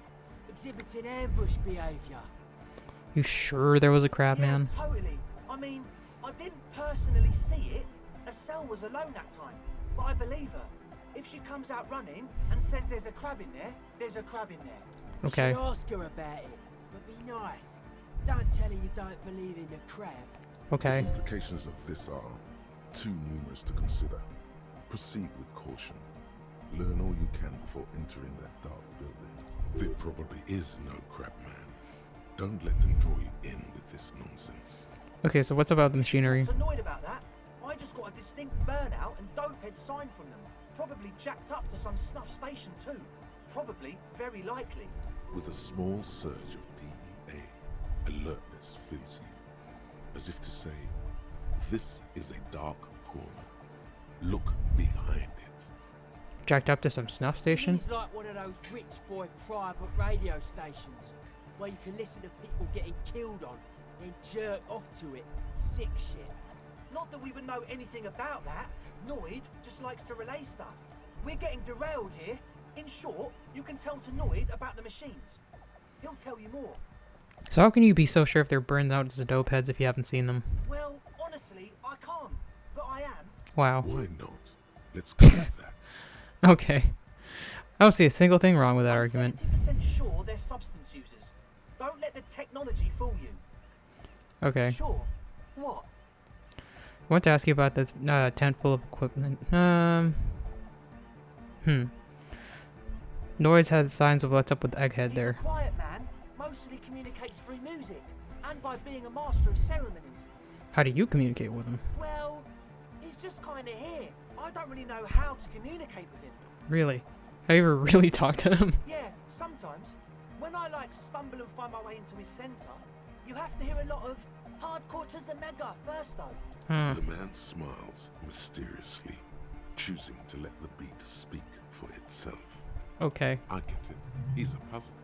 exhibiting ambush behaviour. You sure there was a crab man? Totally. I mean, I didn't personally see it. Estelle was alone that time, but I believe her. If she comes out running and says there's a crab in there, there's a crab in there. Okay. You should ask her about it, but be nice. Don't tell her you don't believe in the crab. Okay. The implications of this are too numerous to consider. Proceed with caution. Learn all you can before entering that dark building. There probably is no crab man. Don't let them draw you in with this nonsense. Okay, so what's about the machinery? I'm annoyed about that. I just got a distinct burnout and dopehead sign from them. Probably jacked up to some snuff station too. Probably, very likely. With a small surge of PEA, alertness fills you. As if to say, this is a dark corner. Look behind it. Jacked up to some snuff station? It's like one of those rich boy private radio stations where you can listen to people getting killed on and jerk off to it. Sick shit. Not that we would know anything about that. Noid just likes to relay stuff. We're getting derailed here. In short, you can tell to Noid about the machines. He'll tell you more. So how can you be so sure if they're burned out as dope heads if you haven't seen them? Well, honestly, I can't. But I am. Wow. Why not? Let's go with that. Okay. I don't see a single thing wrong with that argument. 70% sure they're substance users. Don't let the technology fool you. Okay. Sure. What? I want to ask you about this tent full of equipment. Noid's had signs of what's up with Egghead there. He's a quiet man. Mostly communicates through music. And by being a master of ceremonies. How do you communicate with him? Well, he's just kind of here. I don't really know how to communicate with him. Really? Have you ever really talked to him? Yeah, sometimes. When I stumble and find my way into his center, you have to hear a lot of hardcore to the mega first though. The man smiles mysteriously, choosing to let the beat speak for itself. Okay. I get it. He's a puzzle.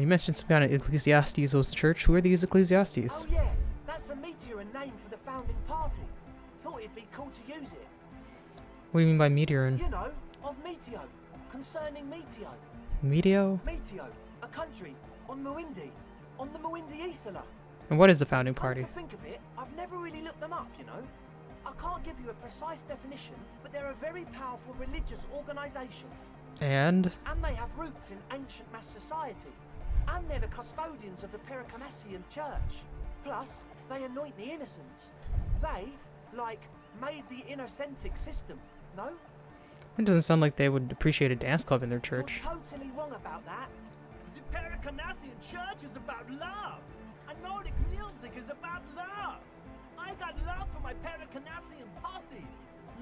You mentioned some kind of Ecclesiastes was the church. Who are these Ecclesiastes? Oh yeah, that's a meteor and name for the founding party. Thought it'd be cool to use it. What do you mean by meteor? You know, of Meteo, concerning Meteo. Meteo? Meteo, a country on Muindi, on the Muindi Isla. And what is the founding party? Come to think of it, I've never really looked them up, you know. I can't give you a precise definition, but they're a very powerful religious organisation. And they have roots in ancient mass society. And they're the custodians of the Pericamessian church. Plus, they anoint the innocents. They, like, made the innocentic system, no? It doesn't sound like they would appreciate a dance club in their church. You're totally wrong about that. The Paracanassian church is about love. And Nordic music is about love. I got love for my Paracanassian posse.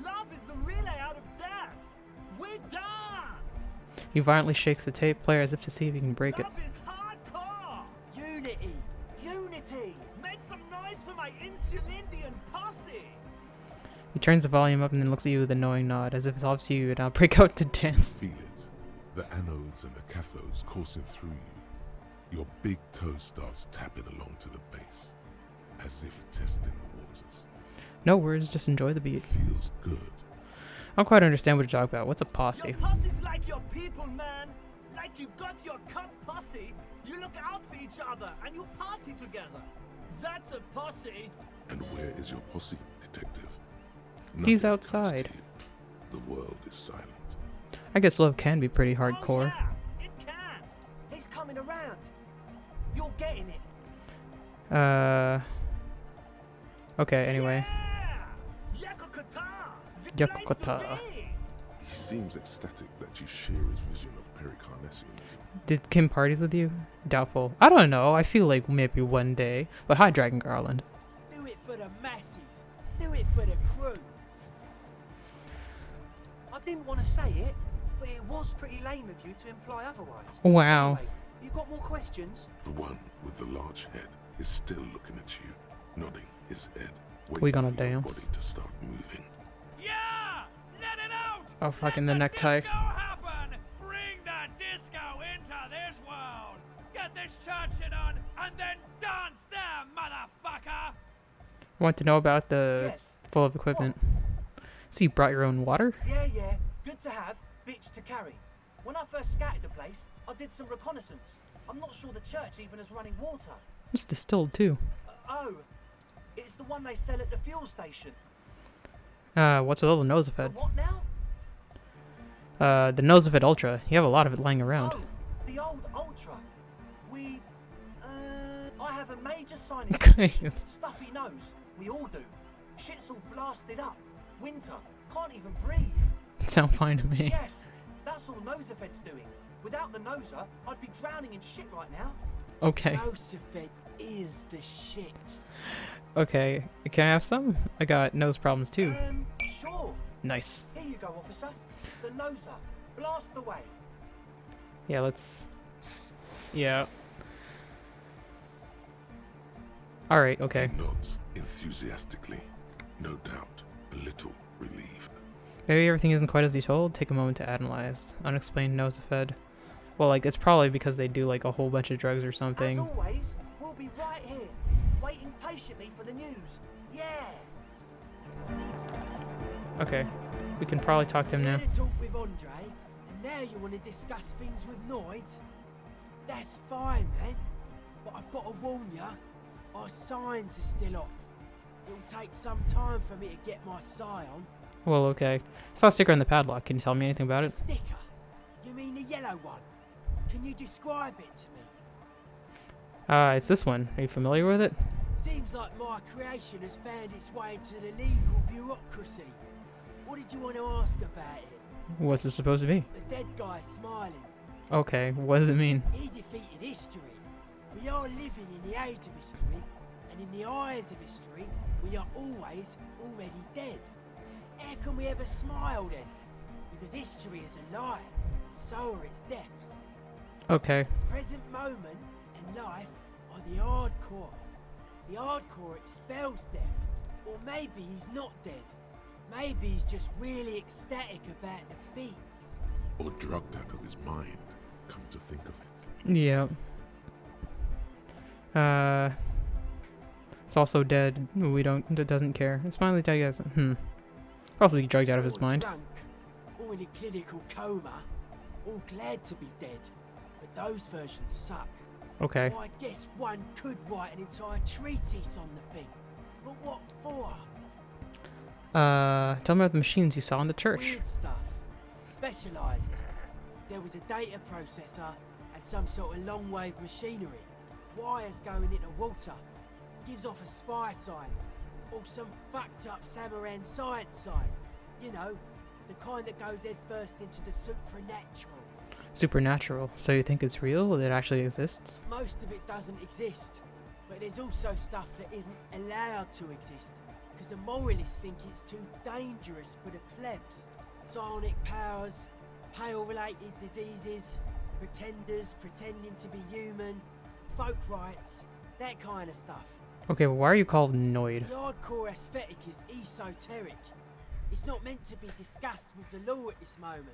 Love is the relay out of death. We dance. He violently shakes the tape player as if to see if he can break it. Love is hardcore. Unity. Unity. Make some noise for my Insulindian posse. He turns the volume up and then looks at you with a knowing nod, as if it's obvious to you and I'll break out to dance. Feel it. The anodes and the cathodes coursing through you. Your big toe starts tapping along to the bass, as if testing the waters. No words, just enjoy the beat. Feels good. I don't quite understand what you're talking about. What's a posse? Your posse's like your people, man. Like you got your cup posse. You look out for each other and you party together. That's a posse. And where is your posse, detective? He's Nothing outside. comes to you. The world is silent. I guess love can be pretty hardcore. Oh, yeah, it can. He's coming around. You're getting it. Okay, anyway. Yeah. Yakukata. He seems ecstatic that you share his vision of Pericarnassianism. Did Kim parties with you? Doubtful. I don't know. I feel like maybe one day. But hi, Dragon Garland. Do it for the masses. Do it for the crew. I didn't want to say it, but it was pretty lame of you to imply otherwise. Wow. Anyway, you got more questions? The one with the large head is still looking at you, nodding his head. We gonna waiting for your dance? body to start moving. Yeah! Let it out! Oh, fucking the necktie. Disco happen! Bring the disco into this world! Get this church shit on and then dance there, motherfucker! Want to know about the Yes. full of equipment? So you brought your own water? Yeah, yeah. Good to have, bitch to carry. When I first scouted the place, I did some reconnaissance. I'm not sure the church even has running water. It's distilled too. Oh, it's the one they sell at the fuel station. What's with all the The Nosafed? what now? The Nosafed Ultra. You have a lot of it lying around. Oh, the old Ultra. I have a major sinus. Stuffy nose. We all do. Shit's all blasted up. Winter. Can't even breathe. Sound fine to me. Yes, that's all Nosafed's doing. Without the Noser, I'd be drowning in shit right now. Okay. Nosafed is the shit. Okay. Can I have some? I got nose problems too. Sure. Nice. Here you go, officer. The Noser. Blast away. Yeah, let's... Yeah. Alright, okay. He nods enthusiastically, no doubt a little relieved. Maybe everything isn't quite as you told. Take a moment to analyze. Unexplained Nosafed. Well, like, it's probably because they do, like, a whole bunch of drugs or something. As always, we'll be right here, waiting patiently for the news. Yeah. Okay. We can probably talk to him now. You had a talk with Andre, and now you want to discuss things with Noid? That's fine, man. But I've got to warn ya, our signs are still off. It'll take some time for me to get my sign on. Well, okay. Saw a sticker on the padlock. Can you tell me anything about it? Sticker? You mean the yellow one? Can you describe it to me? It's this one. Are you familiar with it? Seems like my creation has found its way into the legal bureaucracy. What did you want to ask about it? What's it supposed to be? The dead guy smiling. Okay, what does it mean? He defeated history. We are living in the age of history, and in the eyes of history, we are always already dead. How can we ever smile then? Because history is a lie, and so are its deaths. Okay. Present moment and life are the hardcore. The hardcore expels death. Or maybe he's not dead. Maybe he's just really ecstatic about the beats. Or drugged out of his mind, come to think of it. Yeah. It's also dead. It doesn't care. It's finally dead, guys. Also be drugged out of his mind. Drunk, or in a clinical coma, all glad to be dead. But those versions suck. Okay. Well, I guess one could write an entire treatise on the thing. But what for? Tell me about the machines you saw in the church. Weird stuff. Specialised. There was a data processor and some sort of long-wave machinery. Wires going into water. Gives off a spy sign. Or some fucked up Samaran science sign. You know, the kind that goes head first into the supernatural. Supernatural. So you think it's real? It actually exists? Most of it doesn't exist. But there's also stuff that isn't allowed to exist. Because the moralists think it's too dangerous for the plebs. Psionic powers, pale-related diseases, pretenders pretending to be human, folk rights, that kind of stuff. Okay, well, why are you called Noid? The hardcore aesthetic is esoteric. It's not meant to be discussed with the law at this moment.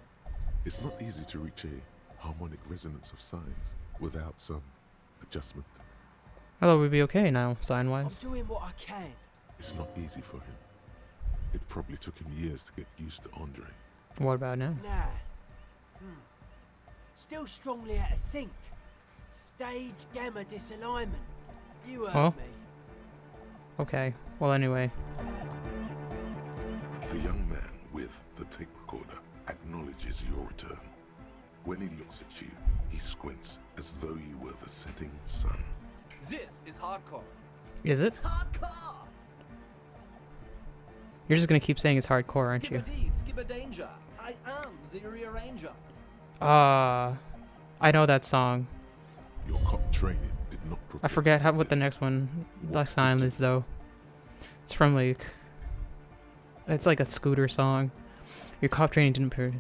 It's not easy to reach a harmonic resonance of signs without some adjustment. I thought we'd be okay now, sign-wise. I'm doing what I can. It's not easy for him. It probably took him years to get used to Andre. What about now? Nah. Still strongly out of sync. Stage gamma disalignment. You heard me. Okay. Well, anyway. The young man with the tape recorder acknowledges your return. When he looks at you, he squints as though you were the setting sun. This is hardcore. Is it? Hardcore! You're just gonna keep saying it's hardcore, aren't you? Skipper danger. I am the rearranger. I know that song. Your cop training did not prepare. I forget what the next one, Black Sign is though. It's from like, it's like a scooter song. Your cop training didn't prepare.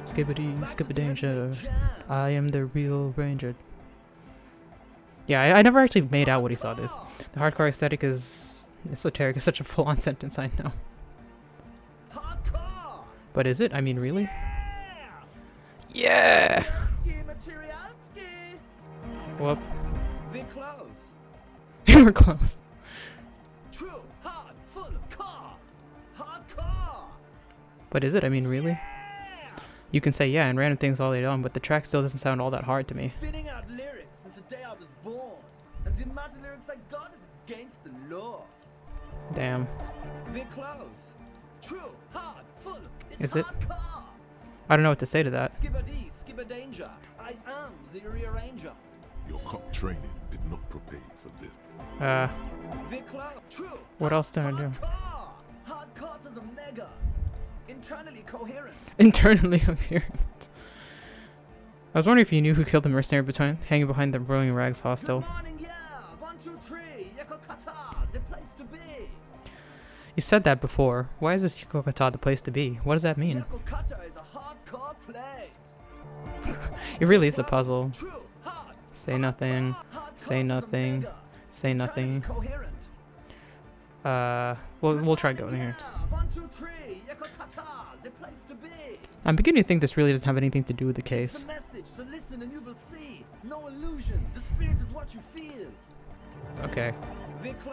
Skippity, skipper danger. I am the real ranger. Yeah, I never actually made out what he saw this. The hardcore aesthetic is esoteric is such a full-on sentence, I know. Hardcore! But is it? I mean, really? Yeah! Whoop. We're close. We're close. True, hard, full, car. Hardcore! But is it? I mean, really? You can say yeah and random things all day long, but the track still doesn't sound all that hard to me. Spinning out lyrics since the day I was born. And the amount of lyrics I got is against the law. Damn. We're close. True, hard, full. Is it? Hardcore. I don't know what to say to that. Skipper D, skipper danger. I am the rearranger. Your cop training did not prepare you for this. We're close. True. What else did I do? Hardcore to the mega. Internally coherent. Internally coherent. I was wondering if you knew who killed the mercenary hanging behind the Rolling Rags hostel. Good morning, yeah. 1, 2, 3. Yekokata, the place to be. You said that before. Why is this Yekokata the place to be? What does that mean? Yekokata is a hardcore place. It really is a puzzle. Say nothing. Say nothing. Say nothing. We'll try going here. 1, 2, 3. Yekokata, the place to be. I'm beginning to think this really doesn't have anything to do with the case. The message, so listen and you will see. No illusion. The spirit is what you feel. Okay.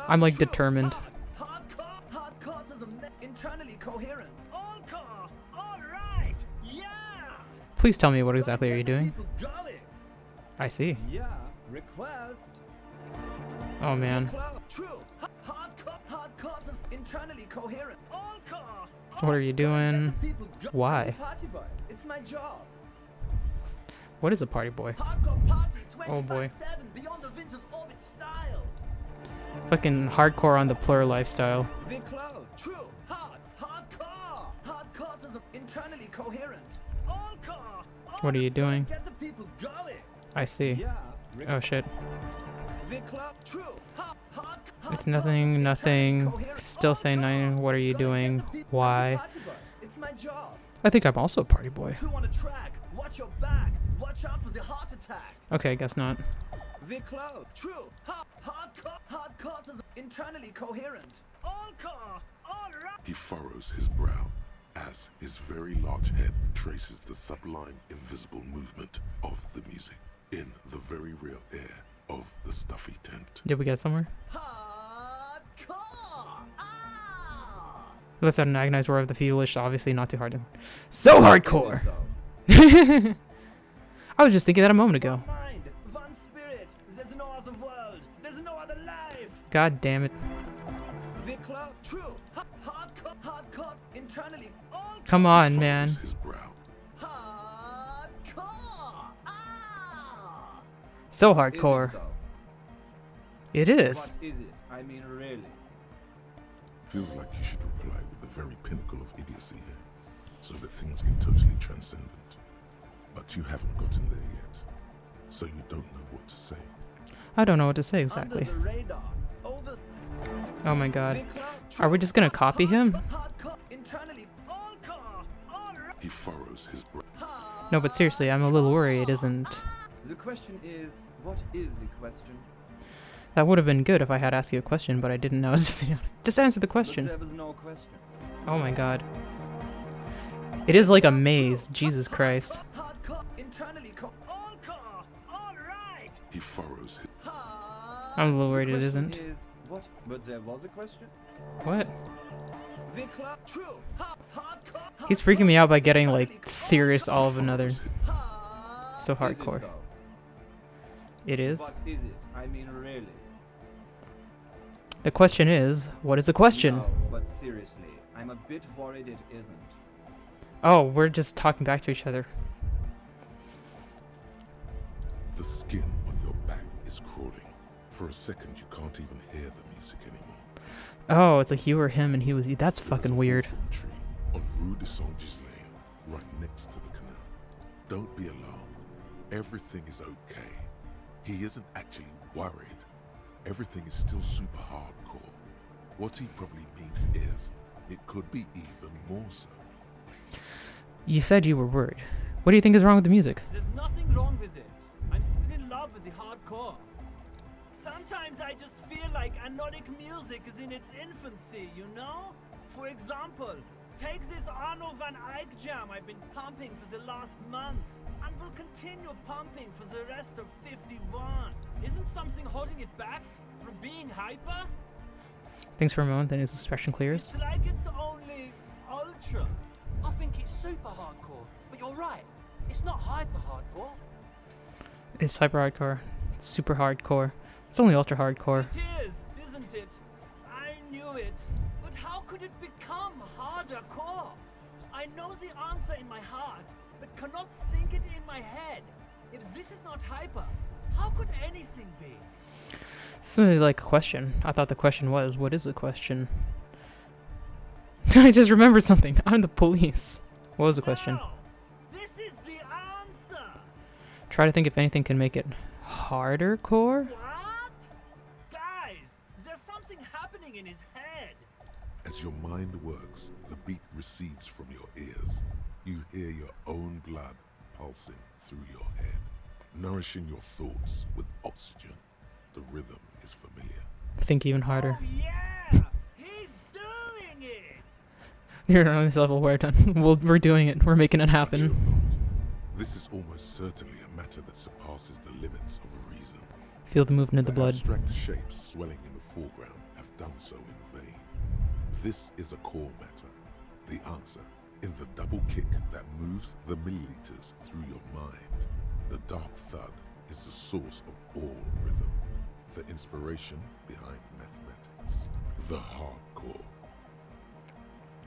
I'm like determined. Hardcore to the internally coherent. All car, all right, yeah. Please tell me what exactly are you doing? I see. Yeah, request. Oh man. True. Hardcore to internally coherent. All car. What are you doing? Why? It's my job. What is a party boy? Oh boy. Beyond the winter's orbit style. Fucking hardcore on the plur lifestyle. True. Hardcore to the internally coherent. All car. What are you doing? Get the people going. I see. Yeah. Oh shit. True. It's nothing, nothing. Still saying nothing. What are you doing? Why? It's my job. I think I'm also a party boy. Two on a track. Watch your back. Watch out for the heart attack. Okay, I guess not. True. Hardcore to the internally coherent. All car. All right. He furrows his brow as his very large head traces the sublime invisible movement of the music in the very real air of the stuffy tent. Did we get somewhere? Hardcore. Ah. Let's add an agonized roar of the foolish, obviously not too hard to... So hardcore! I was just thinking that a moment ago. One spirit. There's no other world. There's no other life. God damn it. True. Hardcore. Internally. Come on, man. His brow. Hardcore. Ah. So hardcore. It is. What is it? I mean, really. Feels like you should reply with the very pinnacle of idiocy here, so that things get totally transcendent. But you haven't gotten there yet, so you don't know what to say. I don't know what to say exactly. Under the radar. Over. Oh my god. Are we just gonna copy him? Internally. He furrows his brow. No, but seriously, I'm a little worried it isn't. The question is, what is the question? That would have been good if I had asked you a question, but I didn't know. Just answer the question. But there was no question. Oh my god. It is like a maze. Jesus Christ. He furrows his... I'm a little worried it The isn't. question is, what? But there was a question? What? He's freaking me out by getting like serious all of another. So hardcore. It is. What is it? I mean, really. The question is, what is the question? No, but seriously, I'm a bit worried it isn't. Oh, we're just talking back to each other. The skin on your back is crawling. For a second, you can't even hear the music anymore. Oh, it's like you were him and he was you. That's fucking weird. Tree on Rue de Saint-Gislain, right next to the canal. Don't be alarmed. Everything is okay. He isn't actually worried. Everything is still super hardcore. What he probably means is, it could be even more so. You said you were worried. What do you think is wrong with the music? There's nothing wrong with it. I'm still in love with the hardcore. Sometimes I just feel like anodic music is in its infancy, you know? For example, take this Arno van Eyck jam I've been pumping for the last months, and will continue pumping for the rest of 51. Isn't something holding it back from being hyper? Thanks for a moment, then his expression clears. It's like it's only ultra. I think it's super hardcore, but you're right. It's not hyper hardcore. It's hyper hardcore. It's super hardcore. It's only ultra hardcore. It is, isn't it? I knew it. But how could it become harder core? I know the answer in my heart, but cannot think it in my head. If this is not hyper, how could anything be? It's really like a question. I thought the question was, what is the question? I just remembered something. I'm the police. What was the question? No, this is the answer. Try to think if anything can make it harder core? What? Guys, there's something happening in his head. As your mind works, the beat recedes from your ears. You hear your own blood pulsing through your head, nourishing your thoughts with oxygen. The rhythm is familiar. Think even harder. Oh, yeah! He's doing it! You're on this level. We're done. We're doing it. We're making it happen. This is almost certainly a matter that surpasses the limits of reason. Feel the movement of the blood. Abstract shapes swelling in the foreground have done so in vain. This is a core matter. The answer in the double kick that moves the milliliters through your mind. The dark thud is the source of all rhythm. The inspiration behind mathematics. The hardcore.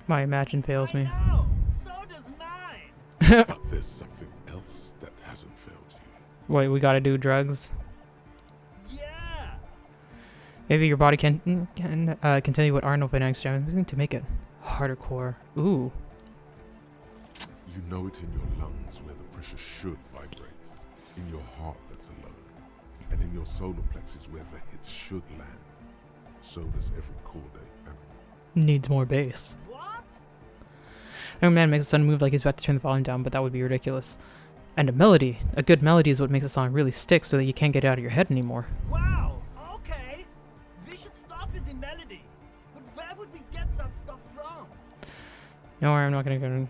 My imagine fails me. No, so does mine. But there's something else that hasn't failed you. Wait, we gotta do drugs? Yeah. Maybe your body can tell you what Arnold Van Eyck's jam is using to make it harder core. Ooh. You know it in your lungs where the pressure should vibrate. In your heart that's alone. And in your solar plexus where the hits should land. So does every chord animal. Needs more bass. What? Young man makes the son move like he's about to turn the volume down, but that would be ridiculous. And a melody. A good melody is what makes a song really stick so that you can't get it out of your head anymore. Wow, okay. We should start with the melody. But where would we get that stuff from? No, I'm not gonna go into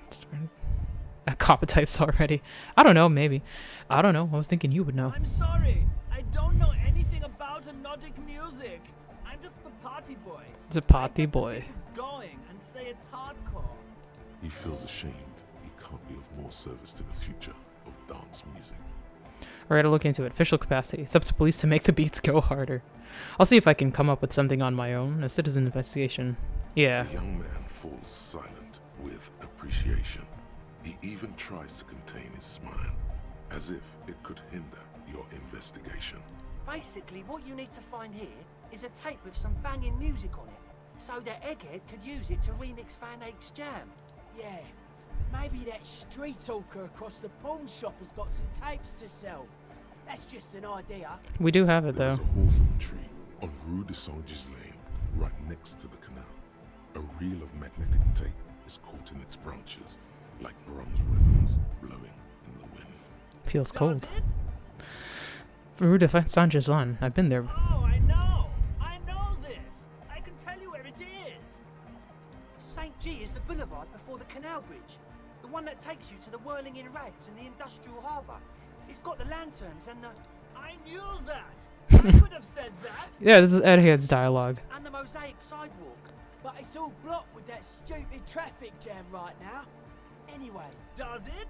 copy types already. I don't know, maybe. I don't know. I was thinking you would know. I'm sorry. I don't know anything about anodic music. I'm just a party boy. It's a party boy. Going and say it's hardcore. He feels ashamed he can't be of more service to the future of dance music. Alright, I'll look into it. Official capacity. It's up to police to make the beats go harder. I'll see if I can come up with something on my own. A citizen investigation. Yeah. The young man falls silent with appreciation. He even tries to contain his smile, as if it could hinder your investigation. Basically, what you need to find here is a tape with some banging music on it, so that Egghead could use it to remix Van Eyck's jam. Yeah, maybe that street hawker across the pawn shop has got some tapes to sell. That's just an idea. We do have it There though. is a hawthorn tree on Rue de Saint-Gilles Lane, right next to the canal. A reel of magnetic tape is caught in its branches, like bronze ribbons blowing in the wind. Feels cold. Rue de Saint-Gilles. I've been there. Oh, I know this. I can tell you where it is. St. G is the boulevard before the canal bridge. The one that takes you to the whirling in rags and the industrial harbour. It's got the lanterns and the... I knew that. I could have said that. Yeah, this is Egghead's dialogue. And the mosaic sidewalk. But it's all blocked with that stupid traffic jam right now. Anyway, does it?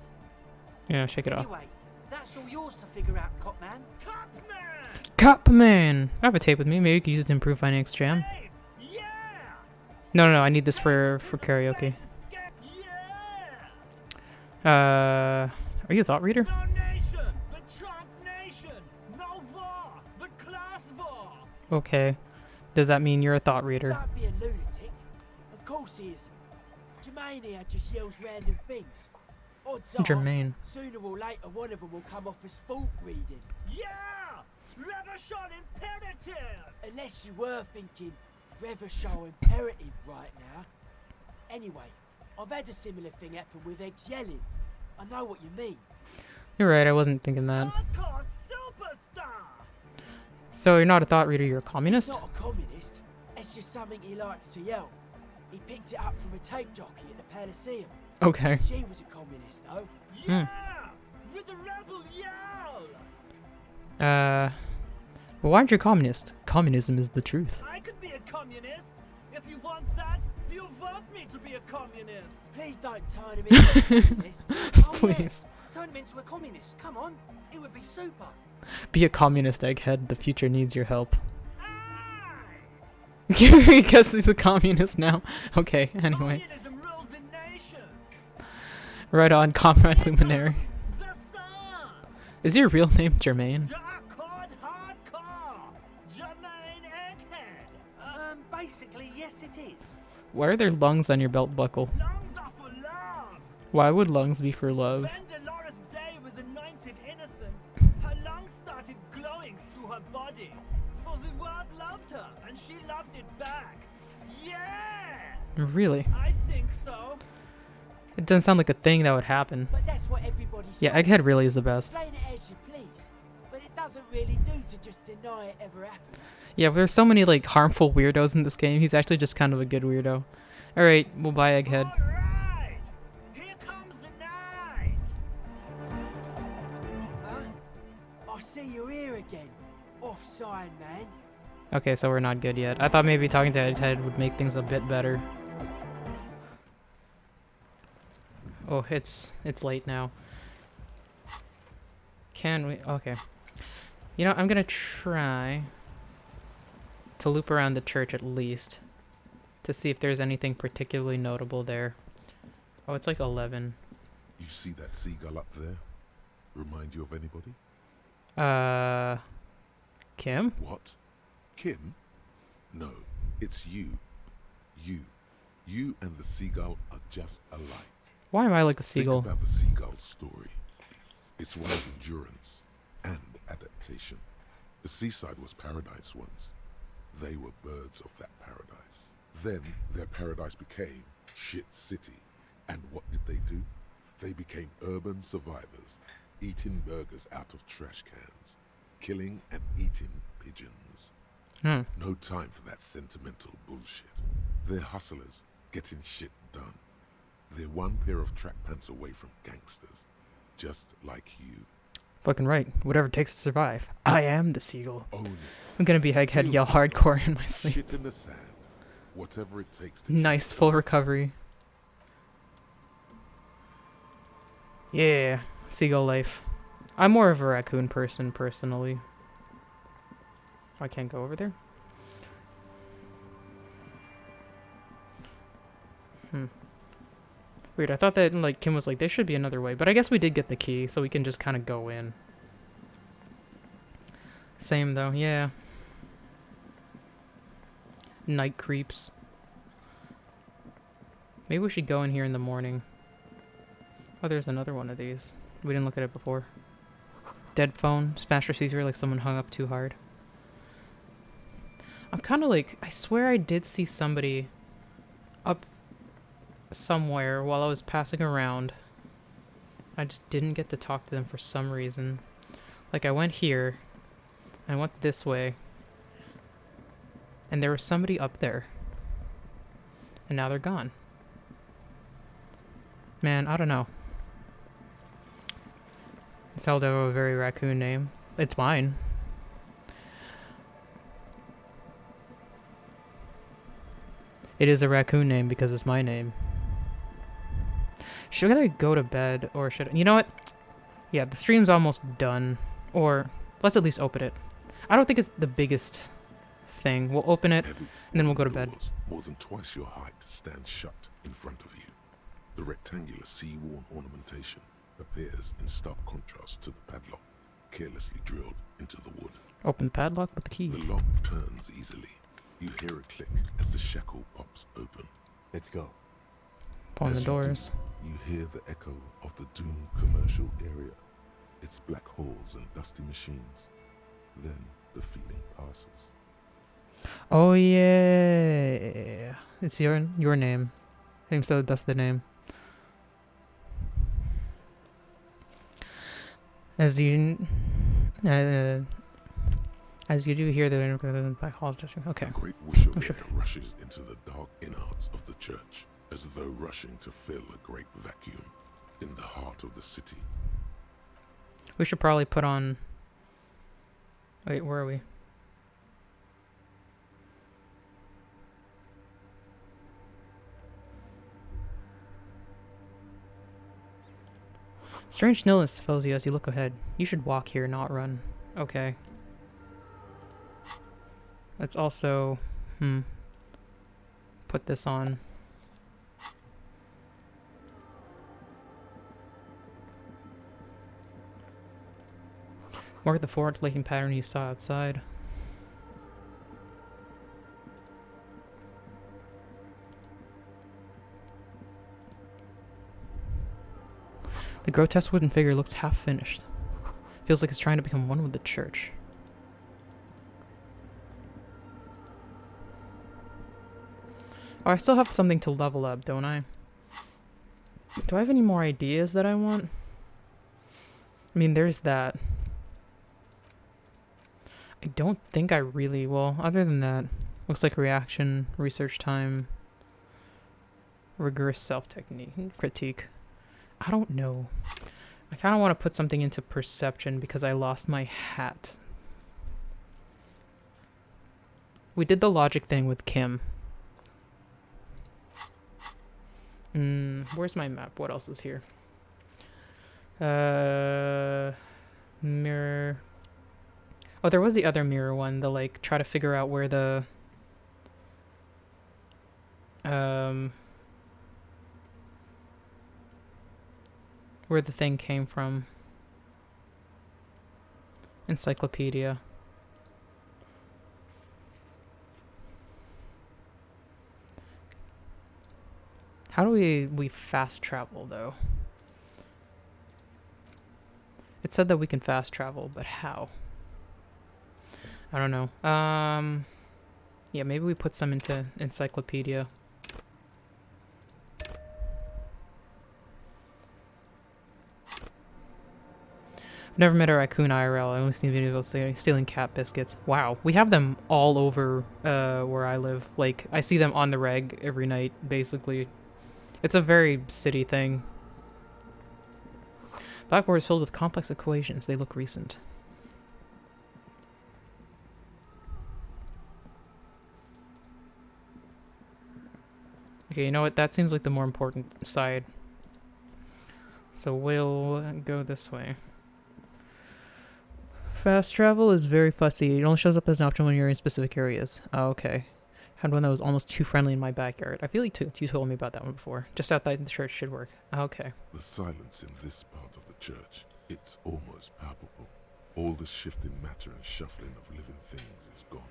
Yeah, shake it off. Anyway, that's all yours to figure out, Copman. Copman! I have a tape with me. Maybe you could use it to improve my next jam. Yeah. No, I need this for karaoke. Are you a thought reader? No nation, but transnation. No war, but class war. Okay. Does that mean you're a thought reader? Don't be a lunatic. Of course he isn't. Jermaine here just yells random things. Odds are, Jermaine. sooner or later one of them will come off as fault reading. Yeah! Reversion imperative! Unless you were thinking Reversion imperative right now. Anyway, I've had a similar thing happen with eggs yelling. I know what you mean. You're right, I wasn't thinking that. Hardcore superstar! So you're not a thought reader, you're a communist? He's not a communist. It's just something he likes to yell. He picked it up from a tape jockey at the Elysium. Okay. She was a communist, though. Yeah! With the rebel yell! Well, why aren't you a communist? Communism is the truth. I could be a communist. If you want that, do you want me to be a communist? Please don't turn him into a communist. Please. Turn him into a communist. Come on. It would be super. Be a communist, Egghead. The future needs your help. I guess he's a communist now. Okay, anyway. Right on, Comrade Luminary. Is your real name Jermaine? Basically, yes it is. Why are there lungs on your belt buckle? Lungs are for love. Why would lungs be for love? When Dolores Day was anointed innocence, her lungs started glowing through her body. For the world loved her, and she loved it back. Yeah! Really? I think so. It doesn't sound like a thing that would happen. But that's what everybody Yeah, says. Egghead really is the best. Explain it as you please, but it doesn't really do to just deny it ever happened. Yeah, but there's so many like harmful weirdos in this game. He's actually just kind of a good weirdo. Alright, we'll buy Egghead. Here comes the night. Huh? I see you're here again. Offside, man. Okay, so we're not good yet. I thought maybe talking to Egghead would make things a bit better. Oh, it's late now. Can we? Okay. You know, I'm gonna try to loop around the church at least to see if there's anything particularly notable there. Oh, it's like 11. You see that seagull up there? Remind you of anybody? Kim? What? Kim? No, it's you. You and the seagull are just alike. Why am I like a seagull? Think about the seagull's story. It's one of endurance and adaptation. The seaside was paradise once. They were birds of that paradise. Then their paradise became shit city. And what did they do? They became urban survivors, eating burgers out of trash cans, killing and eating pigeons. No time for that sentimental bullshit. They're hustlers, getting shit done. They're one pair of track pants away from gangsters, just like you. Fucking right. Whatever it takes to survive. I am the seagull. Own it. I'm gonna be Egghead yell hardcore in my sleep. Shit in the sand. Whatever it takes to Nice, full recovery. Yeah, seagull life. I'm more of a raccoon person, personally. I can't go over there. Weird, I thought that, like, Kim was like, there should be another way. But I guess we did get the key, so we can just kind of go in. Same though, yeah. Night creeps. Maybe we should go in here in the morning. Oh, there's another one of these. We didn't look at it before. Dead phone. Smasher sees here like someone hung up too hard. I'm kind of like, I swear I did see somebody up somewhere while I was passing around. I just didn't get to talk to them for some reason. Like I went here, I went this way, and there was somebody up there. And now they're gone. Man, I don't know. It's held over a very raccoon name. It's mine. It is a raccoon name because it's my name. Should I go to bed or should I? You know what? Yeah, the stream's almost done. Or let's at least open it. I don't think it's the biggest thing. We'll open it and then we'll go to bed. More than twice your height stands shut in front of you. The rectangular sea-worn ornamentation appears in stark contrast to the padlock, carelessly drilled into the wood. Open the padlock with the key. The lock turns easily. You hear a click as the shackle pops open. Let's go. Upon the doors. You hear the echo of the doomed commercial area. Its black holes and dusty machines. Then the feeling passes. Oh yeah. It's your name. I think so, that's the name. As you do hear the black halls district. Okay. A great whoosh of air rushes into the dark innards of the church, as though rushing to fill a great vacuum in the heart of the city. We should probably put on... Wait, where are we? Strange stillness fills you as you look ahead. You should walk here, not run. Okay. Let's also... put this on. Mark the forward-looking pattern you saw outside. The grotesque wooden figure looks half finished. Feels like it's trying to become one with the church. Oh, I still have something to level up, don't I? Do I have any more ideas that I want? I mean, there's that. I don't think I really will. Other than that, looks like reaction, research time, rigorous self-technique, critique. I don't know. I kind of want to put something into perception because I lost my hat. We did the logic thing with Kim. Where's my map? What else is here? Mirror. Oh, there was the other mirror one. The like try to figure out where the where the thing came from. Encyclopedia. How do we fast travel though? It said that we can fast travel, but how? I don't know. Yeah, maybe we put some into encyclopedia. I've never met a raccoon IRL. I only seen videos stealing cat biscuits. Wow, we have them all over where I live. Like, I see them on the reg every night, basically. It's a very city thing. Blackboard is filled with complex equations. They look recent. Okay, you know what? That seems like the more important side. So we'll go this way. Fast travel is very fussy. It only shows up as an option when you're in specific areas. Oh, okay. Had one that was almost too friendly in my backyard. I feel like you told me about that one before. Just outside the church should work. Okay. The silence in this part of the church, it's almost palpable. All the shifting matter and shuffling of living things is gone.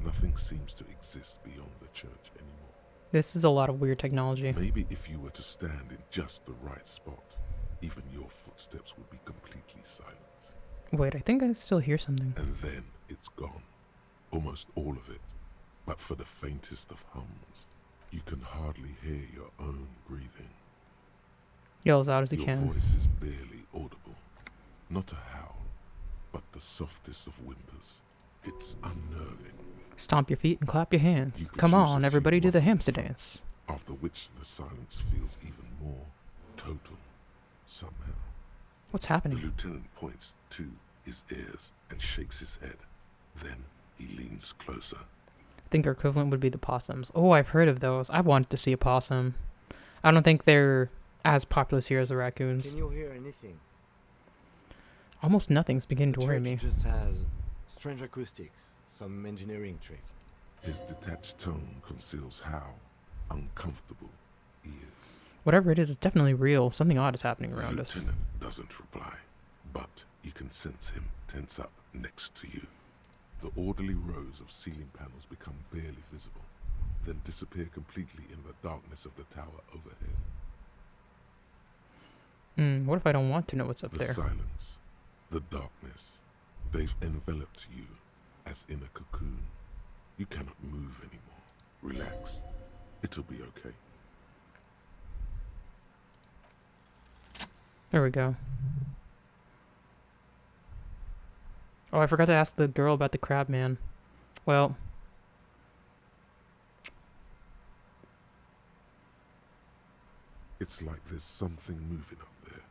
Nothing seems to exist beyond the church anymore. This is a lot of weird technology. Maybe if you were to stand in just the right spot, even your footsteps would be completely silent. Wait, I think I still hear something. And then it's gone. Almost all of it. But for the faintest of hums, you can hardly hear your own breathing. Yell as loud as you can. Your voice is barely audible. Not a howl, but the softest of whimpers. It's unnerving. Stomp your feet and clap your hands. You Come produce a on, few everybody do the muffled hamster thumps, dance. After which the silence feels even more total, somehow. What's The happening? lieutenant points to his ears and shakes his head. Then he leans closer. I think our equivalent would be the possums. Oh, I've heard of those. I've wanted to see a possum. I don't think they're as populous here as the raccoons. Can you hear anything? Almost nothing's beginning to The worry church me. just has strange acoustics, some engineering trick. His detached tone conceals how uncomfortable he is. Whatever it is, it's definitely real. Something odd is happening around The us. lieutenant doesn't reply, but you can sense him tense up next to you. The orderly rows of ceiling panels become barely visible, then disappear completely in the darkness of the tower overhead. What if I don't want to know what's up The there? silence, the darkness, they've enveloped you as in a cocoon. You cannot move anymore. Relax. It'll be okay. There we go. Oh, I forgot to ask the girl about the crab man. Well, It's like there's something moving up there.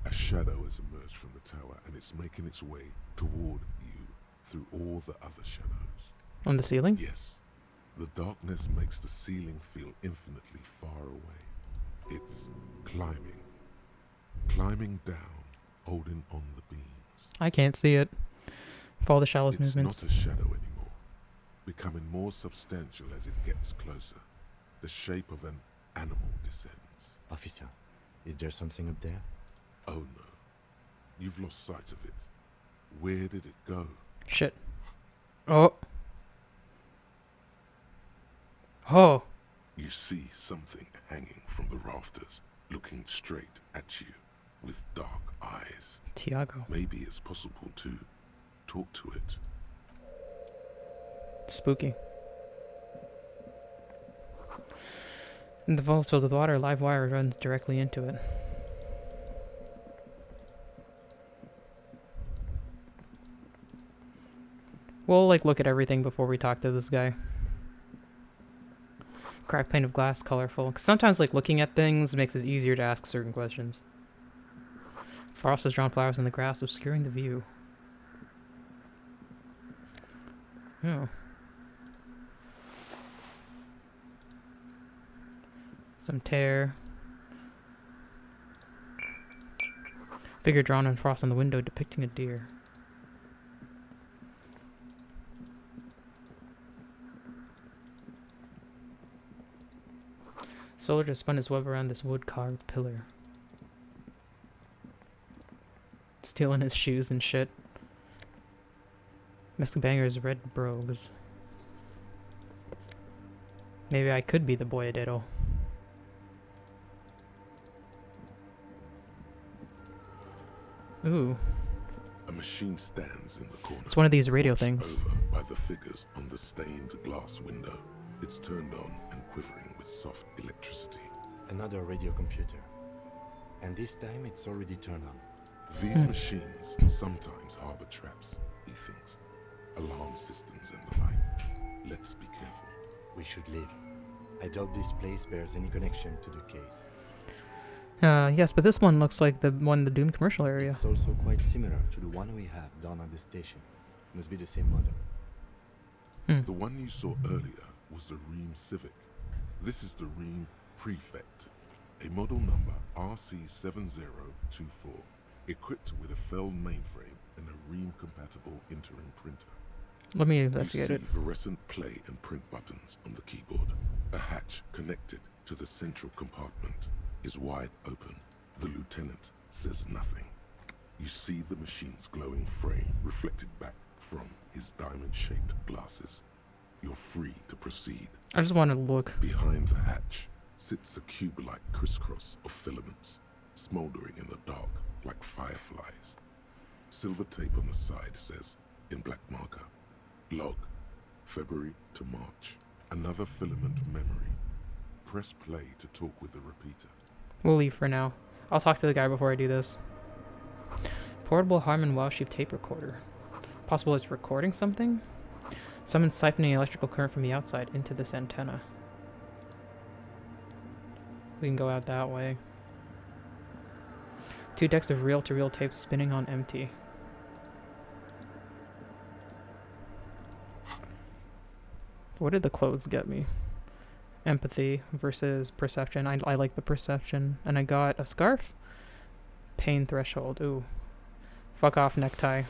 A shadow has emerged from the tower and it's making its way toward you through all the other shadows. on the ceiling? Yes. The darkness makes the ceiling feel infinitely far away. It's climbing. Climbing down, holding on the beams. I can't see it. Follow the shallow's It's movements. not a shadow anymore. Becoming more substantial as it gets closer. The shape of an animal descends. Officer, is there something up there? Oh no. You've lost sight of it. Where did it go? Shit. Oh. Oh. You see something hanging from the rafters, looking straight at you with dark eyes. Tiago. Maybe it's possible to talk to it. Spooky. In the vault's filled with water, a live wire runs directly into it. We'll, look at everything before we talk to this guy. Cracked pane of glass, colorful. 'Cause sometimes, looking at things makes it easier to ask certain questions. Frost has drawn flowers in the grass, obscuring the view. Oh. Some tear. Figure drawn in frost on the window depicting a deer. Solar just spun his web around this wood-carved pillar. Stealing his shoes and shit. Mr. Banger's red brogues. Maybe I could be the boy diddle. Ooh. A machine stands in the corner. It's one of these radio watched things. Over by the figures on the stained glass window. It's turned on and quivering with soft electricity. Another radio computer. And this time it's already turned on. These machines sometimes harbor traps, he thinks. Alarm systems and the like. Let's be careful. We should leave. I doubt this place bears any connection to the case. Yes, but this one looks like the one in the Doom commercial area. It's also quite similar to the one we have down at the station. Must be the same model. The one you saw earlier was the Ream Civic. This is the Ream Prefect, a model number RC7024, equipped with a Feld mainframe and a Ream-compatible interim printer. Let me investigate you it. see fluorescent play and print buttons on the keyboard. A hatch connected to the central compartment is wide open. The lieutenant says nothing. You see the machine's glowing frame reflected back from his diamond-shaped glasses. You're free to proceed. I just want to look. Behind the hatch sits a cube-like crisscross of filaments, smoldering in the dark like fireflies. Silver tape on the side says, in black marker, log, February to March. Another filament memory. Press play to talk with the repeater. We'll leave for now. I'll talk to the guy before I do this. Portable Harman well-shaped tape recorder. Possible it's recording something? Someone's siphoning electrical current from the outside into this antenna. We can go out that way. 2 decks of reel-to-reel tape spinning on empty. What did the clothes get me? Empathy versus perception. I like the perception. And I got a scarf. Pain threshold. Ooh. Fuck off necktie.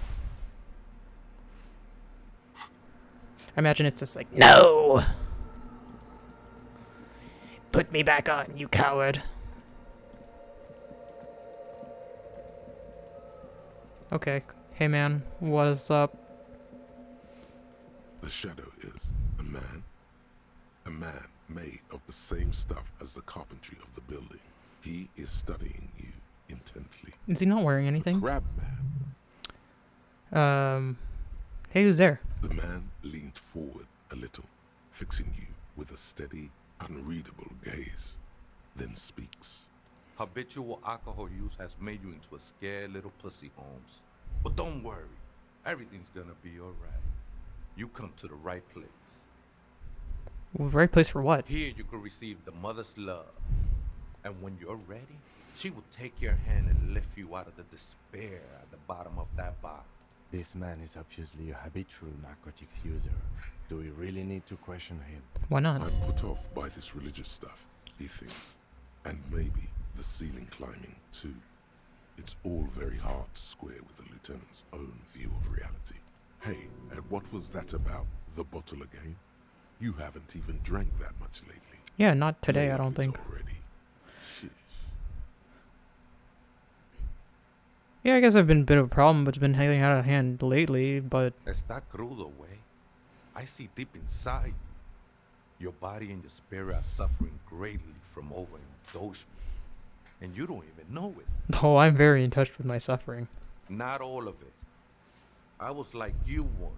I imagine it's just like, no! Put me back on, you coward. Okay. Hey man, what is up? The shadow is a man. A man made of the same stuff as the carpentry of the building. He is studying you intently. Is he not wearing anything? The crab man. Hey, who's there? The man leaned forward a little, fixing you with a steady, unreadable gaze, then speaks. Habitual alcohol use has made you into a scared little pussy, Holmes. But don't worry, everything's gonna be alright. You come to the right place. Right place for what? Here you can receive the mother's love. And when you're ready, she will take your hand and lift you out of the despair at the bottom of that box. This man is obviously a habitual narcotics user. Do we really need to question him? Why not? I'm put off by this religious stuff, he thinks. And maybe the ceiling climbing, too. It's all very hard to square with the lieutenant's own view of reality. Hey, and what was that about, the bottle again? You haven't even drank that much lately. Yeah, not today, I don't think. Already. Sheesh. Yeah, I guess I've been a bit of a problem, but it's been hanging out of hand lately, but... Está crudo, way. I see deep inside. Your body and your spirit are suffering greatly from overindulgence. And you don't even know it. Oh, I'm very in touch with my suffering. Not all of it. I was like you once.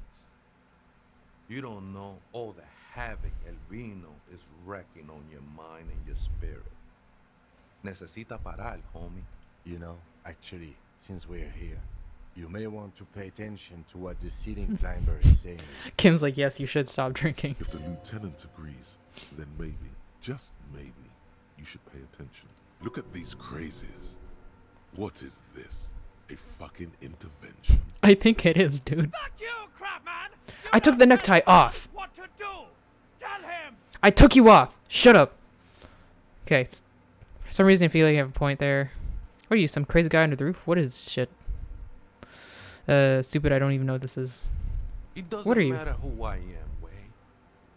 You don't know all the havoc El Vino is wrecking on your mind and your spirit. Necesita parar, homie. You know, actually, since we're here, you may want to pay attention to what the ceiling climber is saying. Kim's like, yes, you should stop drinking. If the lieutenant agrees, then maybe, just maybe, you should pay attention. Look at these crazies. What is this? A fucking intervention? I think it is, dude. Fuck you, crap man! I took the necktie off. What to do? Tell him! I took you off. Shut up. Okay. For some reason, I feel like you have a point there. What are you, some crazy guy under the roof? What is shit? Stupid, I don't even know what this is. It doesn't What are you? matter who I am, Way.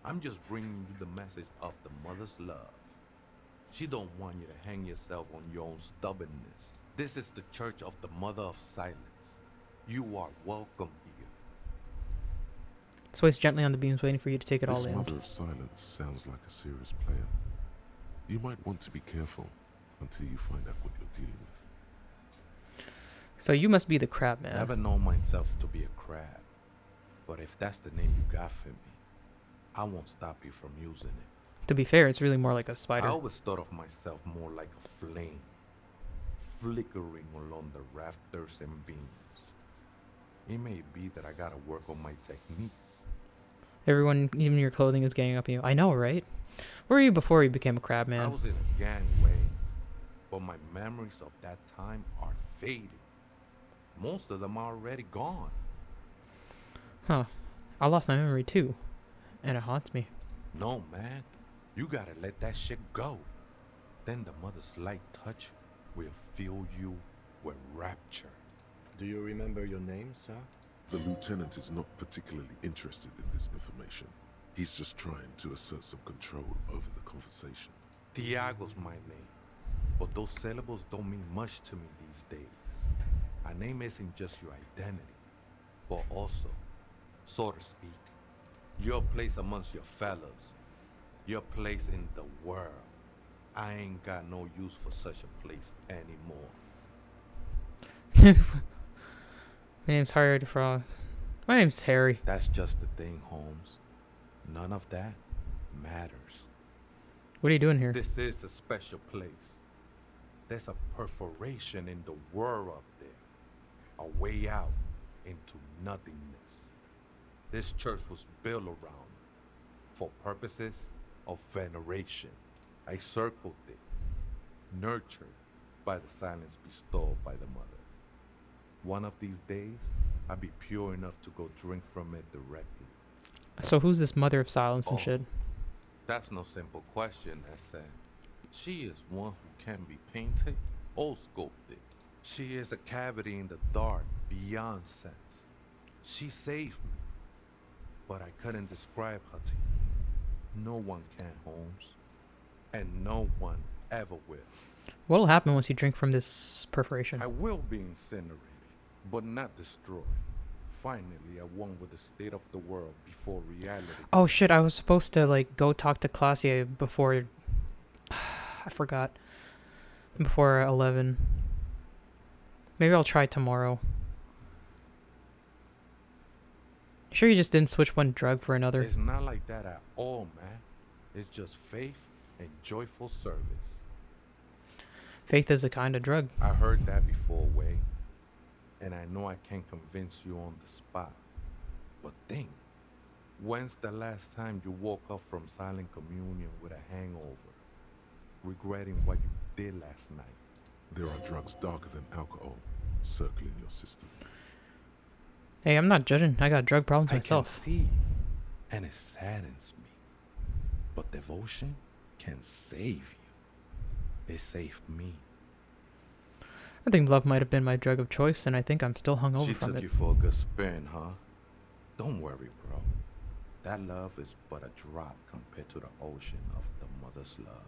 I'm just bringing you the message of the mother's love. She don't want you to hang yourself on your own stubbornness. This is the church of the mother of silence. You are welcome here. Sways gently on the beams, waiting for you to take it all This in. mother of silence sounds like a serious player. You might want to be careful until you find out what you're dealing with. So you must be the crab man. Never known myself to be a crab. But if that's the name you got for me, I won't stop you from using it. To be fair, it's really more like a spider. I always thought of myself more like a flame, flickering along the rafters and beams. It may be that I gotta work on my technique. Everyone, even your clothing is ganging up on you. I know, right? Where were you before you became a crab man? I was in a gangway, but my memories of that time are faded. Most of them are already gone. Huh. I lost my memory too. And it haunts me. No, man. You gotta let that shit go. Then the mother's light touch will fill you with rapture. Do you remember your name, sir? The lieutenant is not particularly interested in this information. He's just trying to assert some control over the conversation. Tiago's my name, but those syllables don't mean much to me these days. A name isn't just your identity, but also, so to speak, your place amongst your fellows, your place in the world. I ain't got no use for such a place anymore. My name's Harry Frost. My name's Harry. That's just the thing, Holmes. None of that matters. What are you doing here? This is a special place. There's a perforation in the world up there. A way out into nothingness. This church was built around for purposes of veneration. I circled it, nurtured by the silence bestowed by the mother. One of these days, I'll be pure enough to go drink from it directly. So who's this mother of silence and shit? That's no simple question, I said. She is one who can be painted or sculpted. She is a cavity in the dark beyond sense. She saved me, but I couldn't describe her to you. No one can, Holmes, and no one ever will. What'll happen once you drink from this perforation? I will be incinerated, but not destroyed. Finally, at one with the state of the world before reality. Oh shit, I was supposed to like go talk to Claudia before I forgot. Before 11. Maybe I'll try tomorrow. Sure you just didn't switch one drug for another? It's not like that at all, man. It's just faith and joyful service. Faith is a kind of drug. I heard that before, Way. And I know I can't convince you on the spot. But think, when's the last time you woke up from silent communion with a hangover, regretting what you did last night? There are drugs darker than alcohol circling your system. Hey, I'm not judging. I got drug problems myself. I can see, and it saddens me. But devotion can save you. It saved me. I think love might have been my drug of choice, and I think I'm still hungover from it. She took you for a good spin, huh? Don't worry, bro. That love is but a drop compared to the ocean of the mother's love.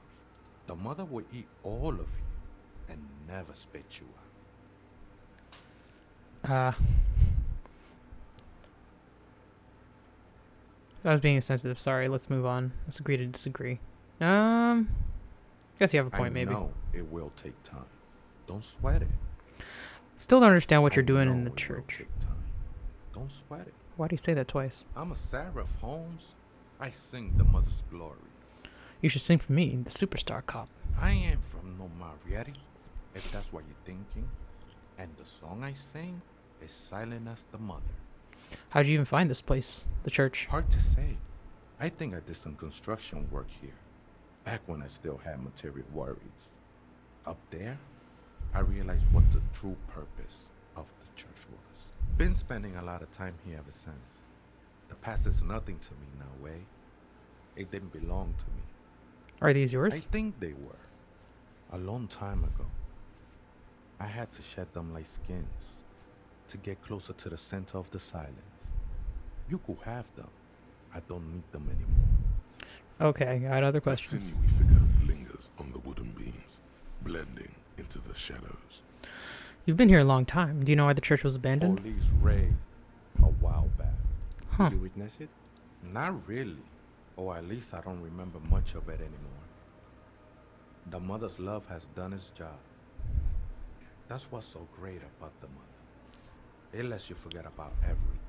The mother will eat all of you and never spit you out. I was being insensitive. Sorry. Let's move on. Let's agree to disagree. Guess you have a point, maybe. I know it will take time. Don't sweat it. Still don't understand what you're doing in the church. Don't sweat it. Why do you say that twice? I'm a seraph, Holmes. I sing the mother's glory. You should sing for me, the superstar cop. I ain't from no Marietti, if that's what you're thinking. And the song I sing is silent as the mother. How'd you even find this place, the church? Hard to say. I think I did some construction work here, back when I still had material worries. Up there, I realized what the true purpose of the church was. Been spending a lot of time here ever since. The past is nothing to me now, Way. It didn't belong to me. Are these yours? I think they were. A long time ago. I had to shed them like skins to get closer to the center of the silence. You could have them. I don't need them anymore. Okay, I got other A questions. sinewy figure lingers on the wooden beams, blending into the shadows. You've been here a long time. Do you know why the church was abandoned? Police raid a while back. Huh. Did you witness it? Not really. Or at least I don't remember much of it anymore. The mother's love has done its job. That's what's so great about the mother. It lets you forget about everything.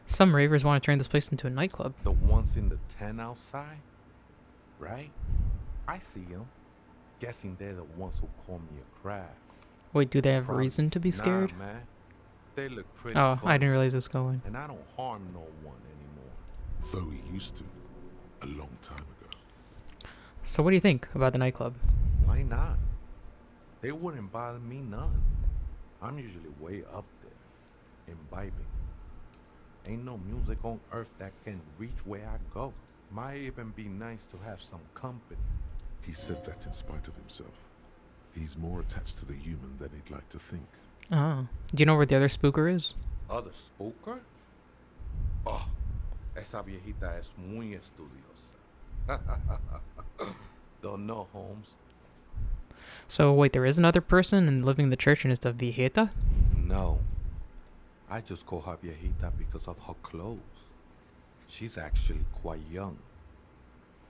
Some ravers want to turn this place into a nightclub. The ones in the tent outside, right? I see them. Guessing they're the ones who call me a crab. Wait, do they have a reason to be scared? Nah, man. They look pretty Oh, funny, I didn't realize this was going. and I don't harm no one anymore. Though he used to, a long time ago. So what do you think about the nightclub? Why not? They wouldn't bother me none. I'm usually way up there, imbibing. Ain't no music on earth that can reach where I go. Might even be nice to have some company. He said that in spite of himself. He's more attached to the human than he'd like to think. Oh. Do you know where the other spooker is? Other spooker? Oh, esa viejita es muy estudiosa. Don't know, Holmes. So wait, there is another person and living in the church and it's a viejita? No. I just call her viejita because of her clothes. She's actually quite young.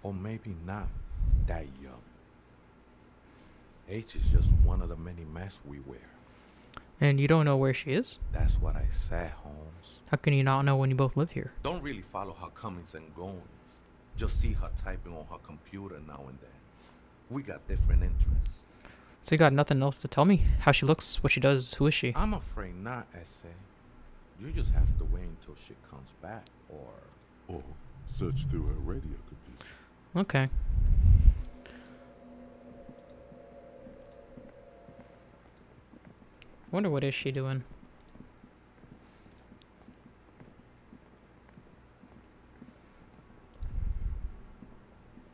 Or maybe not that young. Age is just one of the many masks we wear. And you don't know where she is? That's what I said, Holmes. How can you not know when you both live here? Don't really follow her comings and goings. Just see her typing on her computer now and then. We got different interests. So you got nothing else to tell me? How she looks, what she does, who is she? I'm afraid not, Essay. You just have to wait until she comes back, Or search through her radio computer. Okay. Wonder what is she doing?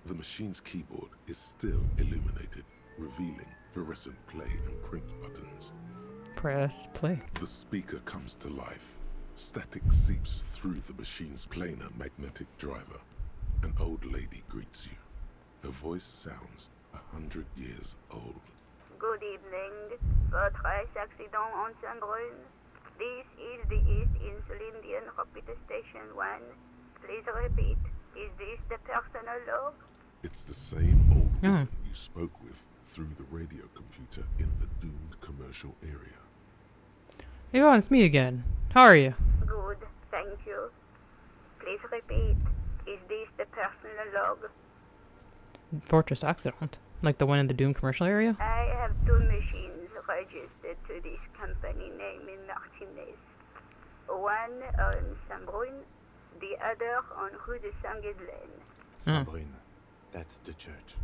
The machine's keyboard is still illuminated, revealing fluorescent play and print buttons. Press play. The speaker comes to life. Static seeps through the machine's planar magnetic driver. An old lady greets you. Her voice sounds 100 years old. Good evening. Votre accident on Saint-Brune. This is the East Insulindian Rapid Station 1. Please repeat. Is this the personal log? It's the same old woman you spoke with through the radio computer in the doomed commercial area. Hey Vaughn, it's me again. How are you? Good, thank you. Please repeat. Is this the personal log? Fortress accident. Like the one in the Doom commercial area? I have two machines registered to this company name in Martinez. One on Saint-Brune, the other on Rue de Saint-Ghislaine. Saint-Brune, that's the church.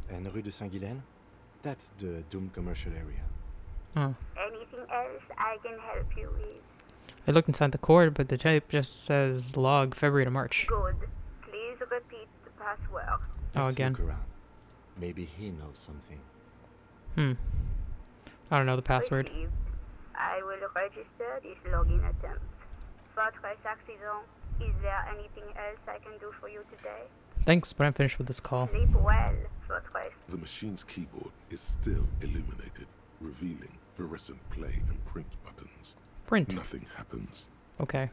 And Rue de Saint-Ghislaine, that's the Doom commercial area. Anything else I can help you with? I looked inside the cord, but the tape just says log February to March. Good. Please repeat the password. Oh, again. Look around. Maybe he knows something. I don't know the password. Received. I will register this login attempt. Fortress accident. Is there anything else I can do for you today? Thanks, but I'm finished with this call. Sleep well, Fortress. The machine's keyboard is still illuminated, revealing fluorescent play and print buttons. Print. Nothing happens. Okay.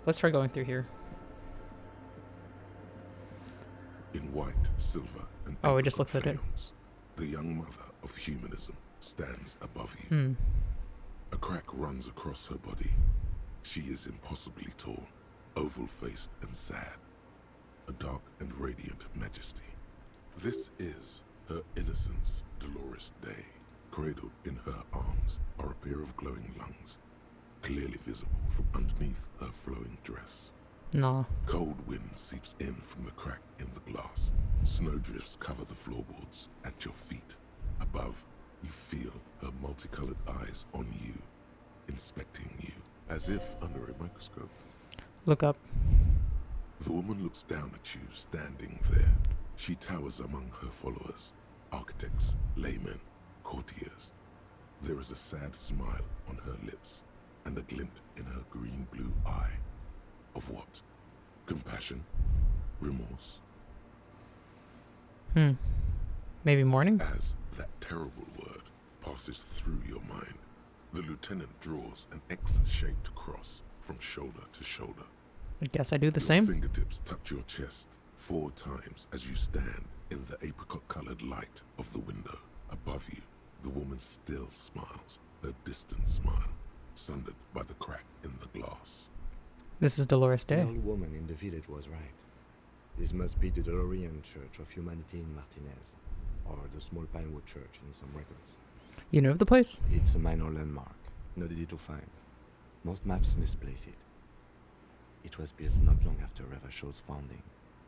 Let's try going through here. In white, silver, and I just looked at it. crayons, the young mother of humanism stands above you. A crack runs across her body. She is impossibly tall, oval-faced and sad. A dark and radiant majesty. This is her innocence, Dolores Day. Cradled in her arms are a pair of glowing lungs, clearly visible from underneath her flowing dress. No. Cold wind seeps in from the crack in the glass. Snowdrifts cover the floorboards at your feet. Above, you feel her multicolored eyes on you, inspecting you, as if under a microscope. Look up. The woman looks down at you, standing there. She towers among her followers, architects, laymen, courtiers. There is a sad smile on her lips, and a glint in her green-blue eye. Of what? Compassion? Remorse? Maybe morning? As that terrible word passes through your mind, the lieutenant draws an X-shaped cross from shoulder to shoulder. I guess I do the Your same. fingertips touch your chest 4 times as you stand in the apricot-colored light of the window. Above you, the woman still smiles, her distant smile, sundered by the crack in the glass. This is Dolores The Day. old woman in the village was right. This must be the Dolorian Church of Humanity in Martinez, or the small Pinewood Church in some records. You know of the place? It's a minor landmark, not easy to find. Most maps misplace it. It was built not long after Ravachol's founding,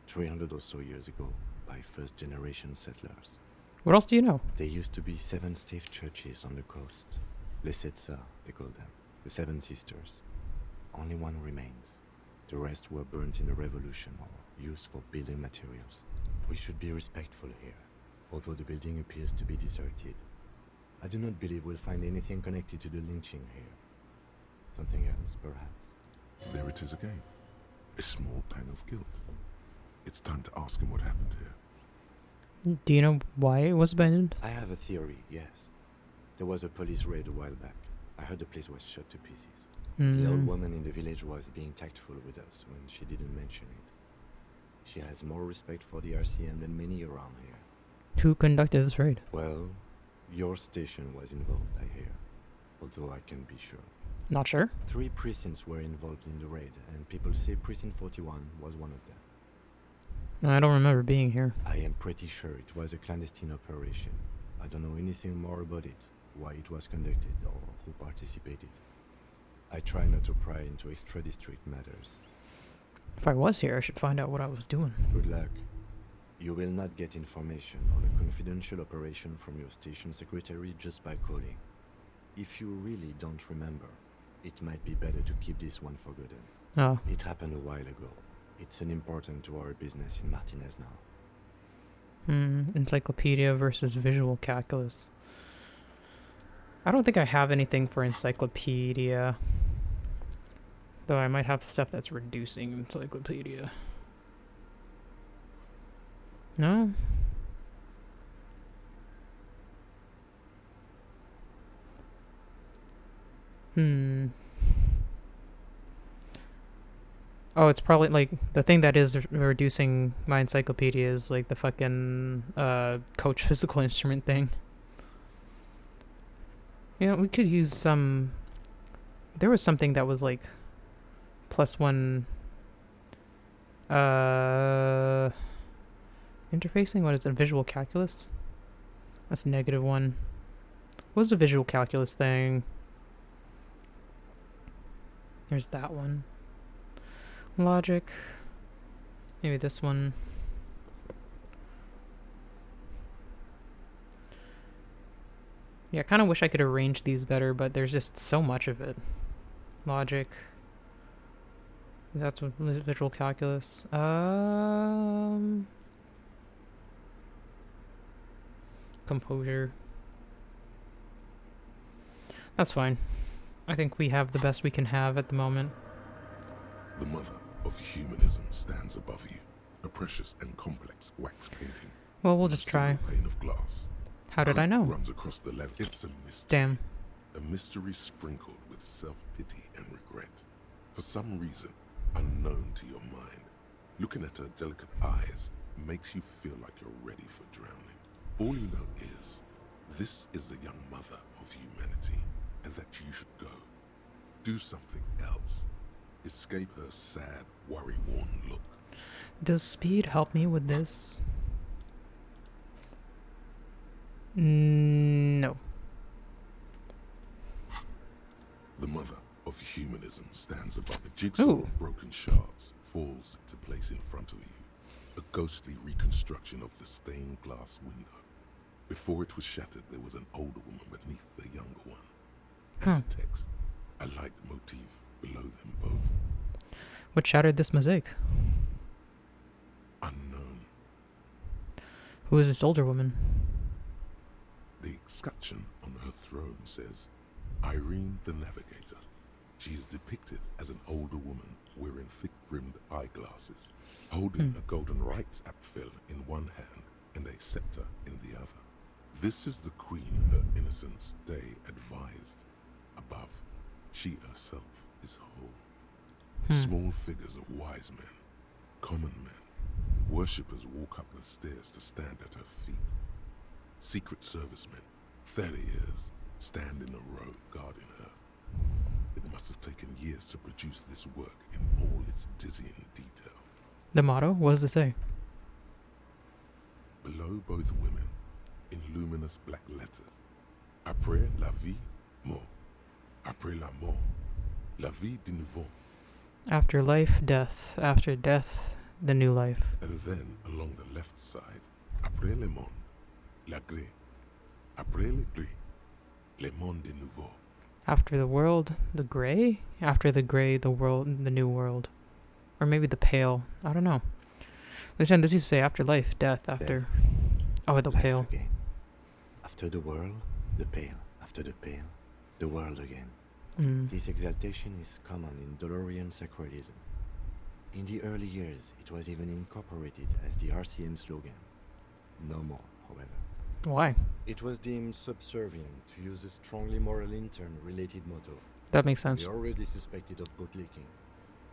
300 or so years ago, by first-generation settlers. What else do you know? There used to be 7 stave churches on the coast. Les Sept Sœurs, they call them. The 7 Sisters. Only one remains. The rest were burnt in the revolution or used for building materials. We should be respectful here, although the building appears to be deserted. I do not believe we'll find anything connected to the lynching here. Something else, perhaps. There it is again. A small pang of guilt. It's time to ask him what happened here. Do you know why it was abandoned? I have a theory, yes. There was a police raid a while back. I heard the place was shot to pieces. The old woman in the village was being tactful with us when she didn't mention it. She has more respect for the RCM than many around here. Who conducted this raid? Well, your station was involved, I hear. Although I can't be sure. Not sure. 3 precincts were involved in the raid, and people say Precinct 41 was one of them. I don't remember being here. I am pretty sure it was a clandestine operation. I don't know anything more about it, why it was conducted, or who participated. I try not to pry into extra-district matters. If I was here, I should find out what I was doing. Good luck. You will not get information on a confidential operation from your station secretary just by calling. If you really don't remember, it might be better to keep this one forgotten. Oh. It happened a while ago. It's unimportant to our business in Martinez now. Encyclopedia versus visual calculus. I don't think I have anything for encyclopedia. Though I might have stuff that's reducing encyclopedia. No? Oh, it's probably like the thing that is reducing my encyclopedia is like the fucking coach physical instrument thing. You know, we could use some. There was something that was like +1 interfacing. What is it? Visual calculus? That's -1. What was the visual calculus thing? There's that one. Logic. Maybe this one. Yeah, I kind of wish I could arrange these better, but there's just so much of it. Logic. That's what visual calculus. Composure. That's fine. I think we have the best we can have at the moment. The mother of humanism stands above you, a precious and complex wax painting. Well, we'll just try. Pane of glass. How did I know? Runs across the length. It's a mystery. Damn. A mystery sprinkled with self-pity and regret. For some reason, unknown to your mind, looking at her delicate eyes makes you feel like you're ready for drowning. All you know is, this is the young mother of humanity, and that you should go. Do something else. Escape her sad, worry-worn look. Does speed help me with this? No. The mother of humanism stands above a jigsaw of broken shards, falls into place in front of you. A ghostly reconstruction of the stained glass window. Before it was shattered, there was an older woman beneath the younger one. And the text, a light motif below them both. What shattered this mosaic? Unknown. Who is this older woman? The escutcheon on her throne says, Irene the Navigator. She is depicted as an older woman wearing thick-rimmed eyeglasses, holding a golden rights apfel in one hand and a scepter in the other. This is the queen her innocence day advised. Above, she herself is whole. Small figures of wise men, common men, worshippers walk up the stairs to stand at her feet. Secret servicemen, 30 years, stand in a row guarding her. It must have taken years to produce this work in all its dizzying detail. The motto? What does it say? Below both women, in luminous black letters, Après la vie, mort. Après la mort, la vie de nouveau. After life, death. After death, the new life. And then, along the left side, Après le monde, la gré. Après le gris, le monde de nouveau. After the world, the gray? After the gray, the world, the new world. Or maybe the pale. I don't know. Lieutenant, this used to say after life, death, after... Oh, the life pale. Again. After the world, the pale. After the pale, the world again. This exaltation is common in Dolorian sacralism. In the early years, it was even incorporated as the RCM slogan. No more, however. Why? It was deemed subservient to use a strongly moral intern-related motto. That makes sense. We already suspected of bootlicking.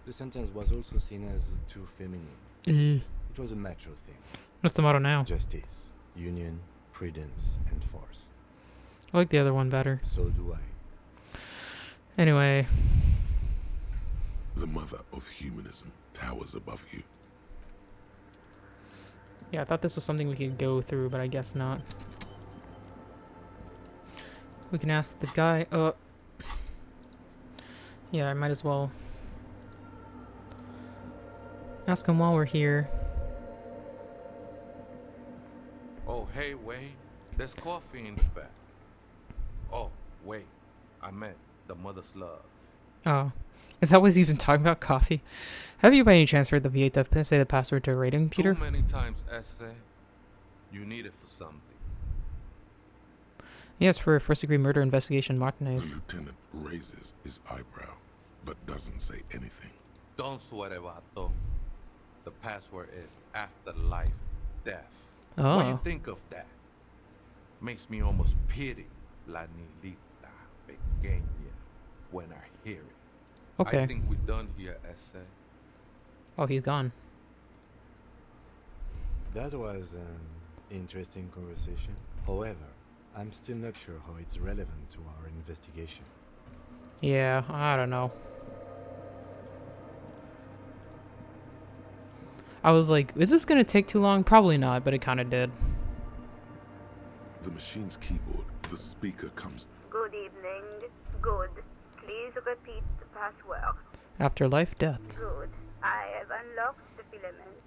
The sentence was also seen as too feminine. It was a macho thing. What's the motto now? Justice, union, prudence, and force. I like the other one better. So do I. Anyway. The mother of humanism towers above you. Yeah, I thought this was something we could go through, but I guess not. We can ask the guy. Yeah, I might as well ask him while we're here. Oh, hey, Wade. There's coffee in the back. Oh, wait. I meant the mother's love. Oh. Is that what he's even talking about? Coffee? Have you by any chance heard the V8 to say the password to a rating computer? Too many times, essay. You need it for something. Yes, for first-degree murder investigation, Martinez. The lieutenant raises his eyebrow, but doesn't say anything. Don't sweat it, Vato. The password is afterlife death. Oh. What do you think of that? Makes me almost pity La Nilita Pequeña when I hear it. Okay. I think we're done here, essay. Oh, he's gone. That was an interesting conversation. However, I'm still not sure how it's relevant to our investigation. Yeah, I don't know. I was like, is this gonna take too long? Probably not, but it kind of did. The machine's keyboard, the speaker comes. Good evening. Good. Please repeat the password. Afterlife, death. Good. I have unlocked the filament.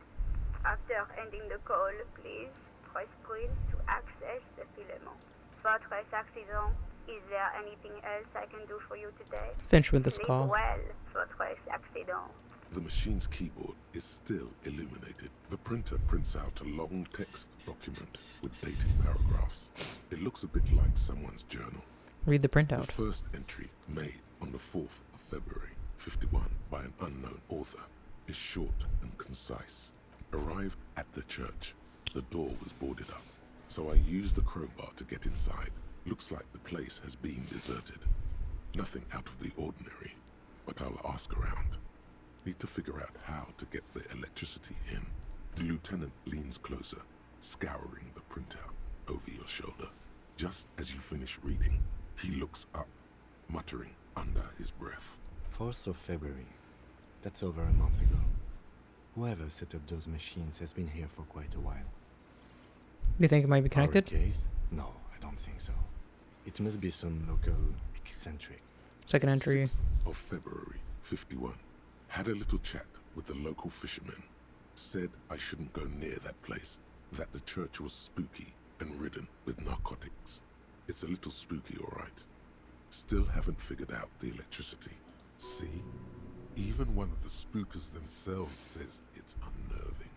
After ending the call, please press print to access the filament. Fortress accident. Is there anything else I can do for you today? Finish with this Sleep call. well, Fortress accident. The machine's keyboard is still illuminated. The printer prints out a long text document with dated paragraphs. It looks a bit like someone's journal. Read the printout. The first entry, made on the 4th of February, 51, by an unknown author, is short and concise. Arrived at the church. The door was boarded up, so I used the crowbar to get inside. Looks like the place has been deserted. Nothing out of the ordinary, but I'll ask around. Need to figure out how to get the electricity in. The lieutenant leans closer, scouring the printout over your shoulder. Just as you finish reading, he looks up, muttering under his breath. 4th of February. That's over a month ago. Whoever set up those machines has been here for quite a while. You think it might be connected? Our case? No, I don't think so. It must be some local eccentric. Second entry. 6th of February, 51. Had a little chat with the local fishermen. Said I shouldn't go near that place, that the church was spooky and ridden with narcotics. It's a little spooky, all right. Still haven't figured out the electricity. See? Even one of the spookers themselves says it's unnerving.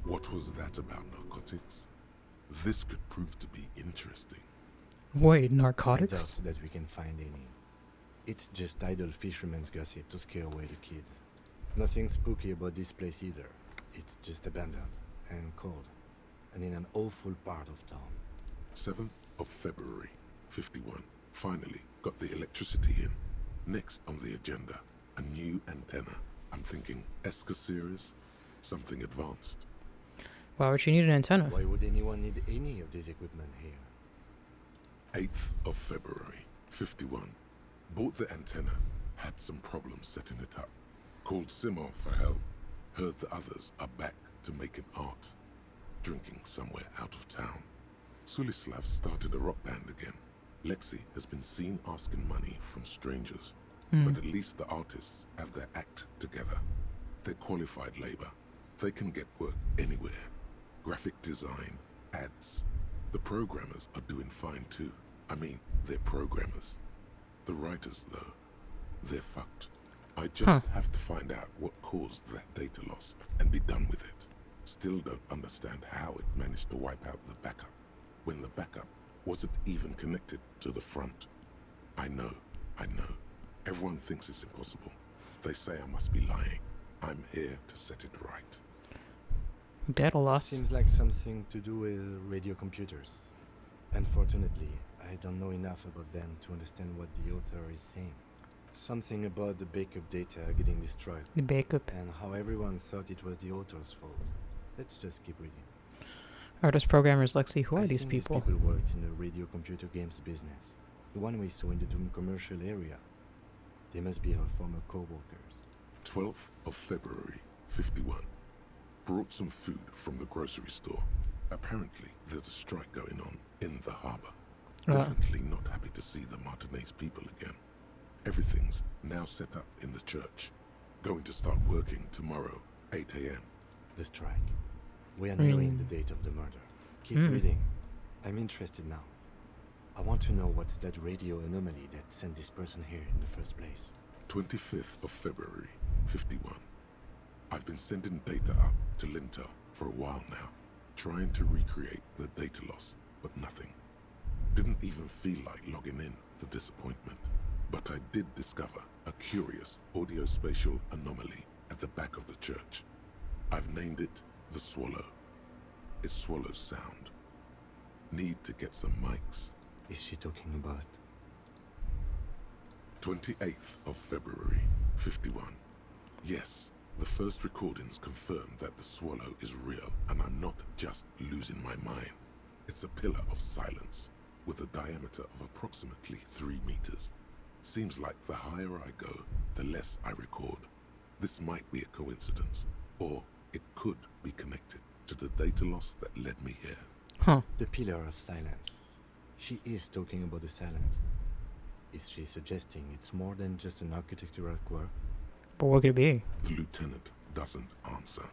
What was that about narcotics? This could prove to be interesting. Wait, I narcotics? doubt that we can find any. It's just idle fishermen's gossip to scare away the kids. Nothing spooky about this place either. It's just abandoned and cold, and in an awful part of town. 7th of February, 51. Finally got the electricity in. Next on the agenda, a new antenna. I'm thinking ESCA series, something advanced. Why would you need an antenna? Why would anyone need any of this equipment here? 8th of February, 51. Bought the antenna, had some problems setting it up. Called Simo for help. Heard the others are back to making art. Drinking somewhere out of town. Sulislav started a rock band again. Lexi has been seen asking money from strangers. But at least the artists have their act together. They're qualified labor. They can get work anywhere. Graphic design, ads. The programmers are doing fine too. I mean, they're programmers. The writers, though, they're fucked. I just have to find out what caused that data loss and be done with it. Still don't understand how it managed to wipe out the backup when the backup wasn't even connected to the front. I know. Everyone thinks it's impossible. They say I must be lying. I'm here to set it right. Data loss. Seems like something to do with radio computers. Unfortunately, I don't know enough about them to understand what the author is saying. Something about the backup data getting destroyed. The backup. And how everyone thought it was the author's fault. Let's just keep reading. Artist programmers, Lexi, who are I these think people? These people worked in the radio computer games business. The one we saw in the Doom commercial area. They must be our former co-workers. 12th of February, 51. Brought some food from the grocery store. Apparently, there's a strike going on in the harbor. Definitely not happy to see the Martinez people again. Everything's now set up in the church. Going to start working tomorrow, 8 a.m. The strike. We are nearing the date of the murder. Keep reading. I'm interested now. I want to know what's that radio anomaly that sent this person here in the first place. 25th of February, 51. I've been sending data up to Lintel for a while now, trying to recreate the data loss, but nothing. Didn't even feel like logging in, the disappointment. But I did discover a curious audio-spatial anomaly at the back of the church. I've named it the Swallow. It swallows sound. Need to get some mics. Is she talking about? 28th of February, 51. Yes, the first recordings confirm that the Swallow is real, and I'm not just losing my mind. It's a pillar of silence, with a diameter of approximately 3 meters. Seems like the higher I go, the less I record. This might be a coincidence, or it could be connected to the data loss that led me here. Huh. The pillar of silence. She is talking about the silence. Is she suggesting it's more than just an architectural quirk? But what could it be? The lieutenant doesn't answer.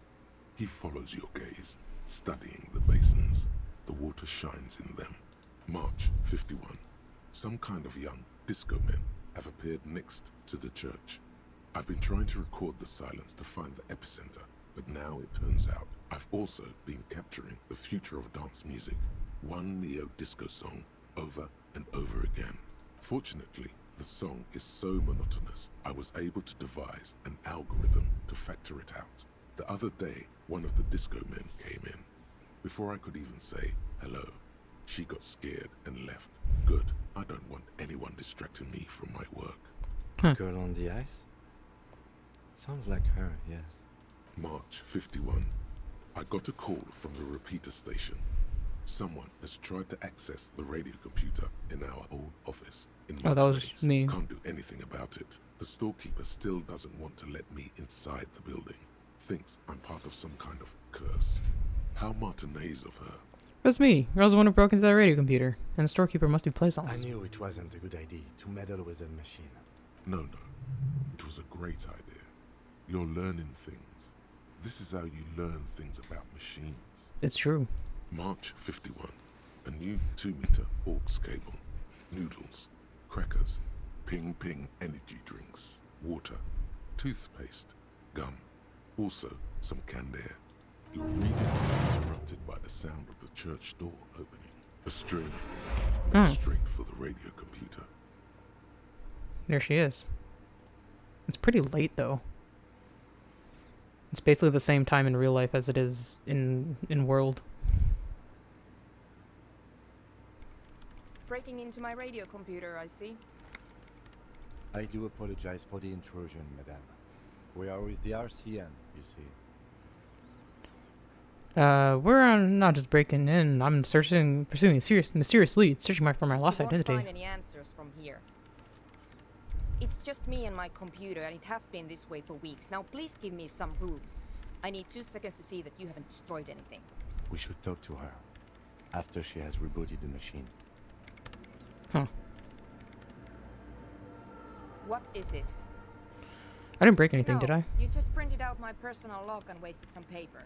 He follows your gaze, studying the basins. The water shines in them. March 51. Some kind of young disco men have appeared next to the church. I've been trying to record the silence to find the epicenter, but now it turns out I've also been capturing the future of dance music, one neo-disco song over and over again. Fortunately, the song is so monotonous, I was able to devise an algorithm to factor it out. The other day, one of the disco men came in. Before I could even say hello, she got scared and left. Good. I don't want anyone distracting me from my work. Girl on the ice? Sounds like her, yes. March 51. I got a call from the repeater station. Someone has tried to access the radio computer in our old office. Oh, that was me. Can't do anything about it. The storekeeper still doesn't want to let me inside the building. Thinks I'm part of some kind of curse. How Martinez of her. That's me. I was the one who broke into that radio computer. And the storekeeper must be I Plaisance. knew it wasn't a good idea to meddle with the machine. No. It was a great idea. You're learning things. This is how you learn things about machines. It's true. March 51. A new 2-meter aux cable. Noodles. Crackers. Ping energy drinks. Water. Toothpaste. Gum. Also, some canned air. Your reading is interrupted by the sound of the church door opening. A strange woman went straight for the radio computer. There she is. It's pretty late, though. It's basically the same time in real life as it is in world. Breaking into my radio computer, I see. I do apologize for the intrusion, madame. We are with the RCN, you see. We're not just breaking in. I'm pursuing a mysterious lead, searching for my lost identity. You won't find any answers from here. It's just me and my computer, and it has been this way for weeks. Now please give me some room. I need 2 seconds to see that you haven't destroyed anything. We should talk to her after she has rebooted the machine. Huh. What is it? I didn't break anything, No, did I? You just printed out my personal log and wasted some paper.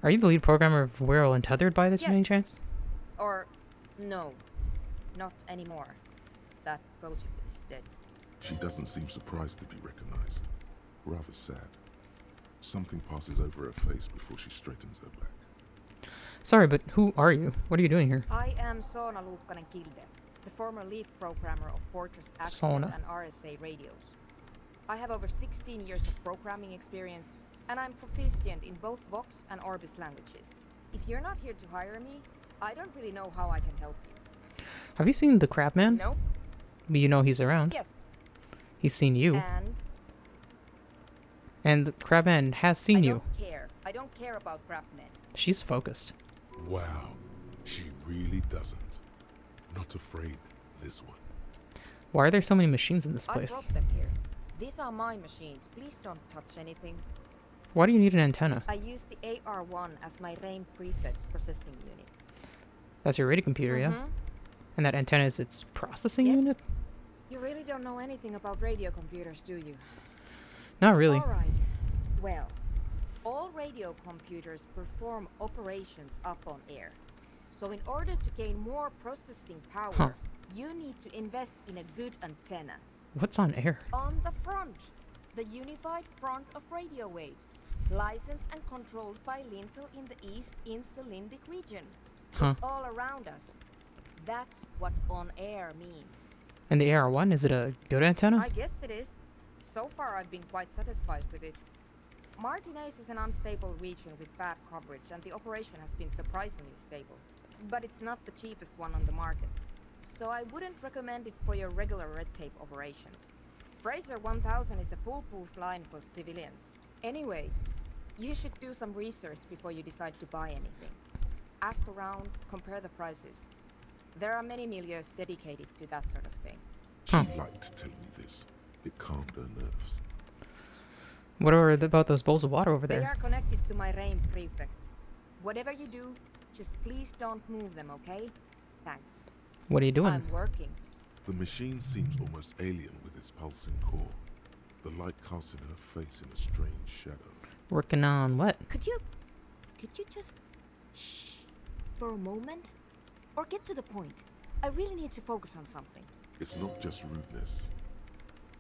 Are you the lead programmer of Whirl Untethered by this any chance? Or, no. Not anymore. That project is dead. She doesn't seem surprised to be recognized. Rather sad. Something passes over her face before she straightens her back. Sorry, but who are you? What are you doing here? I am Soona Luukkanen-Kilde, the former lead programmer of Fortress Accent Soona. and RSA radios. I have over 16 years of programming experience and I'm proficient in both Vox and Orbis languages. If you're not here to hire me, I don't really know how I can help you. Have you seen the Crabman? No. But you know he's around. Yes. He's seen you. And the Crabman has seen you. I don't care about Crabman. She's focused. Wow, she really doesn't. Not afraid, this one. Why are there so many machines in this I place? brought them here. These are my machines. Please don't touch anything. Why do you need an antenna? I use the AR-1 as my RAIN prefix processing unit. That's your radio computer, yeah? And that antenna is its processing unit? You really don't know anything about radio computers, do you? Not really. All right. Well, all radio computers perform operations up on air. So in order to gain more processing power, you need to invest in a good antenna. What's on air? On the front. The unified front of radio waves. Licensed and controlled by Lintel in the East Insulindic region. It's all around us. That's what on air means. And the AR-1, is it a good antenna? I guess it is. So far I've been quite satisfied with it. Martinez is an unstable region with bad coverage, and the operation has been surprisingly stable. But it's not the cheapest one on the market. So I wouldn't recommend it for your regular red tape operations. Fraser 1000 is a foolproof line for civilians. Anyway, you should do some research before you decide to buy anything. Ask around, compare the prices. There are many milieus dedicated to that sort of thing. She'd like to tell me this. It calmed her nerves. What are about those bowls of water over They there? are connected to my RAIN prefect. Whatever you do, just please don't move them, okay? Thanks. What are you doing? I'm working. The machine seems almost alien with its pulsing core. The light casting her face in a strange shadow. Working on what? Could you just shh for a moment? Or get to the point. I really need to focus on something. It's not just rudeness.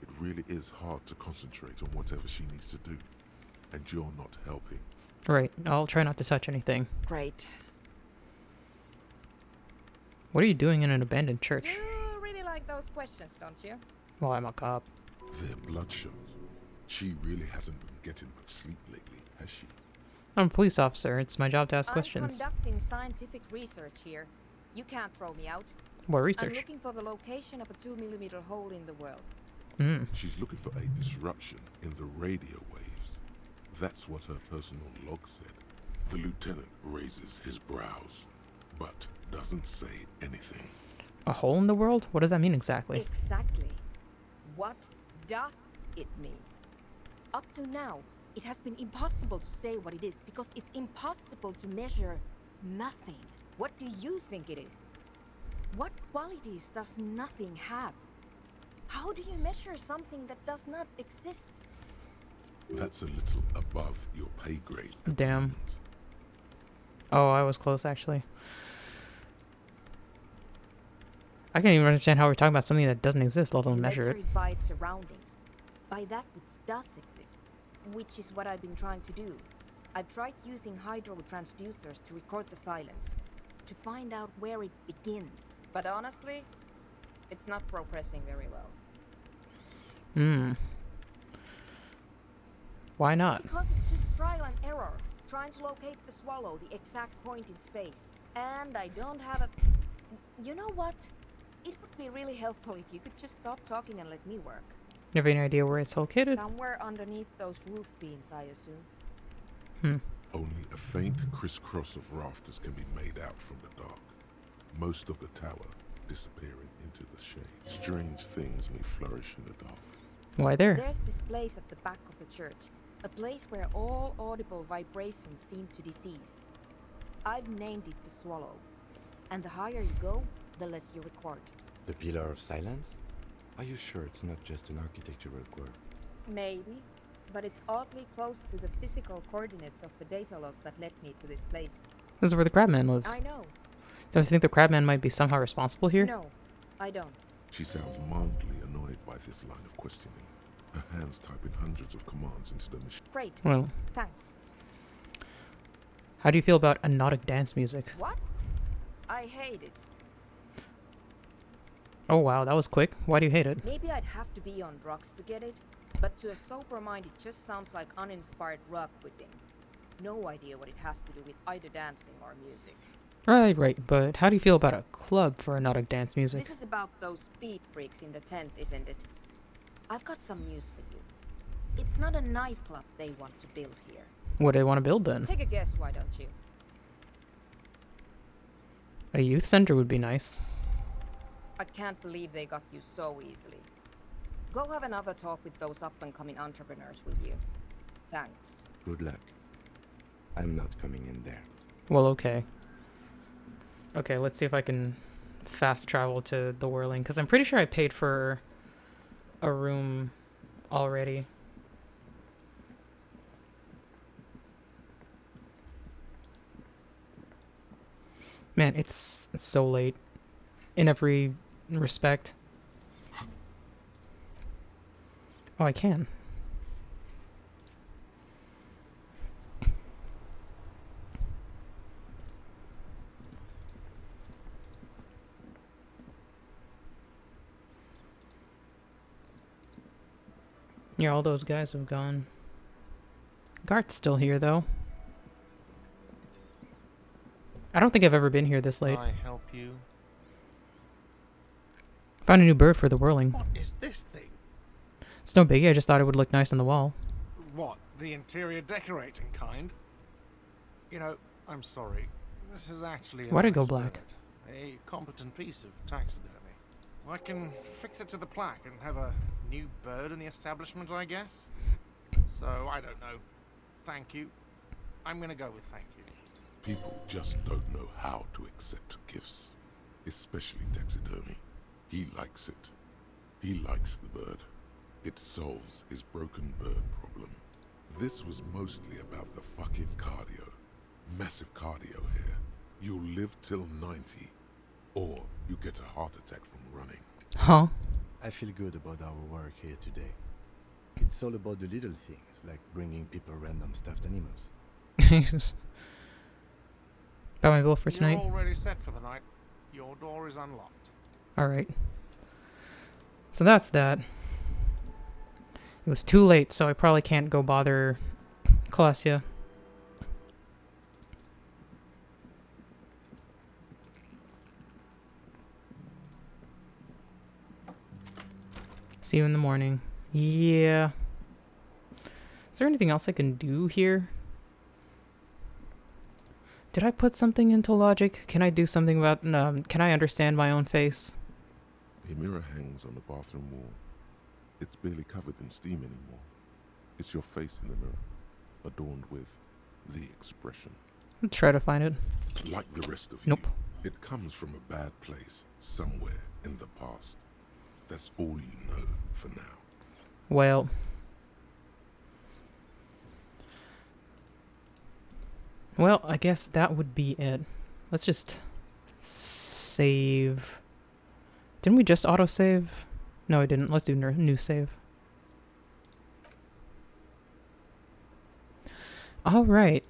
It really is hard to concentrate on whatever she needs to do. And you're not helping. Right, I'll try not to touch anything. Great. What are you doing in an abandoned church? You really like those questions, don't you? Well, I'm a cop. They're bloodshot. She really hasn't been getting much sleep lately, has she? I'm a police officer. It's my job to ask questions. I'm conducting scientific research here. You can't throw me out. What research? I'm looking for the location of a 2mm hole in the world. She's looking for a disruption in the radio waves. That's what her personal log said. The lieutenant raises his brows, but doesn't say anything. A hole in the world? What does that mean exactly? Exactly. What does it mean? Up to now, it has been impossible to say what it is because it's impossible to measure nothing. What do you think it is? What qualities does nothing have? How do you measure something that does not exist? That's a little above your pay grade. Damn. Oh, I was close, actually. I can't even understand how we're talking about something that doesn't exist, let alone measure it. By its surroundings. By that which does exist. Which is what I've been trying to do. I've tried using hydro transducers to record the silence. To find out where it begins. But honestly, it's not progressing very well. Why not? Because it's just trial and error. Trying to locate the swallow, the exact point in space. And I don't have a... You know what? It would be really helpful if you could just stop talking and let me work. You have any idea where it's located? Somewhere underneath those roof beams, I assume. Only a faint crisscross of rafters can be made out from the dark. Most of the tower disappearing into the shade. Strange things may flourish in the dark. Why there? There's this place at the back of the church. A place where all audible vibrations seem to decease. I've named it the Swallow. And the higher you go, the less you record. The Pillar of Silence? Are you sure it's not just an architectural quirk? Maybe, but it's oddly close to the physical coordinates of the data loss that led me to this place. This is where the Crabman lives. I know. Don't you think the Crabman might be somehow responsible here? No, I don't. She sounds mildly annoyed by this line of questioning. Her hands typing hundreds of commands into the machine. Great. Well, thanks. How do you feel about hypnotic dance music? What? I hate it. Oh wow, that was quick. Why do you hate it? Maybe I'd have to be on drugs to get it. But to a sober mind, it just sounds like uninspired rug whipping. No idea what it has to do with either dancing or music. Right, but how do you feel about a club for erotic dance music? This is about those speed freaks in the tent, isn't it? I've got some news for you. It's not a nightclub they want to build here. What do they want to build then? Take a guess, why don't you? A youth center would be nice. I can't believe they got you so easily. Go have another talk with those up-and-coming entrepreneurs, will you? Thanks. Good luck. I'm not coming in there. Well, okay. Okay, let's see if I can fast travel to the Whirling, because I'm pretty sure I paid for a room already. Man, it's so late in every respect. Oh, I can. Yeah, all those guys have gone. Gart's still here, though. I don't think I've ever been here this late. Can I help you? Found a new bird for the Whirling. What is this thing? It's no biggie, I just thought it would look nice on the wall. What, the interior decorating kind? You know, I'm sorry. This is actually a Why'd it go nice black? bird. A competent piece of taxidermy. I can fix it to the plaque and have a new bird in the establishment, I guess. So, I don't know. Thank you. I'm gonna go with thank you. People just don't know how to accept gifts, especially taxidermy. He likes it. He likes the bird. It solves his broken bird problem. This was mostly about the fucking cardio. Massive cardio here. You'll live till 90, or you get a heart attack from running. Huh? I feel good about our work here today. It's all about the little things, like bringing people random stuffed animals. Got my bill for tonight? You're already set for the night. Your door is unlocked. Alright. So that's that. It was too late, so I probably can't go bother Klasia. See you in the morning. Yeah. Is there anything else I can do here? Did I put something into logic? Can I do something about... can I understand my own face? A mirror hangs on the bathroom wall. It's barely covered in steam anymore. It's your face in the mirror, adorned with the expression. Let's try to find it. Like the rest of Nope. you, it comes from a bad place, somewhere in the past. That's all you know for now. Well... Well, I guess that would be it. Let's just save. Didn't we just autosave? No, I didn't. Let's do new save. All right.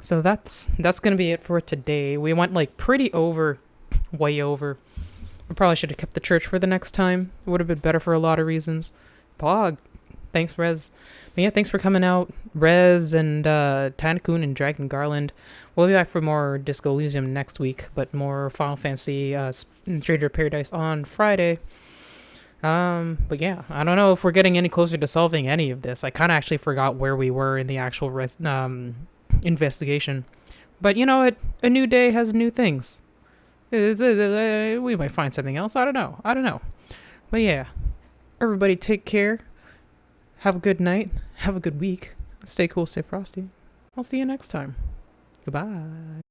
So that's going to be it for today. We went like pretty way over. We probably should have kept the church for the next time. It would have been better for a lot of reasons. Pog. Thanks, Rez. But yeah, thanks for coming out, Rez and Tanakun and Dragon Garland. We'll be back for more Disco Elysium next week, but more Final Fantasy Stranger of Paradise on Friday. But yeah, I don't know if we're getting any closer to solving any of this. I kind of actually forgot where we were in the actual investigation. But you know what? A new day has new things. We might find something else. I don't know. But yeah, everybody take care. Have a good night. Have a good week. Stay cool, stay frosty. I'll see you next time. Goodbye.